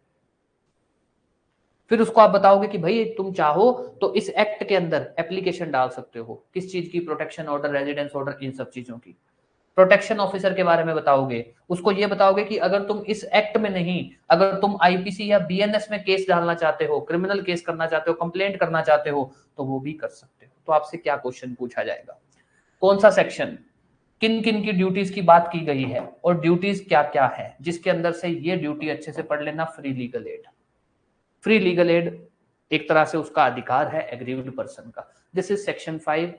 फिर उसको आप बताओगे कि भाई तुम चाहो तो इस एक्ट के अंदर एप्लीकेशन डाल सकते हो, किस चीज की? प्रोटेक्शन ऑर्डर, रेजिडेंस ऑर्डर, इन सब चीजों की। प्रोटेक्शन ऑफिसर के बारे में बताओगे, उसको ये बताओगे कि अगर तुम इस एक्ट में नहीं, अगर तुम आईपीसी या बीएनएस में केस डालना चाहते हो, क्रिमिनल केस करना चाहते हो, कंप्लेंट करना चाहते हो, तो वो भी कर सकते हो। तो आपसे क्या क्वेश्चन पूछा जाएगा? कौन सा सेक्शन, किन किन की ड्यूटीज की बात की गई है और ड्यूटीज क्या क्या है, जिसके अंदर से ये ड्यूटी अच्छे से पढ़ लेना, free legal add. Free legal add एक तरह से उसका अधिकार है एग्रीव्ड पर्सन का। This is section 5।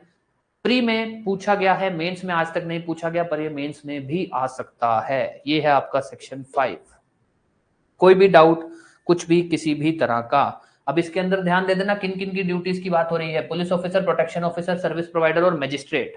प्री में पूछा गया है, मेंस में आज तक नहीं पूछा गया, पर ये मेंस में भी आ सकता है। ये है आपका सेक्शन 5। कोई भी डाउट, कुछ भी, किसी भी तरह का? अब इसके अंदर ध्यान दे देना किन किन की ड्यूटीज की बात हो रही है। Police officer, protection officer, service provider और मजिस्ट्रेट।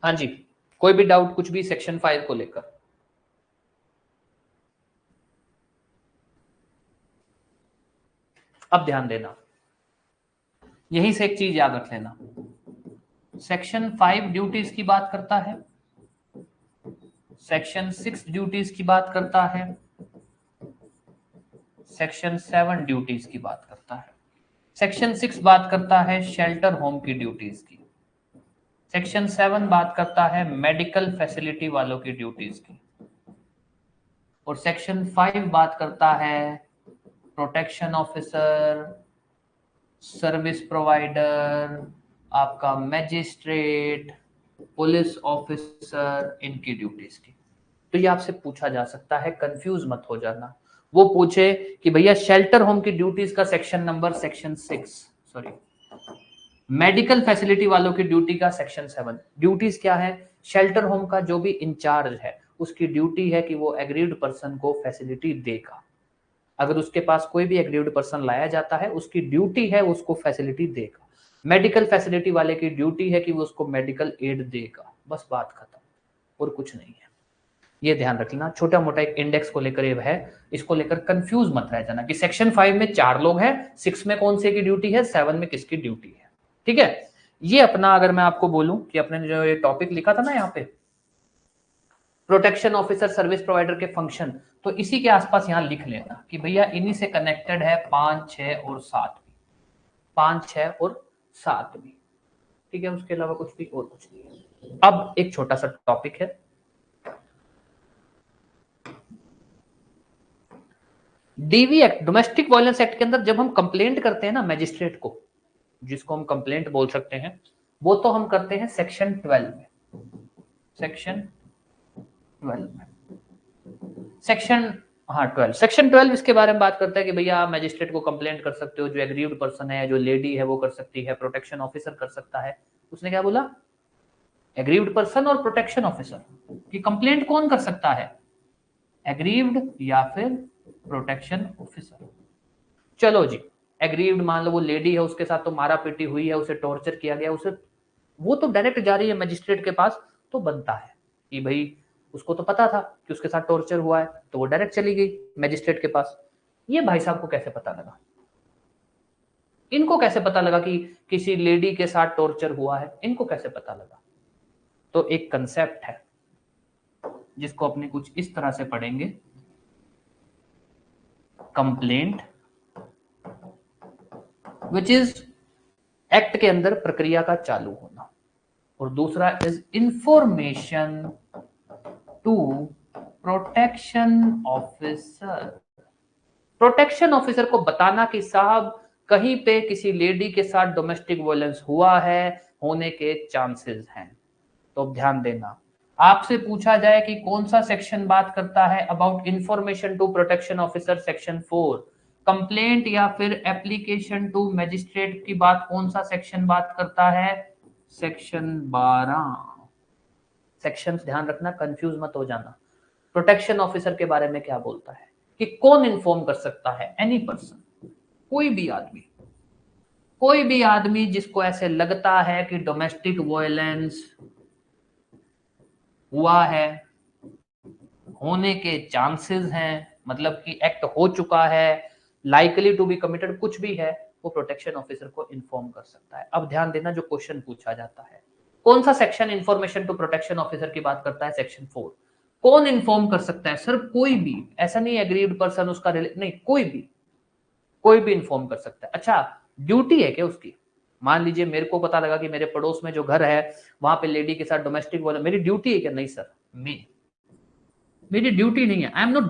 हाँ जी, कोई भी डाउट, कुछ भी सेक्शन 5 को लेकर? अब ध्यान देना, यहीं से एक चीज याद रख लेना, सेक्शन 5 ड्यूटीज की बात करता है, सेक्शन 6 ड्यूटीज की बात करता है, सेक्शन 7 ड्यूटीज की बात करता है। सेक्शन 6 बात करता है शेल्टर होम की ड्यूटीज की, सेक्शन 7 बात करता है मेडिकल फैसिलिटी वालों की ड्यूटीज की, और सेक्शन 5 बात करता है प्रोटेक्शन ऑफिसर, सर्विस प्रोवाइडर, आपका मैजिस्ट्रेट, पुलिस ऑफिसर, इनकी ड्यूटीज की। तो ये आपसे पूछा जा सकता है, कंफ्यूज मत हो जाना। वो पूछे कि भैया शेल्टर होम की ड्यूटीज का section number section 6, sorry, medical facility वालों की ड्यूटी का सेक्शन 7। ड्यूटीज क्या है? शेल्टर होम का जो भी इंचार्ज है उसकी ड्यूटी है कि वो एग्रीव्ड पर्सन को फैसिलिटी देगा। अगर उसके पास कोई भी एग्रीव्ड पर्सन लाया जाता है, उसकी ड्यूटी है उसको फैसिलिटी देगा। मेडिकल फैसिलिटी वाले की ड्यूटी है कि वो उसको मेडिकल एड देगा। बस बात खत्म, और कुछ नहीं है। ये ध्यान रखना, छोटा मोटा एक इंडेक्स को लेकर ये है, इसको लेकर कंफ्यूज मत रह जाना कि सेक्शन 5 में 4 लोग हैं, 6 में कौन से की ड्यूटी है, 7 में किसकी ड्यूटी है। ठीक है, ये अपना, अगर मैं आपको बोलूं कि अपने जो ये टॉपिक लिखा था ना यहाँ पे, प्रोटेक्शन ऑफिसर, सर्विस प्रोवाइडर के फंक्शन, तो इसी के आसपास यहाँ लिख लेना कि भैया इन्हीं से कनेक्टेड है 5, 6 और 7 भी, 5, 6 और 7 भी। ठीक है, उसके अलावा कुछ भी और कुछ नहीं है। अब एक छोटा सा टॉपिक है, DV act, domestic violence act के अंदर जब हम कंप्लेंट करते हैं ना मैजिस्ट्रेट को, जिसको हम कंप्लेंट बोल सकते हैं, वो तो हम करते हैं सेक्शन 12 में, सेक्शन 12 में, सेक्शन, हाँ 12, सेक्शन 12 इसके बारे में बात करता है कि भैया आप मैजिस्ट्रेट को कंप्लेंट कर सकते हो, जो एग्रीव्ड पर्सन है, जो लेडी है वो कर सकती है, प्रोटेक्शन ऑफिसर कर सकता है। उसने क्या बोला? एग्रीव्ड पर्सन और प्रोटेक्शन ऑफिसर की कंप्लेंट कौन कर सकता है? एग्रीव्ड या फिर प्रोटेक्शन ऑफिसर। चलो जी, एग्रीव्ड मान लो वो लेडी है, उसके साथ तो मारा पीटी हुई है, उसे टॉर्चर किया गया, उसे वो तो डायरेक्ट जा रही है मजिस्ट्रेट के पास, तो बनता है कि भाई उसको तो पता था कि उसके साथ टॉर्चर हुआ है, तो वो डायरेक्ट चली गई मजिस्ट्रेट के पास। ये भाई साहब को कैसे पता लगा, इनको कैसे पता लगा कि किसी लेडी के साथ टॉर्चर हुआ है, इनको कैसे पता लगा? तो एक कंसेप्ट है जिसको अपने कुछ इस तरह से पढ़ेंगे, कंप्लेंट, विच इज एक्ट के अंदर प्रक्रिया का चालू होना, और दूसरा is information to protection officer. Protection officer को बताना कि साहब कहीं पे किसी लेडी के साथ डोमेस्टिक वायलेंस हुआ है, होने के चांसेस हैं। तो ध्यान देना, आपसे पूछा जाए कि कौन सा सेक्शन बात करता है about information to protection officer, section 4। Complaint या फिर एप्लीकेशन टू मजिस्ट्रेट की बात कौन सा सेक्शन बात करता है? सेक्शन 12। सेक्शन ध्यान रखना, कंफ्यूज मत हो जाना। प्रोटेक्शन ऑफिसर के बारे में क्या बोलता है कि कौन इन्फॉर्म कर सकता है? एनी पर्सन, कोई भी आदमी, कोई भी आदमी जिसको ऐसे लगता है कि डोमेस्टिक वायलेंस हुआ है, होने के चांसेस हैं, मतलब कि एक्ट हो चुका है, लाइकली टू बी कमिटेड, कुछ भी है, वो प्रोटेक्शन ऑफिसर को इन्फॉर्म कर सकता है। अब ध्यान देना, जो क्वेश्चन पूछा जाता है, कौन सा section information to protection officer की बात करता है? सेक्शन 4। कौन इन्फॉर्म कर सकता है? सर कोई भी, ऐसा नहीं एग्रीड पर्सन उसका नहीं, कोई भी इन्फॉर्म कर सकता है। अच्छा, ड्यूटी है क्या उसकी? मान लीजिए मेरे को पता लगा कि मेरे पड़ोस में जो घर है वहां पे लेडी के साथ डोमेस्टिक वायलेंस, मेरी ड्यूटी है क्या? नहीं सर, मेरी ड्यूटी नहीं है। आई एम नॉट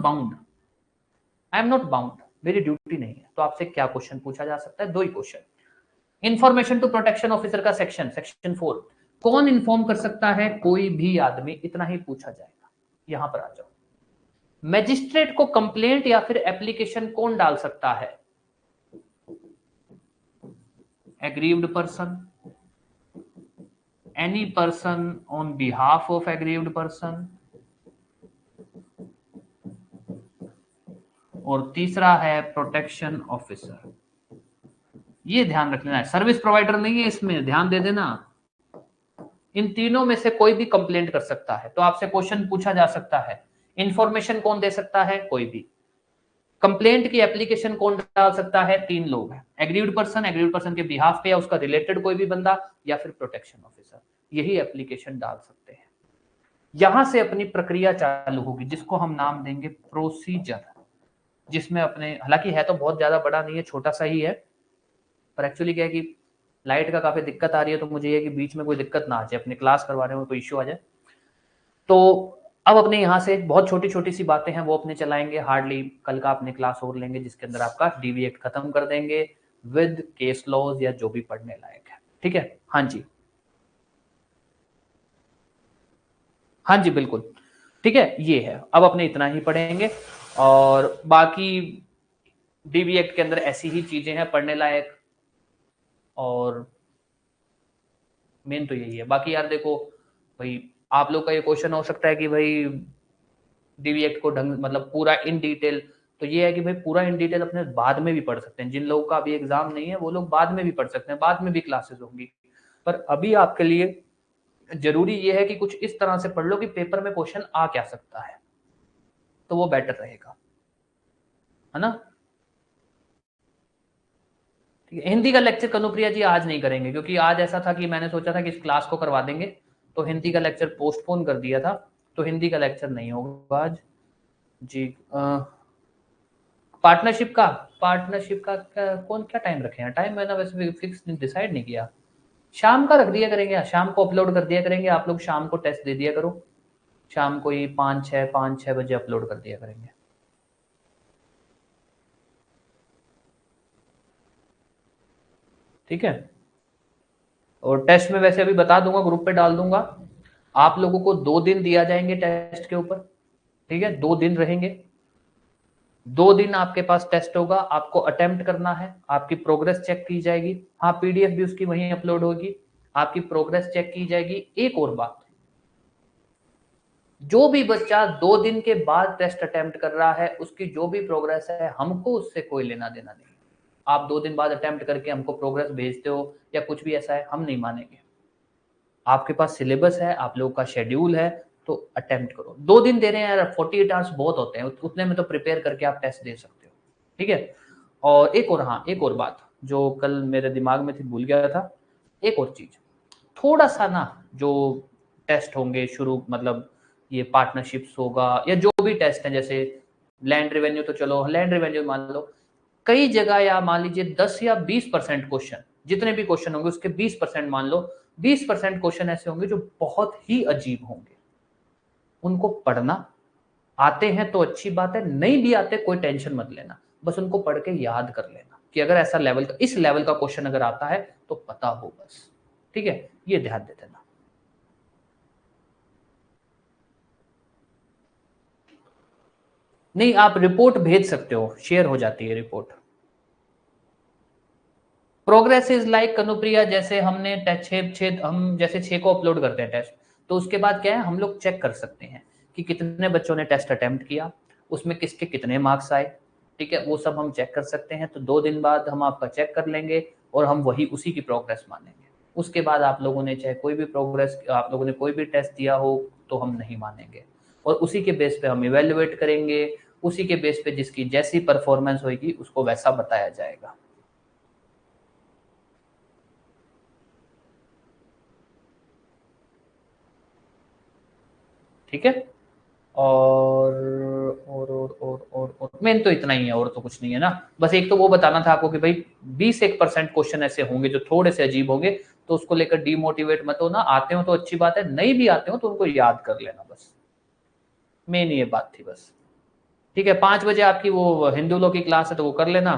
बाउंड, मेरी ड्यूटी नहीं है। तो आपसे क्या क्वेश्चन पूछा जा सकता है? दो ही question. Information to protection officer का सेक्शन 4, कौन इन्फॉर्म कर सकता है? कोई भी आदमी, इतना ही पूछा जाएगा। यहां पर आ जाओ, मैजिस्ट्रेट को कंप्लेंट या फिर एप्लीकेशन कौन डाल सकता है? Aggrieved person, any person on behalf of aggrieved person, और तीसरा है प्रोटेक्शन ऑफिसर। ये ध्यान रख लेना है, सर्विस प्रोवाइडर नहीं है इसमें, ध्यान दे देना। इन तीनों में से कोई भी कंप्लेंट कर सकता है। तो आपसे क्वेश्चन पूछा जा सकता है, इंफॉर्मेशन कौन दे सकता है? कोई भी। कंप्लेंट की एप्लीकेशन कौन डाल सकता है? 3 लोग हैं, एग्रीव्ड पर्सन के बिहाफ पे या उसका रिलेटेड कोई भी बंदा, या फिर प्रोटेक्शन ऑफिसर, यही एप्लीकेशन डाल सकते हैं। यहां से अपनी प्रक्रिया चालू होगी, जिसको हम नाम देंगे प्रोसीजर, जिसमें अपने, हालांकि है तो बहुत ज्यादा बड़ा नहीं है, छोटा सा ही है, पर एक्चुअली क्या है कि लाइट का काफी दिक्कत आ रही है, तो मुझे ये कि बीच में कोई दिक्कत ना आ जाए, अपनी क्लास करवाने में कोई इश्यू आ जाए। तो अब अपने यहाँ से बहुत छोटी छोटी सी बातें हैं वो अपने चलाएंगे, हार्डली कल का अपने क्लास और लेंगे, जिसके अंदर आपका डीवी एक्ट खत्म कर देंगे विद केस लॉज या जो भी पढ़ने लायक है। ठीक है? हाँ जी, हाँ जी बिल्कुल, ठीक है। ये है, अब अपने इतना ही पढ़ेंगे, और बाकी डीवी एक्ट के अंदर ऐसी ही चीजें हैं पढ़ने लायक, और मेन तो यही है। बाकी यार देखो भाई, आप लोग का ये क्वेश्चन हो सकता है कि भाई डीवी एक्ट को ढंग, मतलब पूरा इन डिटेल, तो ये है कि भाई पूरा इन डिटेल अपने बाद में भी पढ़ सकते हैं। जिन लोगों का अभी एग्जाम नहीं है वो लोग बाद में भी पढ़ सकते हैं, बाद में भी क्लासेस होंगी, पर अभी आपके लिए जरूरी ये है कि कुछ इस तरह से पढ़ लो कि पेपर में क्वेश्चन आ क्या सकता है, तो वो बेटर रहेगा, है ना? ठीक है। हिंदी का लेक्चर कनुप्रिया जी आज नहीं करेंगे, क्योंकि आज ऐसा था कि मैंने सोचा था कि इस क्लास को करवा देंगे, तो हिंदी का लेक्चर पोस्टपोन कर दिया था, तो हिंदी का लेक्चर नहीं होगा आज जी। पार्टनरशिप का कौन क्या टाइम रखे हैं? टाइम मैंने वैसे फिक्स डिसाइड नहीं किया, शाम का रख दिया करेंगे, शाम को अपलोड कर दिया करेंगे, आप लोग शाम को टेस्ट दे दिया करो, शाम को ही 5-6 बजे अपलोड कर दिया करेंगे। ठीक है? और टेस्ट में वैसे अभी बता दूंगा, ग्रुप पे डाल दूंगा, आप लोगों को 2 दिन दिया जाएंगे टेस्ट के ऊपर। ठीक है? 2 दिन रहेंगे, 2 दिन आपके पास टेस्ट होगा, आपको अटेम्प्ट करना है, आपकी प्रोग्रेस चेक की जाएगी। हाँ, पीडीएफ भी उसकी वहीं अपलोड होगी, आपकी प्रोग्रेस चेक की जाएगी। एक और बात, जो भी बच्चा 2 दिन के बाद टेस्ट अटेम्प्ट कर रहा है, उसकी जो भी प्रोग्रेस है, हमको उससे कोई लेना देना नहीं। आप 2 दिन बाद अटेम्प्ट करके हमको प्रोग्रेस भेजते हो या कुछ भी ऐसा है, हम नहीं मानेंगे। आपके पास सिलेबस है, आप लोगों का शेड्यूल है, तो अटेम्प्ट करो। 2 दिन दे रहे हैं यार, 48 आवर्स बहुत होते हैं, उतने में तो प्रिपेयर करके आप टेस्ट दे सकते हो। ठीक है। और एक और, हाँ, एक और बात जो कल मेरे दिमाग में थी, भूल गया था। एक और चीज, थोड़ा सा ना, जो टेस्ट होंगे शुरू, मतलब ये पार्टनरशिप्स होगा या जो भी टेस्ट है, जैसे लैंड रेवेन्यू, तो चलो लैंड रेवेन्यू मान लो, कई जगह या मान लीजिए 10 या 20% क्वेश्चन, जितने भी क्वेश्चन होंगे उसके 20% मान लो, 20% क्वेश्चन ऐसे होंगे जो बहुत ही अजीब होंगे। उनको पढ़ना, आते हैं तो अच्छी बात है, नहीं भी आते कोई टेंशन मत लेना, बस उनको पढ़ के याद कर लेना कि अगर ऐसा लेवल का, इस लेवल का क्वेश्चन अगर आता है तो पता हो बस। ठीक है, ये ध्यान दे देना। नहीं, आप रिपोर्ट भेज सकते हो, शेयर हो जाती है report. Progress is like Kanupriya, जैसे हमने हम जैसे 6 को अपलोड करते हैं टेस्ट, तो उसके बाद क्या है, हम लोग चेक कर सकते हैं कि कितने बच्चों ने टेस्ट अटेम्प्ट किया, उसमें किसके कितने मार्क्स आए। ठीक है, वो सब हम चेक कर सकते हैं। तो 2 दिन बाद हम आपका चेक कर लेंगे और हम वही उसी की प्रोग्रेस मानेंगे। उसके बाद आप लोगों ने चाहे कोई भी प्रोग्रेस, आप लोगों ने कोई भी टेस्ट दिया हो, तो हम नहीं मानेंगे, और उसी के बेस पे हम इवेल्युएट करेंगे। उसी के बेस पे जिसकी जैसी परफॉर्मेंस होगी उसको वैसा बताया जाएगा। ठीक है। और और मेन तो इतना ही है, और तो कुछ नहीं है ना। बस एक तो वो बताना था आपको कि भाई 21% क्वेश्चन ऐसे होंगे जो थोड़े से अजीब होंगे, तो उसको लेकर डीमोटिवेट मत होना। आते हो तो अच्छी बात है, नहीं भी आते हो तो उनको याद कर लेना बस। मेन ये बात थी बस। ठीक है, 5 बजे आपकी वो हिंदू लॉ की क्लास है, तो वो कर लेना।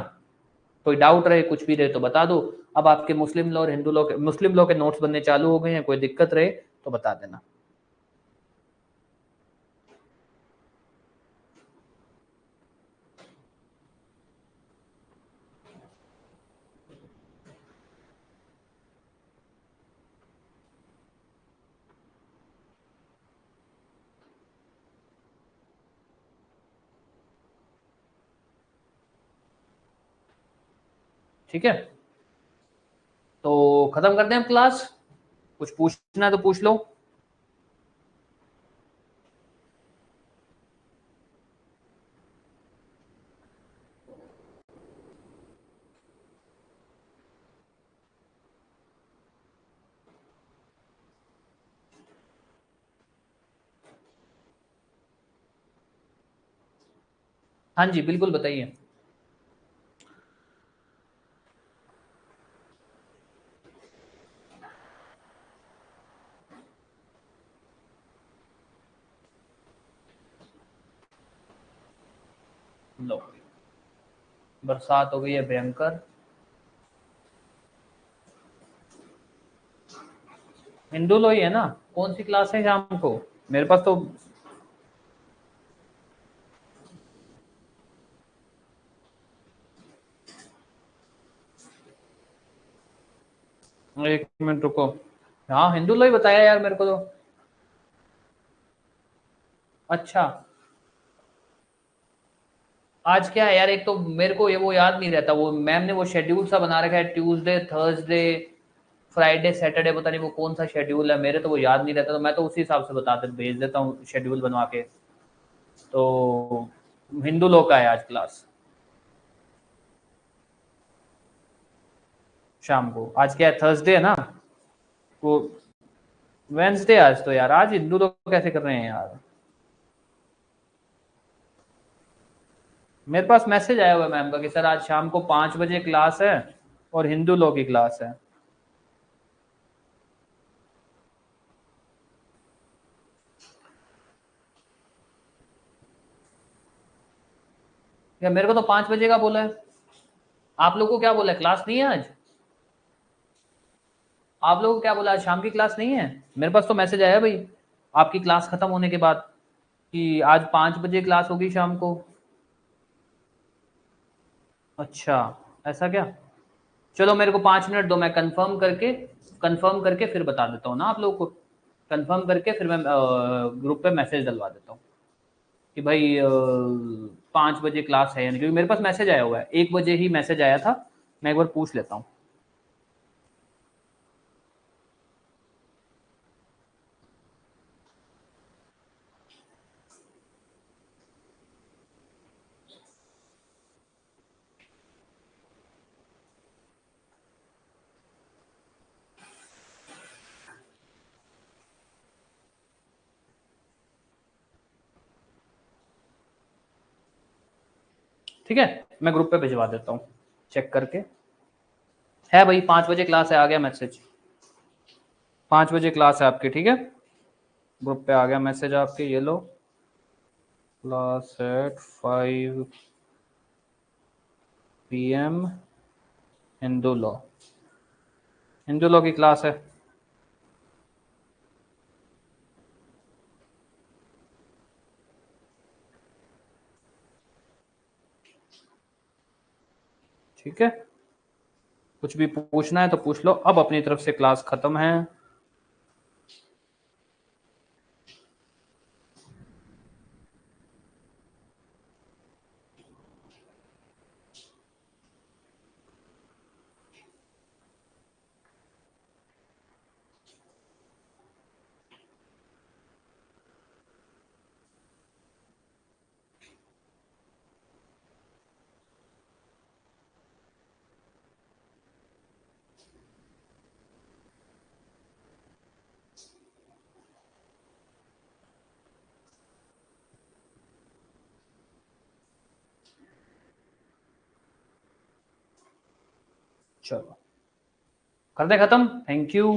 कोई डाउट रहे, कुछ भी रहे तो बता दो। अब आपके मुस्लिम लॉ और हिंदू लॉ के, मुस्लिम लॉ के नोट्स बनने चालू हो गए हैं, कोई दिक्कत रहे तो बता देना। ठीक है, तो खत्म करते हैं क्लास। कुछ पूछना है तो पूछ लो। हाँ जी, बिल्कुल बताइए। लो, बरसात हो गई है भयंकर। हिंदू लो ही है ना? कौन सी क्लास है शाम को? मेरे पास तो, एक मिनट रुको। हाँ, हिंदू लो ही बताया यार मेरे को तो। अच्छा, आज क्या है यार, एक तो मेरे को ये वो याद नहीं रहता, वो मैम ने वो शेड्यूल सा बना रखा है, ट्यूसडे, थर्सडे, फ्राइडे, सैटरडे, पता नहीं वो कौन सा शेड्यूल है, मेरे तो वो याद नहीं रहता, तो मैं तो उसी हिसाब से बता दे भेज देता हूँ शेड्यूल बनवा के। तो हिंदू लोग का है आज क्लास, शाम को। आज क्या है, थर्सडे है ना? वो वेंसडे आज, तो यार आज हिंदू लोग कैसे कर रहे हैं यार। मेरे पास मैसेज आया हुआ है मैम का कि सर आज शाम को 5 बजे क्लास है और हिंदू लॉ की क्लास है। या मेरे को तो 5 बजे का बोला है। आप लोगों को क्या बोला है, क्लास नहीं है आज? आप लोगों को क्या बोला, आज शाम की क्लास नहीं है? मेरे पास तो मैसेज आया भाई, आपकी क्लास खत्म होने के बाद, कि आज 5 बजे क्लास होगी शाम को। अच्छा, ऐसा क्या? चलो मेरे को 5 मिनट दो, मैं कंफर्म करके फिर बता देता हूँ ना आप लोगों को। कंफर्म करके फिर मैं ग्रुप पे मैसेज डलवा देता हूँ कि भाई 5 बजे क्लास है या नहीं, क्योंकि मेरे पास मैसेज आया हुआ है, 1 बजे ही मैसेज आया था, मैं एक बार पूछ लेता हूँ। ठीक है, मैं ग्रुप पे भिजवा देता हूँ चेक करके। है भाई, 5 बजे क्लास है, आ गया मैसेज, 5 बजे क्लास है आपकी, ठीक है। ग्रुप पे आ गया मैसेज आपके, ये लो, class at 5 PM Hindu law, Hindu law की क्लास है। ठीक है, कुछ भी पूछना है तो पूछ लो, अब अपनी तरफ से क्लास खत्म है। चलो कर दे खत्म, थैंक यू।